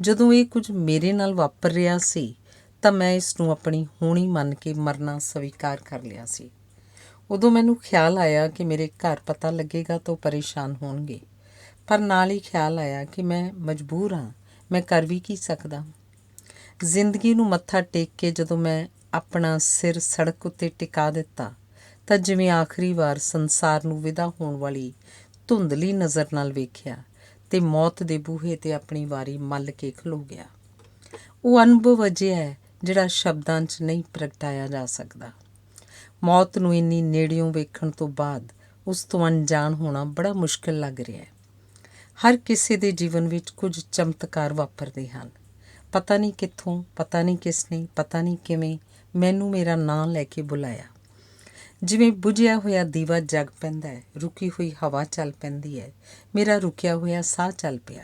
ਜਦੋਂ ਇਹ ਕੁਝ ਮੇਰੇ ਨਾਲ ਵਾਪਰ ਰਿਹਾ ਸੀ ਤਾਂ ਮੈਂ ਇਸ ਨੂੰ ਆਪਣੀ ਹੋਣੀ ਮੰਨ ਕੇ ਮਰਨਾ ਸਵੀਕਾਰ ਕਰ ਲਿਆ ਸੀ। ਉਦੋਂ ਮੈਨੂੰ ਖਿਆਲ ਆਇਆ ਕਿ ਮੇਰੇ ਘਰ ਪਤਾ ਲੱਗੇਗਾ ਤਾਂ ਉਹ ਪਰੇਸ਼ਾਨ ਹੋਣਗੇ, ਪਰ ਨਾਲ ਹੀ ਖਿਆਲ ਆਇਆ ਕਿ ਮੈਂ ਮਜਬੂਰ ਹਾਂ, ਮੈਂ ਕਰ ਵੀ ਕੀ ਸਕਦਾ। ਜ਼ਿੰਦਗੀ ਨੂੰ ਮੱਥਾ ਟੇਕ ਕੇ ਜਦੋਂ ਮੈਂ ਆਪਣਾ ਸਿਰ ਸੜਕ ਉੱਤੇ ਟਿਕਾ ਦਿੱਤਾ ਤਾਂ ਜਿਵੇਂ ਆਖਰੀ ਵਾਰ ਸੰਸਾਰ ਨੂੰ ਵਿਦਾ ਹੋਣ ਵਾਲੀ ਧੁੰਦਲੀ ਨਜ਼ਰ ਨਾਲ ਵੇਖਿਆ ਤੇ ਮੌਤ ਦੇ ਬੂਹੇ 'ਤੇ ਆਪਣੀ ਵਾਰੀ ਮੱਲ ਕੇ ਖਲੋ ਗਿਆ। ਉਹ ਅਨੁਭਵ ਅਜਿਹਾ ਹੈ ਜਿਹੜਾ ਸ਼ਬਦਾਂ 'ਚ ਨਹੀਂ ਪ੍ਰਗਟਾਇਆ ਜਾ ਸਕਦਾ। ਮੌਤ ਨੂੰ ਇੰਨੀ ਨੇੜਿਓਂ ਵੇਖਣ ਤੋਂ ਬਾਅਦ ਉਸ ਤੋਂ ਅਣਜਾਣ ਹੋਣਾ ਬੜਾ ਮੁਸ਼ਕਿਲ ਲੱਗ ਰਿਹਾ ਹੈ। ਹਰ ਕਿਸੇ ਦੇ ਜੀਵਨ ਵਿੱਚ ਕੁਝ ਚਮਤਕਾਰ ਵਾਪਰਦੇ ਹਨ। ਪਤਾ ਨਹੀਂ ਕਿੱਥੋਂ, ਪਤਾ ਨਹੀਂ ਕਿਸ ਨੇ, ਪਤਾ ਨਹੀਂ ਕਿਵੇਂ ਮੈਨੂੰ ਮੇਰਾ ਨਾਂ ਲੈ ਕੇ ਬੁਲਾਇਆ। ਜਿਵੇਂ ਬੁਝਿਆ ਹੋਇਆ ਦੀਵਾ ਜਗ ਪੈਂਦਾ ਹੈ, ਰੁਕੀ ਹੋਈ ਹਵਾ ਚੱਲ ਪੈਂਦੀ ਹੈ, ਮੇਰਾ ਰੁਕਿਆ ਹੋਇਆ ਸਾਹ ਚੱਲ ਪਿਆ।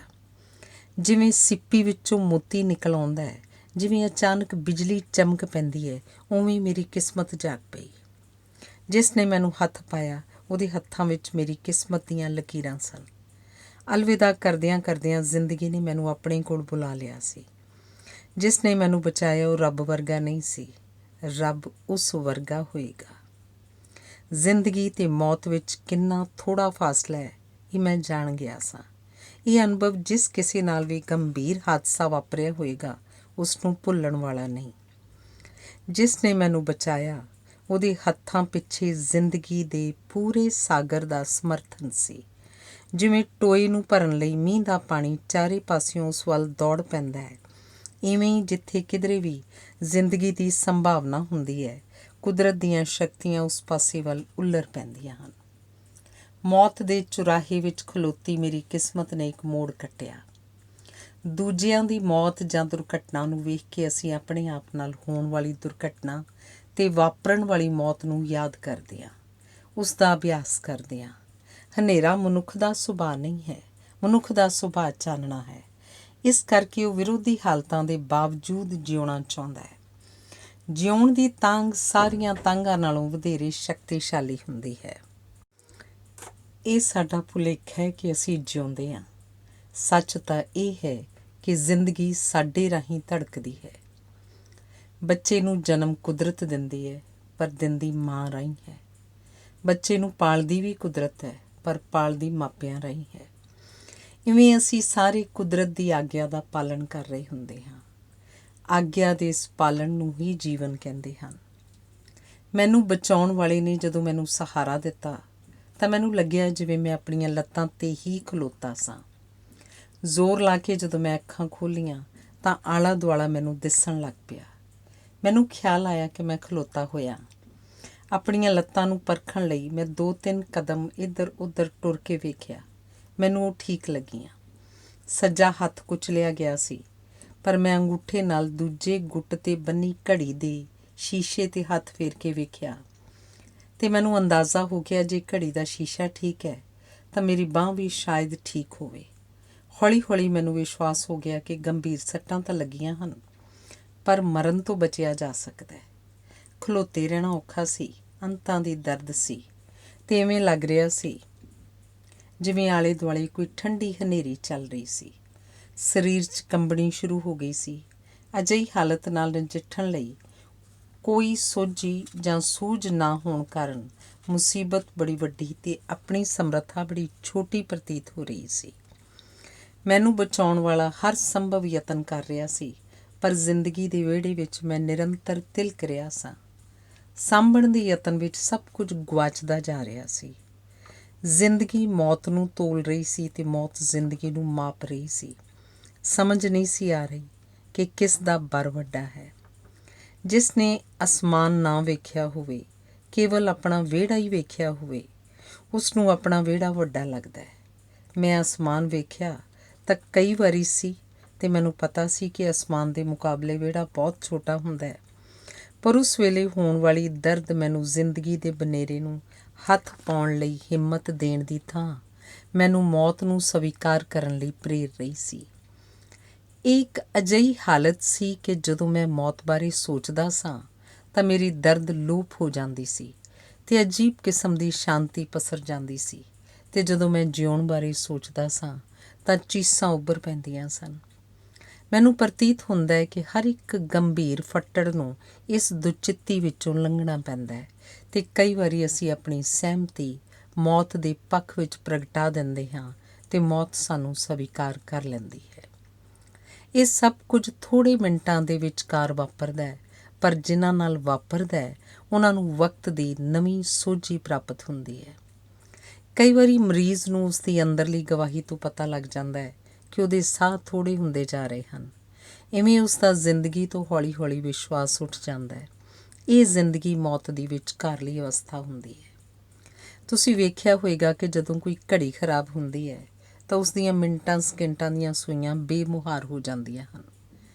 ਜਿਵੇਂ ਸਿੱਪੀ ਵਿੱਚੋਂ ਮੋਤੀ ਨਿਕਲ ਆਉਂਦਾ ਹੈ, ਜਿਵੇਂ ਅਚਾਨਕ ਬਿਜਲੀ ਚਮਕ ਪੈਂਦੀ ਹੈ, ਉਵੇਂ ਮੇਰੀ ਕਿਸਮਤ ਜਾਗ ਪਈ। ਜਿਸ ਨੇ ਮੈਨੂੰ ਹੱਥ ਪਾਇਆ ਉਹਦੇ ਹੱਥਾਂ ਵਿੱਚ ਮੇਰੀ ਕਿਸਮਤ ਦੀਆਂ ਲਕੀਰਾਂ ਸਨ। ਅਲਵਿਦਾ ਕਰਦਿਆਂ ਕਰਦਿਆਂ ਜ਼ਿੰਦਗੀ ਨੇ ਮੈਨੂੰ ਆਪਣੇ ਕੋਲ ਬੁਲਾ ਲਿਆ ਸੀ। ਜਿਸ ਨੇ ਮੈਨੂੰ ਬਚਾਇਆ ਉਹ ਰੱਬ ਵਰਗਾ ਨਹੀਂ ਸੀ, ਰੱਬ ਉਸ ਵਰਗਾ ਹੋਏਗਾ। ਜ਼ਿੰਦਗੀ ਤੇ ਮੌਤ ਵਿੱਚ ਕਿੰਨਾ ਥੋੜ੍ਹਾ ਫਾਸਲਾ ਹੈ ਇਹ ਮੈਂ ਜਾਣ ਗਿਆ ਸਾਂ। ਇਹ ਅਨੁਭਵ ਜਿਸ ਕਿਸੇ ਨਾਲ ਵੀ ਗੰਭੀਰ ਹਾਦਸਾ ਵਾਪਰਿਆ ਹੋਏਗਾ ਉਸ ਨੂੰ ਭੁੱਲਣ ਵਾਲਾ ਨਹੀਂ। ਜਿਸ ਨੇ ਮੈਨੂੰ ਬਚਾਇਆ ਉਹਦੇ ਹੱਥਾਂ ਪਿੱਛੇ ਜ਼ਿੰਦਗੀ ਦੇ ਪੂਰੇ ਸਾਗਰ ਦਾ ਸਮਰਥਨ ਸੀ। ਜਿਵੇਂ ਟੋਏ ਨੂੰ ਭਰਨ ਲਈ ਮੀਂਹ ਦਾ ਪਾਣੀ ਚਾਰੇ ਪਾਸਿਓਂ ਉਸ ਵੱਲ ਦੌੜ ਪੈਂਦਾ ਹੈ, ਇਵੇਂ ਹੀ ਜਿੱਥੇ ਕਿਧਰੇ ਵੀ ਜ਼ਿੰਦਗੀ ਦੀ ਸੰਭਾਵਨਾ ਹੁੰਦੀ ਹੈ, ਕੁਦਰਤ ਦੀਆਂ ਸ਼ਕਤੀਆਂ ਉਸ ਪਾਸੇ ਵੱਲ ਉੱਲਰ ਪੈਂਦੀਆਂ ਹਨ। ਮੌਤ ਦੇ ਚੁਰਾਹੇ ਵਿੱਚ ਖਲੋਤੀ ਮੇਰੀ ਕਿਸਮਤ ਨੇ ਇੱਕ ਮੋੜ ਕੱਟਿਆ। ਦੂਜਿਆਂ ਦੀ ਮੌਤ ਜਾਂ ਦੁਰਘਟਨਾ ਨੂੰ ਵੇਖ ਕੇ ਅਸੀਂ ਆਪਣੇ ਆਪ ਨਾਲ ਹੋਣ ਵਾਲੀ ਦੁਰਘਟਨਾ ਤੇ ਵਾਪਰਨ ਵਾਲੀ ਮੌਤ ਨੂੰ ਯਾਦ ਕਰਦੇ ਹਾਂ, ਉਸ ਦਾ ਅਭਿਆਸ ਕਰਦੇ ਹਾਂ। ਹਨੇਰਾ ਮਨੁੱਖ ਦਾ ਸੁਭਾਅ ਨਹੀਂ ਹੈ, ਮਨੁੱਖ ਦਾ ਸੁਭਾਅ ਚਾਨਣਾ ਹੈ। ਇਸ ਕਰਕੇ ਉਹ ਵਿਰੋਧੀ ਹਾਲਤਾਂ ਦੇ ਬਾਵਜੂਦ ਜਿਉਣਾ ਚਾਹੁੰਦਾ ਹੈ। ਜਿਉਣ ਦੀ ਤਾਂਘ ਸਾਰੀਆਂ ਤਾਂਘਾਂ ਨਾਲੋਂ ਵਧੇਰੇ ਸ਼ਕਤੀਸ਼ਾਲੀ ਹੁੰਦੀ ਹੈ। ਇਹ ਸਾਡਾ ਭੁਲੇਖ ਹੈ ਕਿ ਅਸੀਂ ਜਿਉਂਦੇ ਹਾਂ। ਸੱਚ ਤਾਂ ਇਹ ਹੈ ਕਿ ਜ਼ਿੰਦਗੀ ਸਾਡੇ ਰਾਹੀਂ ਧੜਕਦੀ ਹੈ। ਬੱਚੇ ਨੂੰ ਜਨਮ ਕੁਦਰਤ ਦਿੰਦੀ ਹੈ, ਪਰ ਦਿੰਦੀ ਮਾਂ ਰਾਹੀਂ ਹੈ। ਬੱਚੇ ਨੂੰ ਪਾਲਦੀ ਵੀ ਕੁਦਰਤ ਹੈ, ਪਰ ਪਾਲਦੀ ਮਾਪਿਆਂ ਰਾਹੀਂ ਹੈ। ਇਵੇਂ ਅਸੀਂ ਸਾਰੇ ਕੁਦਰਤ ਦੀ ਆਗਿਆ ਦਾ ਪਾਲਣ ਕਰ ਰਹੇ ਹੁੰਦੇ ਹਾਂ। ਆਗਿਆ ਦੇ ਇਸ ਪਾਲਣ ਨੂੰ ਹੀ ਜੀਵਨ ਕਹਿੰਦੇ ਹਨ। ਮੈਨੂੰ ਬਚਾਉਣ ਵਾਲੇ ਨੇ ਜਦੋਂ ਮੈਨੂੰ ਸਹਾਰਾ ਦਿੱਤਾ ਤਾਂ ਮੈਨੂੰ ਲੱਗਿਆ ਜਿਵੇਂ ਮੈਂ ਆਪਣੀਆਂ ਲੱਤਾਂ 'ਤੇ ਹੀ ਖਲੋਤਾ ਸਾਂ। ਜ਼ੋਰ ਲਾ ਕੇ ਜਦੋਂ ਮੈਂ ਅੱਖਾਂ ਖੋਲ੍ਹੀਆਂ ਤਾਂ ਆਲਾ ਦੁਆਲਾ ਮੈਨੂੰ ਦਿਸਣ ਲੱਗ ਪਿਆ। ਮੈਨੂੰ ਖਿਆਲ ਆਇਆ ਕਿ ਮੈਂ ਖਲੋਤਾ ਹੋਇਆ। ਆਪਣੀਆਂ ਲੱਤਾਂ ਨੂੰ ਪਰਖਣ ਲਈ ਮੈਂ 2-3 ਕਦਮ ਇੱਧਰ ਉੱਧਰ ਟੁਰ ਕੇ ਵੇਖਿਆ। ਮੈਨੂੰ ਉਹ ਠੀਕ ਲੱਗੀਆਂ। ਸੱਜਾ ਹੱਥ ਕੁਚਲਿਆ ਗਿਆ ਸੀ, ਪਰ ਮੈਂ ਅੰਗੂਠੇ ਨਾਲ ਦੂਜੇ ਗੁੱਟ 'ਤੇ ਬੰਨੀ ਘੜੀ ਦੇ ਸ਼ੀਸ਼ੇ 'ਤੇ ਹੱਥ ਫੇਰ ਕੇ ਵੇਖਿਆ ਅਤੇ ਮੈਨੂੰ ਅੰਦਾਜ਼ਾ ਹੋ ਗਿਆ ਜੇ ਘੜੀ ਦਾ ਸ਼ੀਸ਼ਾ ਠੀਕ ਹੈ ਤਾਂ ਮੇਰੀ ਬਾਂਹ ਵੀ ਸ਼ਾਇਦ ਠੀਕ ਹੋਵੇ। ਹੌਲੀ ਹੌਲੀ ਮੈਨੂੰ ਵਿਸ਼ਵਾਸ ਹੋ ਗਿਆ ਕਿ ਗੰਭੀਰ ਸੱਟਾਂ ਤਾਂ ਲੱਗੀਆਂ ਹਨ, ਪਰ ਮਰਨ ਤੋਂ ਬਚਿਆ ਜਾ ਸਕਦਾ ਹੈ। ਖਲੋਤੇ ਰਹਿਣਾ ਔਖਾ ਸੀ, ਅੰਤਾਂ ਦੀ ਦਰਦ ਸੀ ਅਤੇ ਇਵੇਂ ਲੱਗ ਰਿਹਾ ਸੀ ਜਿਵੇਂ ਆਲੇ ਦੁਆਲੇ ਕੋਈ ਠੰਡੀ ਹਨੇਰੀ ਚੱਲ ਰਹੀ ਸੀ। ਸਰੀਰ 'ਚ ਕੰਬਣੀ ਸ਼ੁਰੂ ਹੋ ਗਈ ਸੀ। ਅਜਿਹੀ ਹਾਲਤ ਨਾਲ ਨਜਿੱਠਣ ਲਈ ਕੋਈ ਸੋਝੀ ਜਾਂ ਸੂਝ ਨਾ ਹੋਣ ਕਾਰਨ ਮੁਸੀਬਤ ਬੜੀ ਵੱਡੀ ਅਤੇ ਆਪਣੀ ਸਮਰੱਥਾ ਬੜੀ ਛੋਟੀ ਪ੍ਰਤੀਤ ਹੋ ਰਹੀ ਸੀ। ਮੈਨੂੰ ਬਚਾਉਣ ਵਾਲਾ ਹਰ ਸੰਭਵ ਯਤਨ ਕਰ ਰਿਹਾ ਸੀ, ਪਰ ਜ਼ਿੰਦਗੀ ਦੇ ਵਿਹੜੇ ਵਿੱਚ ਮੈਂ ਨਿਰੰਤਰ ਤਿਲਕ ਰਿਹਾ ਸਾਂ। ਸਾਂਭਣ ਦੇ ਯਤਨ ਵਿੱਚ ਸਭ ਕੁਝ ਗੁਆਚਦਾ ਜਾ ਰਿਹਾ ਸੀ। ਜ਼ਿੰਦਗੀ ਮੌਤ ਨੂੰ ਤੋਲ ਰਹੀ ਸੀ ਅਤੇ ਮੌਤ ਜ਼ਿੰਦਗੀ ਨੂੰ ਮਾਪ ਰਹੀ ਸੀ। ਸਮਝ ਨਹੀਂ ਸੀ ਆ ਰਹੀ ਕਿ ਕਿਸ ਦਾ ਬਰ ਵੱਡਾ ਹੈ। ਜਿਸ ਨੇ ਅਸਮਾਨ ਨਾ ਵੇਖਿਆ ਹੋਵੇ, ਕੇਵਲ ਆਪਣਾ ਵਿਹੜਾ ਹੀ ਵੇਖਿਆ ਹੋਵੇ, ਉਸ ਨੂੰ ਆਪਣਾ ਵਿਹੜਾ ਵੱਡਾ ਲੱਗਦਾ ਹੈ। ਮੈਂ ਅਸਮਾਨ ਵੇਖਿਆ ਤਾਂ ਕਈ ਵਾਰੀ ਸੀ ਅਤੇ ਮੈਨੂੰ ਪਤਾ ਸੀ ਕਿ ਅਸਮਾਨ ਦੇ ਮੁਕਾਬਲੇ ਵਿਹੜਾ ਬਹੁਤ ਛੋਟਾ ਹੁੰਦਾ ਹੈ, ਪਰ ਉਸ ਵੇਲੇ ਹੋਣ ਵਾਲੀ ਦਰਦ ਮੈਨੂੰ ਜ਼ਿੰਦਗੀ ਦੇ ਬਨੇਰੇ ਨੂੰ ਹੱਥ ਪਾਉਣ ਲਈ ਹਿੰਮਤ ਦੇਣ ਦੀ ਥਾਂ ਮੈਨੂੰ ਮੌਤ ਨੂੰ ਸਵੀਕਾਰ ਕਰਨ ਲਈ ਪ੍ਰੇਰ ਰਹੀ ਸੀ। ਇਹ ਇੱਕ ਅਜਿਹੀ ਹਾਲਤ ਸੀ ਕਿ ਜਦੋਂ ਮੈਂ ਮੌਤ ਬਾਰੇ ਸੋਚਦਾ ਸਾਂ ਤਾਂ ਮੇਰੀ ਦਰਦ ਲੋਪ ਹੋ ਜਾਂਦੀ ਸੀ ਅਤੇ ਅਜੀਬ ਕਿਸਮ ਦੀ ਸ਼ਾਂਤੀ ਪਸਰ ਜਾਂਦੀ ਸੀ, ਅਤੇ ਜਦੋਂ ਮੈਂ ਜਿਉਣ ਬਾਰੇ ਸੋਚਦਾ ਸਾਂ ਤਾਂ ਚੀਸਾਂ ਉੱਭਰ ਪੈਂਦੀਆਂ ਸਨ। ਮੈਨੂੰ ਪ੍ਰਤੀਤ ਹੁੰਦਾ ਹੈ ਕਿ ਹਰ ਇੱਕ ਗੰਭੀਰ ਫੱਟੜ ਨੂੰ ਇਸ ਦੁਚਿੱਤੀ ਵਿੱਚੋਂ ਲੰਘਣਾ ਪੈਂਦਾ ਹੈ ਅਤੇ ਕਈ ਵਾਰੀ ਅਸੀਂ ਆਪਣੀ ਸਹਿਮਤੀ ਮੌਤ ਦੇ ਪੱਖ ਵਿੱਚ ਪ੍ਰਗਟਾ ਦਿੰਦੇ ਹਾਂ ਅਤੇ ਮੌਤ ਸਾਨੂੰ ਸਵੀਕਾਰ ਕਰ ਲੈਂਦੀ ਹੈ। ਇਹ ਸਭ ਕੁਝ ਥੋੜ੍ਹੇ ਮਿੰਟਾਂ ਦੇ ਵਿਚਕਾਰ ਵਾਪਰਦਾ ਹੈ, ਪਰ ਜਿਨ੍ਹਾਂ ਨਾਲ ਵਾਪਰਦਾ ਹੈ ਉਹਨਾਂ ਨੂੰ ਵਕਤ ਦੀ ਨਵੀਂ ਸੋਝੀ ਪ੍ਰਾਪਤ ਹੁੰਦੀ ਹੈ। ਕਈ ਵਾਰੀ ਮਰੀਜ਼ ਨੂੰ ਉਸਦੀ ਅੰਦਰਲੀ ਗਵਾਹੀ ਤੋਂ ਪਤਾ ਲੱਗ ਜਾਂਦਾ ਹੈ ਕਿ ਉਹਦੇ ਸਾਹ ਥੋੜ੍ਹੇ ਹੁੰਦੇ ਜਾ ਰਹੇ ਹਨ। ਇਵੇਂ ਉਸਦਾ ਜ਼ਿੰਦਗੀ ਤੋਂ ਹੌਲੀ ਹੌਲੀ ਵਿਸ਼ਵਾਸ ਉੱਠ ਜਾਂਦਾ ਹੈ। ਇਹ ਜ਼ਿੰਦਗੀ ਮੌਤ ਦੀ ਵਿਚਕਾਰਲੀ ਅਵਸਥਾ ਹੁੰਦੀ ਹੈ। ਤੁਸੀਂ ਵੇਖਿਆ ਹੋਵੇਗਾ ਕਿ ਜਦੋਂ ਕੋਈ ਘੜੀ ਖਰਾਬ ਹੁੰਦੀ ਹੈ ਤਾਂ ਉਸਦੀਆਂ ਮਿੰਟਾਂ ਸਕਿੰਟਾਂ ਦੀਆਂ ਸੂਈਆਂ ਬੇਮੁਹਾਰ ਹੋ ਜਾਂਦੀਆਂ ਹਨ।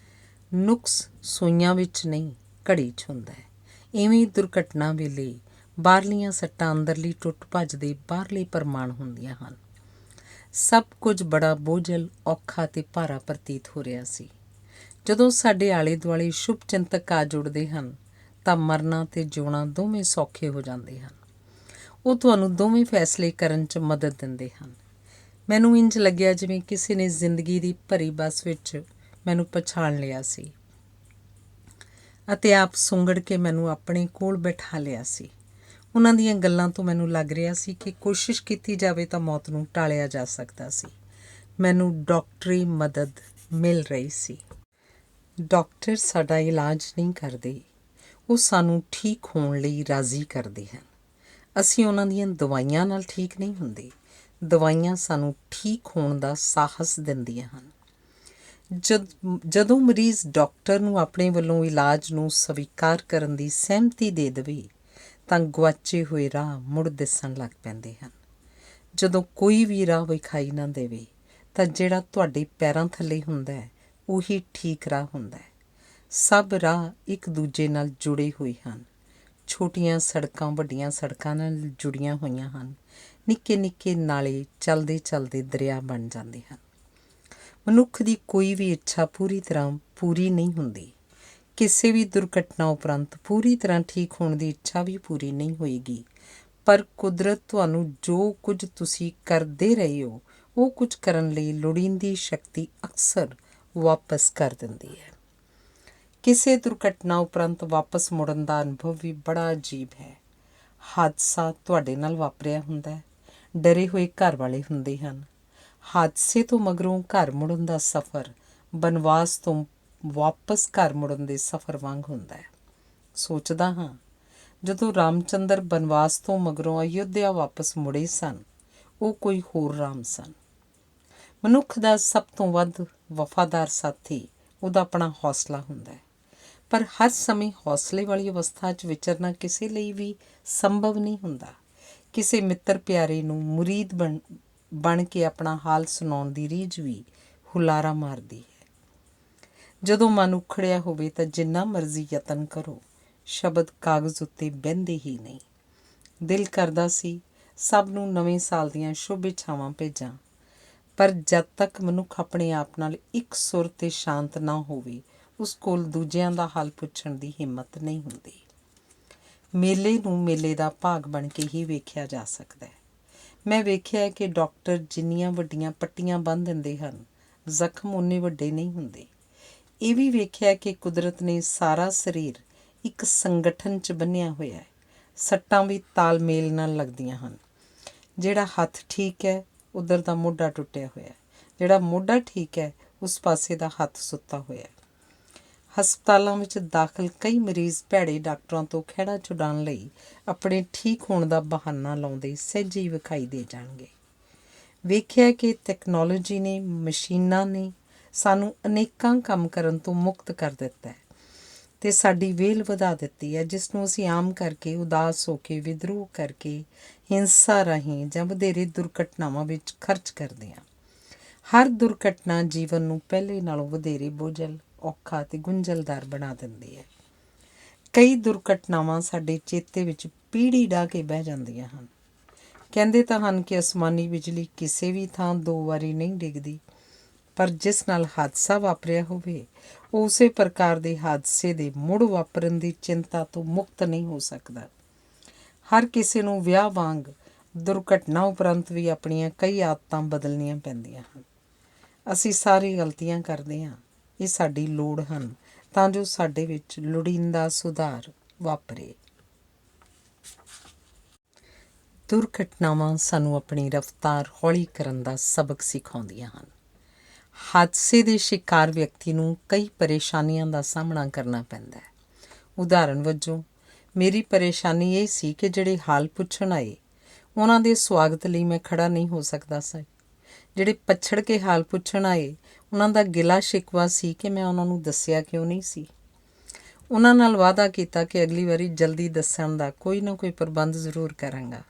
ਨੁਕਸ ਸੂਈਆਂ ਵਿੱਚ ਨਹੀਂ, ਘੜੀ 'ਚ ਹੁੰਦਾ ਹੈ। ਇਵੇਂ ਦੁਰਘਟਨਾ ਵੇਲੇ ਬਾਹਰਲੀਆਂ ਸੱਟਾਂ ਅੰਦਰਲੀ ਟੁੱਟ ਭੱਜ ਦੇ ਬਾਹਰਲੇ ਪ੍ਰਮਾਣ ਹੁੰਦੀਆਂ ਹਨ। ਸਭ ਕੁਝ ਬੜਾ ਬੋਝਲ, ਔਖਾ ਅਤੇ ਭਾਰਾ ਪ੍ਰਤੀਤ ਹੋ ਰਿਹਾ ਸੀ। ਜਦੋਂ ਸਾਡੇ ਆਲੇ ਦੁਆਲੇ ਸ਼ੁਭ ਚਿੰਤਕ ਆ ਜੁੜਦੇ ਹਨ ਤਾਂ ਮਰਨਾ ਅਤੇ ਜਿਉਣਾ ਦੋਵੇਂ ਸੌਖੇ ਹੋ ਜਾਂਦੇ ਹਨ। ਉਹ ਤੁਹਾਨੂੰ ਦੋਵੇਂ ਫੈਸਲੇ ਕਰਨ 'ਚ ਮਦਦ ਦਿੰਦੇ ਹਨ। ਮੈਨੂੰ ਇੰਝ ਲੱਗਿਆ ਜਿਵੇਂ ਕਿਸੇ ਨੇ ਜ਼ਿੰਦਗੀ ਦੀ ਭਰੀ ਬੱਸ ਵਿੱਚ ਮੈਨੂੰ ਪਛਾਣ ਲਿਆ ਸੀ ਅਤੇ ਆਪ ਸੁੰਗੜ ਕੇ ਮੈਨੂੰ ਆਪਣੇ ਕੋਲ ਬਿਠਾ ਲਿਆ ਸੀ। ਉਹਨਾਂ ਦੀਆਂ ਗੱਲਾਂ ਤੋਂ ਮੈਨੂੰ ਲੱਗ ਰਿਹਾ ਸੀ ਕਿ ਕੋਸ਼ਿਸ਼ ਕੀਤੀ ਜਾਵੇ ਤਾਂ ਮੌਤ ਨੂੰ ਟਾਲਿਆ ਜਾ ਸਕਦਾ ਸੀ। ਮੈਨੂੰ ਡਾਕਟਰੀ ਮਦਦ ਮਿਲ ਰਹੀ ਸੀ। ਡਾਕਟਰ ਸਾਡਾ ਇਲਾਜ ਨਹੀਂ ਕਰਦੇ, ਉਹ ਸਾਨੂੰ ਠੀਕ ਹੋਣ ਲਈ ਰਾਜ਼ੀ ਕਰਦੇ ਹਨ। ਅਸੀਂ ਉਹਨਾਂ ਦੀਆਂ ਦਵਾਈਆਂ ਨਾਲ ਠੀਕ ਨਹੀਂ ਹੁੰਦੇ, ਦਵਾਈਆਂ ਸਾਨੂੰ ਠੀਕ ਹੋਣ ਦਾ ਸਾਹਸ ਦਿੰਦੀਆਂ ਹਨ। ਜਦੋਂ ਮਰੀਜ਼ ਡਾਕਟਰ ਨੂੰ ਆਪਣੇ ਵੱਲੋਂ ਇਲਾਜ ਨੂੰ ਸਵੀਕਾਰ ਕਰਨ ਦੀ ਸਹਿਮਤੀ ਦੇ ਦੇਵੇ ਤਾਂ ਗੁਆਚੇ ਹੋਏ ਰਾਹ ਮੁੜ ਦਿਸਣ ਲੱਗ ਪੈਂਦੇ ਹਨ। ਜਦੋਂ ਕੋਈ ਵੀ ਰਾਹ ਵਿਖਾਈ ਨਾ ਦੇਵੇ ਤਾਂ ਜਿਹੜਾ ਤੁਹਾਡੇ ਪੈਰਾਂ ਥੱਲੇ ਹੁੰਦਾ ਹੈ ਉਹੀ ਠੀਕ ਰਾਹ ਹੁੰਦਾ ਹੈ। ਸਭ ਰਾਹ ਇੱਕ ਦੂਜੇ ਨਾਲ ਜੁੜੇ ਹੋਏ ਹਨ। ਛੋਟੀਆਂ ਸੜਕਾਂ ਵੱਡੀਆਂ ਸੜਕਾਂ ਨਾਲ ਜੁੜੀਆਂ ਹੋਈਆਂ ਹਨ। ਨਿੱਕੇ ਨਿੱਕੇ ਨਾਲੇ ਚਲਦੇ ਚਲਦੇ ਦਰਿਆ ਬਣ ਜਾਂਦੇ ਹਨ। ਮਨੁੱਖ ਦੀ ਕੋਈ ਵੀ ਇੱਛਾ ਪੂਰੀ ਤਰ੍ਹਾਂ ਪੂਰੀ ਨਹੀਂ ਹੁੰਦੀ। ਕਿਸੇ ਵੀ ਦੁਰਘਟਨਾ ਉਪਰੰਤ ਪੂਰੀ ਤਰ੍ਹਾਂ ਠੀਕ ਹੋਣ ਦੀ ਇੱਛਾ ਵੀ ਪੂਰੀ ਨਹੀਂ ਹੋਏਗੀ, ਪਰ ਕੁਦਰਤ ਤੁਹਾਨੂੰ ਜੋ ਕੁਝ ਤੁਸੀਂ ਕਰਦੇ ਰਹੇ ਹੋ ਉਹ ਕੁਝ ਕਰਨ ਲਈ ਲੋੜੀਂਦੀ ਸ਼ਕਤੀ ਅਕਸਰ ਵਾਪਸ ਕਰ ਦਿੰਦੀ ਹੈ। ਕਿਸੇ ਦੁਰਘਟਨਾ ਉਪਰੰਤ ਵਾਪਸ ਮੁੜਨ ਦਾ ਅਨੁਭਵ ਵੀ ਬੜਾ ਅਜੀਬ ਹੈ। ਹਾਦਸਾ ਤੁਹਾਡੇ ਨਾਲ ਵਾਪਰਿਆ ਹੁੰਦਾ ਹੈ, ਡਰੇ ਹੋਏ ਘਰ ਵਾਲੇ ਹੁੰਦੇ ਹਨ। ਹਾਦਸੇ ਤੋਂ ਮਗਰੋਂ ਘਰ ਮੁੜਨ ਦਾ ਸਫ਼ਰ ਬਨਵਾਸ ਤੋਂ ਵਾਪਸ ਘਰ ਮੁੜਨ ਦੇ ਸਫ਼ਰ ਵਾਂਗ ਹੁੰਦਾ ਹੈ। ਸੋਚਦਾ ਹਾਂ, ਜਦੋਂ ਰਾਮਚੰਦਰ ਬਨਵਾਸ ਤੋਂ ਮਗਰੋਂ ਅਯੋਧਿਆ ਵਾਪਸ ਮੁੜੇ ਸਨ, ਉਹ ਕੋਈ ਹੋਰ ਰਾਮ ਸਨ। ਮਨੁੱਖ ਦਾ ਸਭ ਤੋਂ ਵੱਧ ਵਫ਼ਾਦਾਰ ਸਾਥੀ ਉਹਦਾ ਆਪਣਾ ਹੌਸਲਾ ਹੁੰਦਾ ਹੈ, ਪਰ ਹਰ ਸਮੇਂ ਹੌਸਲੇ ਵਾਲੀ ਅਵਸਥਾ 'ਚ ਵਿਚਰਨਾ ਕਿਸੇ ਲਈ ਵੀ ਸੰਭਵ ਨਹੀਂ ਹੁੰਦਾ। ਕਿਸੇ ਮਿੱਤਰ ਪਿਆਰੇ ਨੂੰ ਮੁਰੀਦ ਬਣ ਕੇ ਆਪਣਾ ਹਾਲ ਸੁਣਾਉਣ ਦੀ ਰੀਝ ਵੀ ਹੁਲਾਰਾ ਮਾਰਦੀ ਹੈ। ਜਦੋਂ ਮਨ ਉਖੜਿਆ ਹੋਵੇ ਤਾਂ ਜਿੰਨਾ ਮਰਜ਼ੀ ਯਤਨ ਕਰੋ, ਸ਼ਬਦ ਕਾਗਜ਼ ਉੱਤੇ ਬਹਿੰਦੇ ਹੀ ਨਹੀਂ। ਦਿਲ ਕਰਦਾ ਸੀ ਸਭ ਨੂੰ ਨਵੇਂ ਸਾਲ ਦੀਆਂ ਸ਼ੁਭ ਇੱਛਾਵਾਂ ਭੇਜਾਂ, ਪਰ ਜਦ ਤੱਕ ਮਨੁੱਖ ਆਪਣੇ ਆਪ ਨਾਲ ਇੱਕ ਸੁਰ 'ਤੇ ਸ਼ਾਂਤ ਨਾ ਹੋਵੇ, ਉਸ ਕੋਲ ਦੂਜਿਆਂ ਦਾ ਹਾਲ ਪੁੱਛਣ ਦੀ ਹਿੰਮਤ ਨਹੀਂ ਹੁੰਦੀ। ਮੇਲੇ ਨੂੰ ਮੇਲੇ ਦਾ ਭਾਗ ਬਣ ਕੇ ਹੀ ਵੇਖਿਆ ਜਾ ਸਕਦਾ ਹੈ। ਮੈਂ ਵੇਖਿਆ ਕਿ ਡਾਕਟਰ ਜਿੰਨੀਆਂ ਵੱਡੀਆਂ ਪੱਟੀਆਂ ਬੰਨ੍ਹ ਦਿੰਦੇ ਹਨ, ਜ਼ਖਮ ਓਨੇ ਵੱਡੇ ਨਹੀਂ ਹੁੰਦੇ। ਇਹ ਵੀ ਵੇਖਿਆ ਕਿ ਕੁਦਰਤ ਨੇ ਸਾਰਾ ਸਰੀਰ ਇੱਕ ਸੰਗਠਨ 'ਚ ਬੰਨ੍ਹਿਆ ਹੋਇਆ ਹੈ। ਸੱਟਾਂ ਵੀ ਤਾਲਮੇਲ ਨਾਲ ਲੱਗਦੀਆਂ ਹਨ। ਜਿਹੜਾ ਹੱਥ ਠੀਕ ਹੈ ਉੱਧਰ ਦਾ ਮੋਢਾ ਟੁੱਟਿਆ ਹੋਇਆ, ਜਿਹੜਾ ਮੋਢਾ ਠੀਕ ਹੈ ਉਸ ਪਾਸੇ ਦਾ ਹੱਥ ਸੁੱਤਾ ਹੋਇਆ। ਹਸਪਤਾਲਾਂ ਵਿੱਚ ਦਾਖਲ ਕਈ ਮਰੀਜ਼ ਭੈੜੇ ਡਾਕਟਰਾਂ ਤੋਂ ਖਹਿੜਾ ਛੁਡਾਉਣ ਲਈ ਆਪਣੇ ਠੀਕ ਹੋਣ ਦਾ ਬਹਾਨਾ ਲਾਉਂਦੇ ਸਹਿਜੇ ਹੀ ਵਿਖਾਈ ਦੇ ਜਾਣਗੇ। ਵੇਖਿਆ ਕਿ ਟੈਕਨੋਲੋਜੀ ਨੇ, ਮਸ਼ੀਨਾਂ ਨੇ ਸਾਨੂੰ ਅਨੇਕਾਂ ਕੰਮ ਕਰਨ ਤੋਂ ਮੁਕਤ ਕਰ ਦਿੱਤਾ ਹੈ ਅਤੇ ਸਾਡੀ ਵਿਹਲ ਵਧਾ ਦਿੱਤੀ ਹੈ, ਜਿਸ ਨੂੰ ਅਸੀਂ ਆਮ ਕਰਕੇ, ਉਦਾਸ ਹੋ ਕੇ, ਵਿਦਰੋਹ ਕਰਕੇ, ਹਿੰਸਾ ਰਾਹੀਂ ਜਾਂ ਵਧੇਰੇ ਦੁਰਘਟਨਾਵਾਂ ਵਿੱਚ ਖਰਚ ਕਰਦੇ ਹਾਂ। ਹਰ ਦੁਰਘਟਨਾ ਜੀਵਨ ਨੂੰ ਪਹਿਲੇ ਨਾਲੋਂ ਵਧੇਰੇ ਬੋਝਲ, ਔਖਾ ਅਤੇ ਗੁੰਝਲਦਾਰ ਬਣਾ ਦਿੰਦੀ ਹੈ। ਕਈ ਦੁਰਘਟਨਾਵਾਂ ਸਾਡੇ ਚੇਤੇ ਵਿੱਚ ਪੀੜੀ ਡਾਹ ਕੇ ਬਹਿ ਜਾਂਦੀਆਂ ਹਨ। ਕਹਿੰਦੇ ਤਾਂ ਹਨ ਕਿ ਅਸਮਾਨੀ ਬਿਜਲੀ ਕਿਸੇ ਵੀ ਥਾਂ 2 ਵਾਰੀ ਨਹੀਂ ਡਿੱਗਦੀ, ਪਰ ਜਿਸ ਨਾਲ ਹਾਦਸਾ ਵਾਪਰਿਆ ਹੋਵੇ ਉਹ ਉਸੇ ਪ੍ਰਕਾਰ ਦੇ ਹਾਦਸੇ ਦੇ ਮੁੜ ਵਾਪਰਨ ਦੀ ਚਿੰਤਾ ਤੋਂ ਮੁਕਤ ਨਹੀਂ ਹੋ ਸਕਦਾ। ਹਰ ਕਿਸੇ ਨੂੰ ਵਿਆਹ ਵਾਂਗ ਦੁਰਘਟਨਾ ਉਪਰੰਤ ਵੀ ਆਪਣੀਆਂ ਕਈ ਆਦਤਾਂ ਬਦਲਣੀਆਂ ਪੈਂਦੀਆਂ ਹਨ। ਅਸੀਂ ਸਾਰੇ ਗਲਤੀਆਂ ਕਰਦੇ ਹਾਂ। ਇਹ ਸਾਡੀ ਲੋੜ ਹਨ ਤਾਂ ਜੋ ਸਾਡੇ ਵਿੱਚ ਲੋੜੀਂਦਾ ਸੁਧਾਰ ਵਾਪਰੇ। ਦੁਰਘਟਨਾਵਾਂ ਸਾਨੂੰ ਆਪਣੀ ਰਫ਼ਤਾਰ ਹੌਲੀ ਕਰਨ ਦਾ ਸਬਕ ਸਿਖਾਉਂਦੀਆਂ ਹਨ। ਹਾਦਸੇ ਦੇ ਸ਼ਿਕਾਰ ਵਿਅਕਤੀ ਨੂੰ ਕਈ ਪਰੇਸ਼ਾਨੀਆਂ ਦਾ ਸਾਹਮਣਾ ਕਰਨਾ ਪੈਂਦਾ ਹੈ। ਉਦਾਹਰਨ ਵਜੋਂ ਮੇਰੀ ਪਰੇਸ਼ਾਨੀ ਇਹ ਸੀ ਕਿ ਜਿਹੜੇ ਹਾਲ ਪੁੱਛਣ ਆਏ ਉਹਨਾਂ ਦੇ ਸਵਾਗਤ ਲਈ ਮੈਂ ਖੜ੍ਹਾ ਨਹੀਂ ਹੋ ਸਕਦਾ ਸੀ। ਜਿਹੜੇ ਪਛੜ ਕੇ ਹਾਲ ਪੁੱਛਣ ਆਏ ਉਹਨਾਂ ਦਾ ਗਿਲਾ ਸ਼ਿਕਵਾ ਸੀ ਕਿ ਮੈਂ ਉਹਨਾਂ ਨੂੰ ਦੱਸਿਆ ਕਿਉਂ ਨਹੀਂ ਸੀ। ਉਹਨਾਂ ਨਾਲ ਵਾਅਦਾ ਕੀਤਾ ਕਿ ਅਗਲੀ ਵਾਰੀ ਜਲਦੀ ਦੱਸਣ ਦਾ ਕੋਈ ਨਾ ਕੋਈ ਪ੍ਰਬੰਧ ਜ਼ਰੂਰ ਕਰਾਂਗਾ।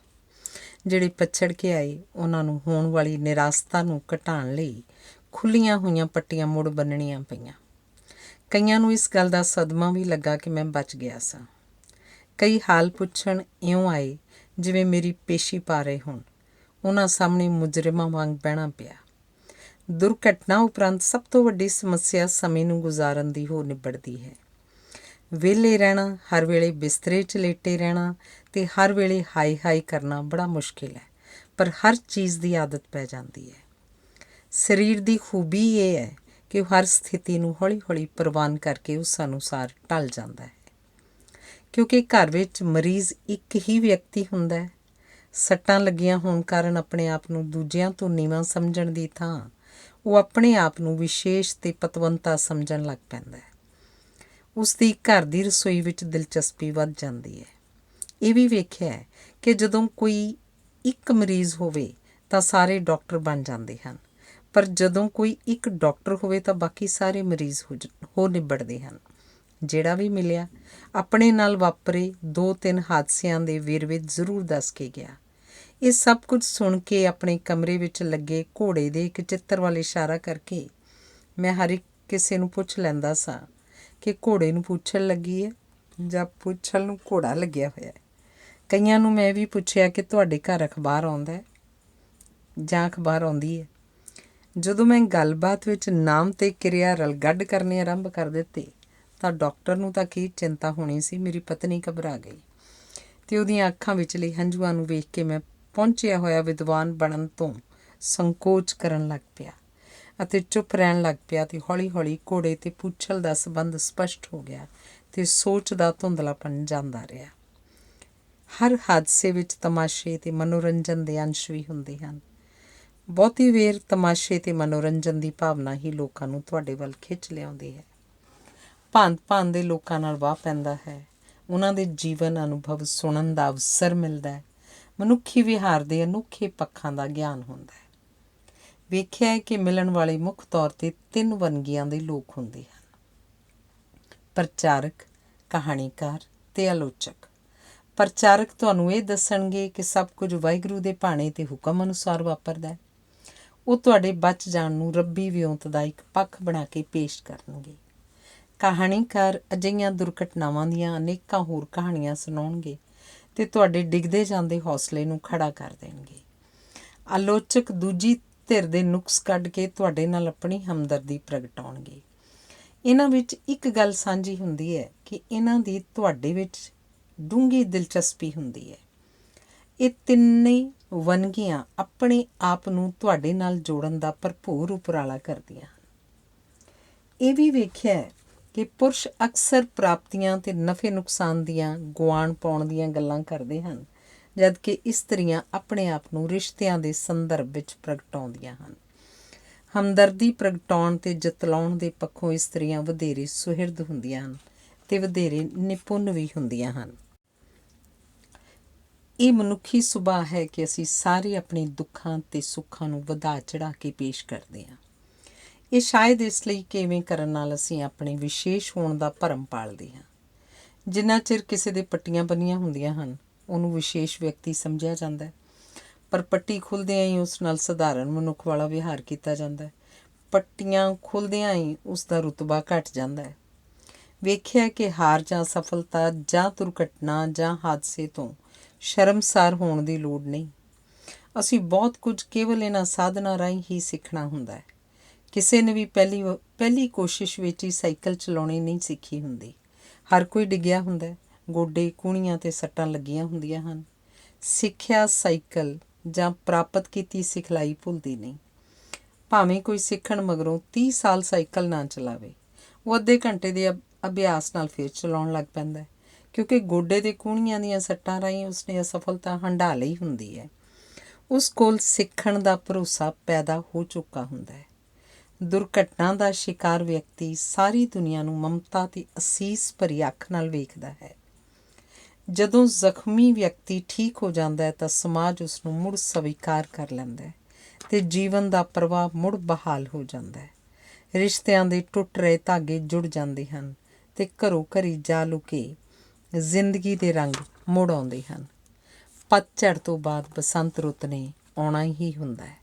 ਜਿਹੜੇ ਪਛੜ ਕੇ ਆਏ ਉਹਨਾਂ ਨੂੰ ਹੋਣ ਵਾਲੀ ਨਿਰਾਸ਼ਤਾ ਨੂੰ ਘਟਾਉਣ ਲਈ ਖੁੱਲ੍ਹੀਆਂ ਹੋਈਆਂ ਪੱਟੀਆਂ ਮੁੜ ਬੰਨ੍ਹਣੀਆਂ ਪਈਆਂ। ਕਈਆਂ ਨੂੰ ਇਸ ਗੱਲ ਦਾ ਸਦਮਾ ਵੀ ਲੱਗਾ ਕਿ ਮੈਂ ਬਚ ਗਿਆ ਸਾਂ। ਕਈ ਹਾਲ ਪੁੱਛਣ ਇਉਂ ਆਏ ਜਿਵੇਂ ਮੇਰੀ ਪੇਸ਼ੀ ਪਾ ਰਹੇ ਹੋਣ। ਉਹਨਾਂ ਸਾਹਮਣੇ ਮੁਜਰਿਮਾਂ ਵਾਂਗ ਬਹਿਣਾ ਪਿਆ। ਦੁਰਘਟਨਾ ਉਪਰੰਤ ਸਭ ਤੋਂ ਵੱਡੀ ਸਮੱਸਿਆ ਸਮੇਂ ਨੂੰ ਗੁਜ਼ਾਰਨ ਦੀ ਹੋ ਨਿਬੜਦੀ ਹੈ। ਵਿਹਲੇ ਰਹਿਣਾ, ਹਰ ਵੇਲੇ ਬਿਸਤਰੇ 'ਚ ਲੇਟੇ ਰਹਿਣਾ ਅਤੇ ਹਰ ਵੇਲੇ ਹਾਏ ਹਾਏ ਕਰਨਾ ਬੜਾ ਮੁਸ਼ਕਿਲ ਹੈ, ਪਰ ਹਰ ਚੀਜ਼ ਦੀ ਆਦਤ ਪੈ ਜਾਂਦੀ ਹੈ। ਸਰੀਰ ਦੀ ਖੂਬੀ ਇਹ ਹੈ ਕਿ ਉਹ ਹਰ ਸਥਿਤੀ ਨੂੰ ਹੌਲੀ ਹੌਲੀ ਪ੍ਰਵਾਨ ਕਰਕੇ ਉਸ ਅਨੁਸਾਰ ਢਲ ਜਾਂਦਾ ਹੈ। ਕਿਉਂਕਿ ਘਰ ਵਿੱਚ ਮਰੀਜ਼ ਇੱਕ ਹੀ ਵਿਅਕਤੀ ਹੁੰਦਾ ਹੈ। ਸੱਟਾਂ ਲੱਗੀਆਂ ਹੋਣ ਕਾਰਨ ਆਪਣੇ ਆਪ ਨੂੰ ਦੂਜਿਆਂ ਤੋਂ ਨੀਵਾਂ ਸਮਝਣ ਦੀ ਥਾਂ ਉਹ ਆਪਣੇ ਆਪ ਨੂੰ ਵਿਸ਼ੇਸ਼ ਅਤੇ ਪਤਵੰਤਾ ਸਮਝਣ ਲੱਗ ਪੈਂਦਾ ਹੈ। ਉਸ ਦੀ ਘਰ ਦੀ ਰਸੋਈ ਵਿੱਚ ਦਿਲਚਸਪੀ ਵੱਧ ਜਾਂਦੀ ਹੈ। ਇਹ ਵੀ ਵੇਖਿਆ ਹੈ ਕਿ ਜਦੋਂ ਕੋਈ ਇੱਕ ਮਰੀਜ਼ ਹੋਵੇ ਤਾਂ ਸਾਰੇ ਡਾਕਟਰ ਬਣ ਜਾਂਦੇ ਹਨ, ਪਰ ਜਦੋਂ ਕੋਈ ਇੱਕ ਡਾਕਟਰ ਹੋਵੇ ਤਾਂ ਬਾਕੀ ਸਾਰੇ ਮਰੀਜ਼ ਹੋ ਨਿਬੜਦੇ ਹਨ। ਜਿਹੜਾ ਵੀ ਮਿਲਿਆ ਆਪਣੇ ਨਾਲ ਵਾਪਰੇ 2-3 ਹਾਦਸਿਆਂ ਦੇ ਵੇਰਵੇ ਜ਼ਰੂਰ ਦੱਸ ਕੇ ਗਿਆ। ਇਹ ਸਭ ਕੁਝ ਸੁਣ ਕੇ ਆਪਣੇ ਕਮਰੇ ਵਿੱਚ ਲੱਗੇ ਘੋੜੇ ਦੇ ਇੱਕ ਚਿੱਤਰ ਵੱਲ ਇਸ਼ਾਰਾ ਕਰਕੇ ਮੈਂ ਹਰ ਇੱਕ ਕਿਸੇ ਨੂੰ ਪੁੱਛ ਲੈਂਦਾ ਸਾਂ ਕਿ ਘੋੜੇ ਨੂੰ ਪੂਛਲ ਲੱਗੀ ਹੈ ਜਾਂ ਪੂਛਲ ਨੂੰ ਘੋੜਾ ਲੱਗਿਆ ਹੋਇਆ ਹੈ। ਕਈਆਂ ਨੂੰ ਮੈਂ ਵੀ ਪੁੱਛਿਆ ਕਿ ਤੁਹਾਡੇ ਘਰ ਅਖਬਾਰ ਆਉਂਦਾ ਹੈ ਜਾਂ ਅਖਬਾਰ ਆਉਂਦੀ ਹੈ। ਜਦੋਂ ਮੈਂ ਗੱਲਬਾਤ ਵਿੱਚ ਨਾਮ ਤੇ ਕਿਰਿਆ ਰਲਗੱਡ ਕਰਨੇ ਆਰੰਭ ਕਰ ਦਿੱਤੇ ਤਾਂ ਡਾਕਟਰ ਨੂੰ ਤਾਂ ਕੀ ਚਿੰਤਾ ਹੋਣੀ ਸੀ, ਮੇਰੀ ਪਤਨੀ ਘਬਰਾ ਗਈ ਅਤੇ ਉਹਦੀਆਂ ਅੱਖਾਂ ਵਿਚਲੇ ਹੰਝੂਆਂ ਨੂੰ ਵੇਖ ਕੇ ਮੈਂ ਪਹੁੰਚਿਆ ਹੋਇਆ ਵਿਦਵਾਨ ਬਣਨ ਤੋਂ ਸੰਕੋਚ ਕਰਨ ਲੱਗ ਪਿਆ ਅਤੇ ਚੁੱਪ ਰਹਿਣ ਲੱਗ ਪਿਆ ਅਤੇ ਹੌਲੀ-ਹੌਲੀ ਘੋੜੇ ਅਤੇ ਪੂਛਲ ਦਾ ਸੰਬੰਧ ਸਪਸ਼ਟ ਹੋ ਗਿਆ ਅਤੇ ਸੋਚ ਦਾ ਧੁੰਦਲਾਪਣ ਜਾਂਦਾ ਰਿਹਾ। ਹਰ ਹਾਦਸੇ ਵਿੱਚ ਤਮਾਸ਼ੇ ਅਤੇ ਮਨੋਰੰਜਨ ਦੇ ਅੰਸ਼ ਵੀ ਹੁੰਦੇ ਹਨ। ਬਹੁਤੀ ਵੇਰ ਤਮਾਸ਼ੇ ਅਤੇ ਮਨੋਰੰਜਨ ਦੀ ਭਾਵਨਾ ਹੀ ਲੋਕਾਂ ਨੂੰ ਤੁਹਾਡੇ ਵੱਲ ਖਿੱਚ ਲਿਆਉਂਦੀ ਹੈ। ਭਾਂਤ-ਭਾਂਤ ਦੇ ਲੋਕਾਂ ਨਾਲ ਵਾਹ ਪੈਂਦਾ ਹੈ। ਉਹਨਾਂ ਦੇ ਜੀਵਨ ਅਨੁਭਵ ਸੁਣਨ ਦਾ ਅਵਸਰ ਮਿਲਦਾ ਹੈ। ਮਨੁੱਖੀ ਵਿਹਾਰ ਦੇ ਅਨੋਖੇ ਪੱਖਾਂ ਦਾ ਗਿਆਨ ਹੁੰਦਾ ਹੈ। ਵੇਖਿਆ ਹੈ ਕਿ ਮਿਲਣ ਵਾਲੇ ਮੁੱਖ ਤੌਰ 'ਤੇ 3 ਵੰਨਗੀਆਂ ਦੇ ਲੋਕ ਹੁੰਦੇ ਹਨ: ਪ੍ਰਚਾਰਕ, ਕਹਾਣੀਕਾਰ ਅਤੇ ਆਲੋਚਕ। ਪ੍ਰਚਾਰਕ ਤੁਹਾਨੂੰ ਇਹ ਦੱਸਣਗੇ ਕਿ ਸਭ ਕੁਝ ਵਾਹਿਗੁਰੂ ਦੇ ਭਾਣੇ ਅਤੇ ਹੁਕਮ ਅਨੁਸਾਰ ਵਾਪਰਦਾ ਹੈ। ਉਹ ਤੁਹਾਡੇ ਬਚ ਜਾਣ ਨੂੰ ਰੱਬੀ ਵਿਉਂਤ ਦਾ ਇੱਕ ਪੱਖ ਬਣਾ ਕੇ ਪੇਸ਼ ਕਰਨਗੇ। ਕਹਾਣੀਕਾਰ ਅਜਿਹੀਆਂ ਦੁਰਘਟਨਾਵਾਂ ਦੀਆਂ ਅਨੇਕਾਂ ਹੋਰ ਕਹਾਣੀਆਂ ਸੁਣਾਉਣਗੇ ਅਤੇ ਤੁਹਾਡੇ ਡਿੱਗਦੇ ਜਾਂਦੇ ਹੌਸਲੇ ਨੂੰ ਖੜ੍ਹਾ ਕਰ ਦੇਣਗੇ। ਆਲੋਚਕ ਦੂਜੀ ਧਿਰ ਦੇ ਨੁਕਸ ਕੱਢ ਕੇ ਤੁਹਾਡੇ ਨਾਲ ਆਪਣੀ ਹਮਦਰਦੀ ਪ੍ਰਗਟਾਉਣਗੇ। ਇਹਨਾਂ ਵਿੱਚ ਇੱਕ ਗੱਲ ਸਾਂਝੀ ਹੁੰਦੀ ਹੈ ਕਿ ਇਹਨਾਂ ਦੀ ਤੁਹਾਡੇ ਵਿੱਚ ਡੂੰਘੀ ਦਿਲਚਸਪੀ ਹੁੰਦੀ ਹੈ। ਇਹ ਤਿੰਨੇ ਵੰਨਗੀਆਂ ਆਪਣੇ ਆਪ ਨੂੰ ਤੁਹਾਡੇ ਨਾਲ ਜੋੜਨ ਦਾ ਭਰਪੂਰ ਉਪਰਾਲਾ ਕਰਦੀਆਂ ਹਨ। ਇਹ ਵੀ ਵੇਖਿਆ ਹੈ ਕਿ ਪੁਰਸ਼ ਅਕਸਰ ਪ੍ਰਾਪਤੀਆਂ ਅਤੇ ਨਫੇ ਨੁਕਸਾਨ ਦੀਆਂ ਗੁਆਣ ਪਾਉਣ ਦੀਆਂ ਗੱਲਾਂ ਕਰਦੇ ਹਨ, ਜਦਕਿ ਇਸਤਰੀਆਂ ਆਪਣੇ ਆਪ ਨੂੰ ਰਿਸ਼ਤਿਆਂ ਦੇ ਸੰਦਰਭ ਵਿੱਚ ਪ੍ਰਗਟਾਉਂਦੀਆਂ ਹਨ। ਹਮਦਰਦੀ ਪ੍ਰਗਟਾਉਣ ਅਤੇ ਜਤਲਾਉਣ ਦੇ ਪੱਖੋਂ ਇਸਤਰੀਆਂ ਵਧੇਰੇ ਸੁਹਿਰਦ ਹੁੰਦੀਆਂ ਹਨ ਅਤੇ ਵਧੇਰੇ ਨਿਪੁੰਨ ਵੀ ਹੁੰਦੀਆਂ ਹਨ। ਇਹ ਮਨੁੱਖੀ ਸੁਭਾਅ ਹੈ ਕਿ ਅਸੀਂ ਸਾਰੇ ਆਪਣੇ ਦੁੱਖਾਂ ਅਤੇ ਸੁੱਖਾਂ ਨੂੰ ਵਧਾ ਚੜ੍ਹਾ ਕੇ ਪੇਸ਼ ਕਰਦੇ ਹਾਂ। ਇਹ ਸ਼ਾਇਦ ਇਸ ਲਈ ਕਿ ਇਵੇਂ ਕਰਨ ਨਾਲ ਅਸੀਂ ਆਪਣੇ ਵਿਸ਼ੇਸ਼ ਹੋਣ ਦਾ ਭਰਮ ਪਾਲਦੇ ਹਾਂ। ਜਿੰਨਾ ਚਿਰ ਕਿਸੇ ਦੇ ਪੱਟੀਆਂ ਬੰਨੀਆਂ ਹੁੰਦੀਆਂ ਹਨ ਉਹਨੂੰ ਵਿਸ਼ੇਸ਼ ਵਿਅਕਤੀ ਸਮਝਿਆ ਜਾਂਦਾ ਹੈ, ਪਰ ਪੱਟੀ ਖੁੱਲ੍ਹਦਿਆਂ ਹੀ ਉਸ ਨਾਲ ਸਧਾਰਨ ਮਨੁੱਖ ਵਾਲਾ ਵਿਹਾਰ ਕੀਤਾ ਜਾਂਦਾ ਹੈ। ਪੱਟੀਆਂ ਖੁੱਲ੍ਹਦਿਆਂ ਹੀ ਉਸ ਦਾ ਰੁਤਬਾ ਘੱਟ ਜਾਂਦਾ ਹੈ। ਵੇਖਿਆ ਕਿ ਹਾਰ ਜਾਂ ਸਫਲਤਾ ਜਾਂ ਦੁਰਘਟਨਾ ਜਾਂ ਹਾਦਸੇ ਤੋਂ ਸ਼ਰਮਸਾਰ ਹੋਣ ਦੀ ਲੋੜ ਨਹੀਂ। ਅਸੀਂ ਬਹੁਤ ਕੁਝ ਕੇਵਲ ਇਹਨਾਂ ਸਾਧਨਾਂ ਰਾਹੀਂ ਹੀ ਸਿੱਖਣਾ ਹੁੰਦਾ ਹੈ। ਕਿਸੇ ਨੇ ਵੀ ਪਹਿਲੀ ਕੋਸ਼ਿਸ਼ ਵਿੱਚ ਹੀ ਸਾਈਕਲ ਚਲਾਉਣੀ ਨਹੀਂ ਸਿੱਖੀ ਹੁੰਦੀ। ਹਰ ਕੋਈ ਡਿੱਗਿਆ ਹੁੰਦਾ, ਗੋਡੇ ਕੂਹਣੀਆਂ 'ਤੇ ਸੱਟਾਂ ਲੱਗੀਆਂ ਹੁੰਦੀਆਂ ਹਨ। ਸਿੱਖਿਆ ਸਾਈਕਲ ਜਾਂ ਪ੍ਰਾਪਤ ਕੀਤੀ ਸਿਖਲਾਈ ਭੁੱਲਦੀ ਨਹੀਂ। ਭਾਵੇਂ ਕੋਈ ਸਿੱਖਣ ਮਗਰੋਂ 30 ਸਾਲ ਸਾਈਕਲ ਨਾ ਚਲਾਵੇ, ਉਹ ਅੱਧੇ ਘੰਟੇ ਦੇ ਅਭਿਆਸ ਨਾਲ ਫਿਰ ਚਲਾਉਣ ਲੱਗ ਪੈਂਦਾ, ਕਿਉਂਕਿ ਗੋਡੇ ਦੇ ਕੂਹਣੀਆਂ ਦੀਆਂ ਸੱਟਾਂ ਰਾਹੀਂ ਉਸਨੇ ਅਸਫਲਤਾ ਹੰਢਾ ਲਈ ਹੁੰਦੀ ਹੈ। ਉਸ ਕੋਲ ਸਿੱਖਣ ਦਾ ਭਰੋਸਾ ਪੈਦਾ ਹੋ ਚੁੱਕਾ ਹੁੰਦਾ ਹੈ। ਦੁਰਘਟਨਾ ਦਾ ਸ਼ਿਕਾਰ ਵਿਅਕਤੀ ਸਾਰੀ ਦੁਨੀਆ ਨੂੰ ਮਮਤਾ ਅਤੇ ਅਸੀਸ ਭਰੀ ਅੱਖ ਨਾਲ ਵੇਖਦਾ ਹੈ। ਜਦੋਂ ਜ਼ਖਮੀ ਵਿਅਕਤੀ ਠੀਕ ਹੋ ਜਾਂਦਾ ਹੈ ਤਾਂ ਸਮਾਜ ਉਸ ਨੂੰ ਮੁੜ ਸਵੀਕਾਰ ਕਰ ਲੈਂਦਾ ਹੈ ਅਤੇ ਜੀਵਨ ਦਾ ਪ੍ਰਵਾਹ ਮੁੜ ਬਹਾਲ ਹੋ ਜਾਂਦਾ ਹੈ। ਰਿਸ਼ਤਿਆਂ ਦੇ ਟੁੱਟ ਰਹੇ ਧਾਗੇ ਜੁੜ ਜਾਂਦੇ ਹਨ ਅਤੇ ਘਰੋਂ ਘਰੀ ਜਾ ਲੁਕੇ ਜ਼ਿੰਦਗੀ ਦੇ ਰੰਗ ਮੁੜ ਆਉਂਦੇ ਹਨ। ਪਤਝੜ ਤੋਂ ਬਾਅਦ ਬਸੰਤ ਰੁੱਤ ਨੇ ਆਉਣਾ ਹੀ ਹੁੰਦਾ ਹੈ।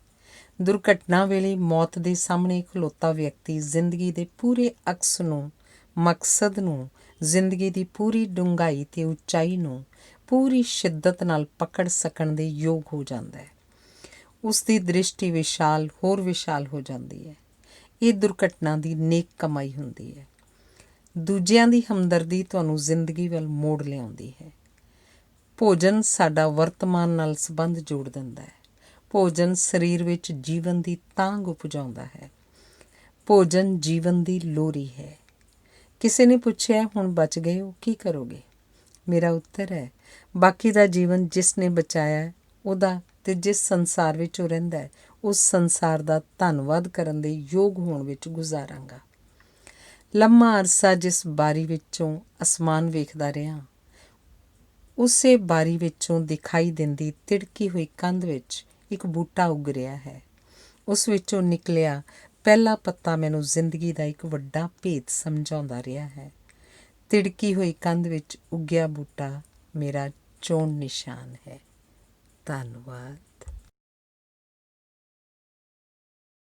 ਦੁਰਘਟਨਾ ਵੇਲੇ ਮੌਤ ਦੇ ਸਾਹਮਣੇ ਖਲੋਤਾ ਵਿਅਕਤੀ ਜ਼ਿੰਦਗੀ ਦੇ ਪੂਰੇ ਅਕਸ ਨੂੰ, ਮਕਸਦ ਨੂੰ, ਜ਼ਿੰਦਗੀ ਦੀ ਪੂਰੀ ਡੂੰਘਾਈ ਅਤੇ ਉੱਚਾਈ ਨੂੰ ਪੂਰੀ ਸ਼ਿੱਦਤ ਨਾਲ ਪਕੜ ਸਕਣ ਦੇ ਯੋਗ ਹੋ ਜਾਂਦਾ ਹੈ। ਉਸ ਦੀ ਦ੍ਰਿਸ਼ਟੀ ਹੋਰ ਵਿਸ਼ਾਲ ਹੋ ਜਾਂਦੀ ਹੈ। ਇਹ ਦੁਰਘਟਨਾ ਦੀ ਨੇਕ ਕਮਾਈ ਹੁੰਦੀ ਹੈ। ਦੂਜਿਆਂ ਦੀ ਹਮਦਰਦੀ ਤੁਹਾਨੂੰ ਜ਼ਿੰਦਗੀ ਵੱਲ ਮੋੜ ਲਿਆਉਂਦੀ ਹੈ। ਭੋਜਨ ਸਾਡਾ ਵਰਤਮਾਨ ਨਾਲ ਸੰਬੰਧ ਜੋੜ ਦਿੰਦਾ ਹੈ। ਭੋਜਨ ਸਰੀਰ ਵਿੱਚ ਜੀਵਨ ਦੀ ਤਾਂਘ ਉਪਜਾਉਂਦਾ ਹੈ। ਭੋਜਨ ਜੀਵਨ ਦੀ ਲੋਰੀ ਹੈ। ਕਿਸੇ ਨੇ ਪੁੱਛਿਆ, ਹੁਣ ਬਚ ਗਏ ਹੋ, ਕੀ ਕਰੋਗੇ? ਮੇਰਾ ਉੱਤਰ ਹੈ, ਬਾਕੀ ਦਾ ਜੀਵਨ ਜਿਸ ਨੇ ਬਚਾਇਆ ਉਹਦਾ ਅਤੇ ਜਿਸ ਸੰਸਾਰ ਵਿੱਚ ਉਹ ਰਹਿੰਦਾ ਹੈ ਉਸ ਸੰਸਾਰ ਦਾ ਧੰਨਵਾਦ ਕਰਨ ਦੇ ਯੋਗ ਹੋਣ ਵਿੱਚ ਗੁਜ਼ਾਰਾਂਗਾ। ਲੰਮਾ ਅਰਸਾ ਜਿਸ ਬਾਰੀ ਵਿੱਚੋਂ ਅਸਮਾਨ ਵੇਖਦਾ ਰਿਹਾ, ਉਸੇ ਬਾਰੀ ਵਿੱਚੋਂ ਦਿਖਾਈ ਦਿੰਦੀ ਤਿੜਕੀ ਹੋਈ ਕੰਧ ਵਿੱਚ ਇੱਕ ਬੂਟਾ ਉੱਗ ਰਿਹਾ ਹੈ। ਉਸ ਵਿੱਚੋਂ ਨਿਕਲਿਆ ਪਹਿਲਾ ਪੱਤਾ ਮੈਨੂੰ ਜ਼ਿੰਦਗੀ ਦਾ ਇੱਕ ਵੱਡਾ ਭੇਤ ਸਮਝਾਉਂਦਾ ਰਿਹਾ ਹੈ। ਤਿੜਕੀ ਹੋਈ ਕੰਧ ਵਿੱਚ ਉੱਗਿਆ ਬੂਟਾ ਮੇਰਾ ਚੋਣ ਨਿਸ਼ਾਨ ਹੈ। ਧੰਨਵਾਦ।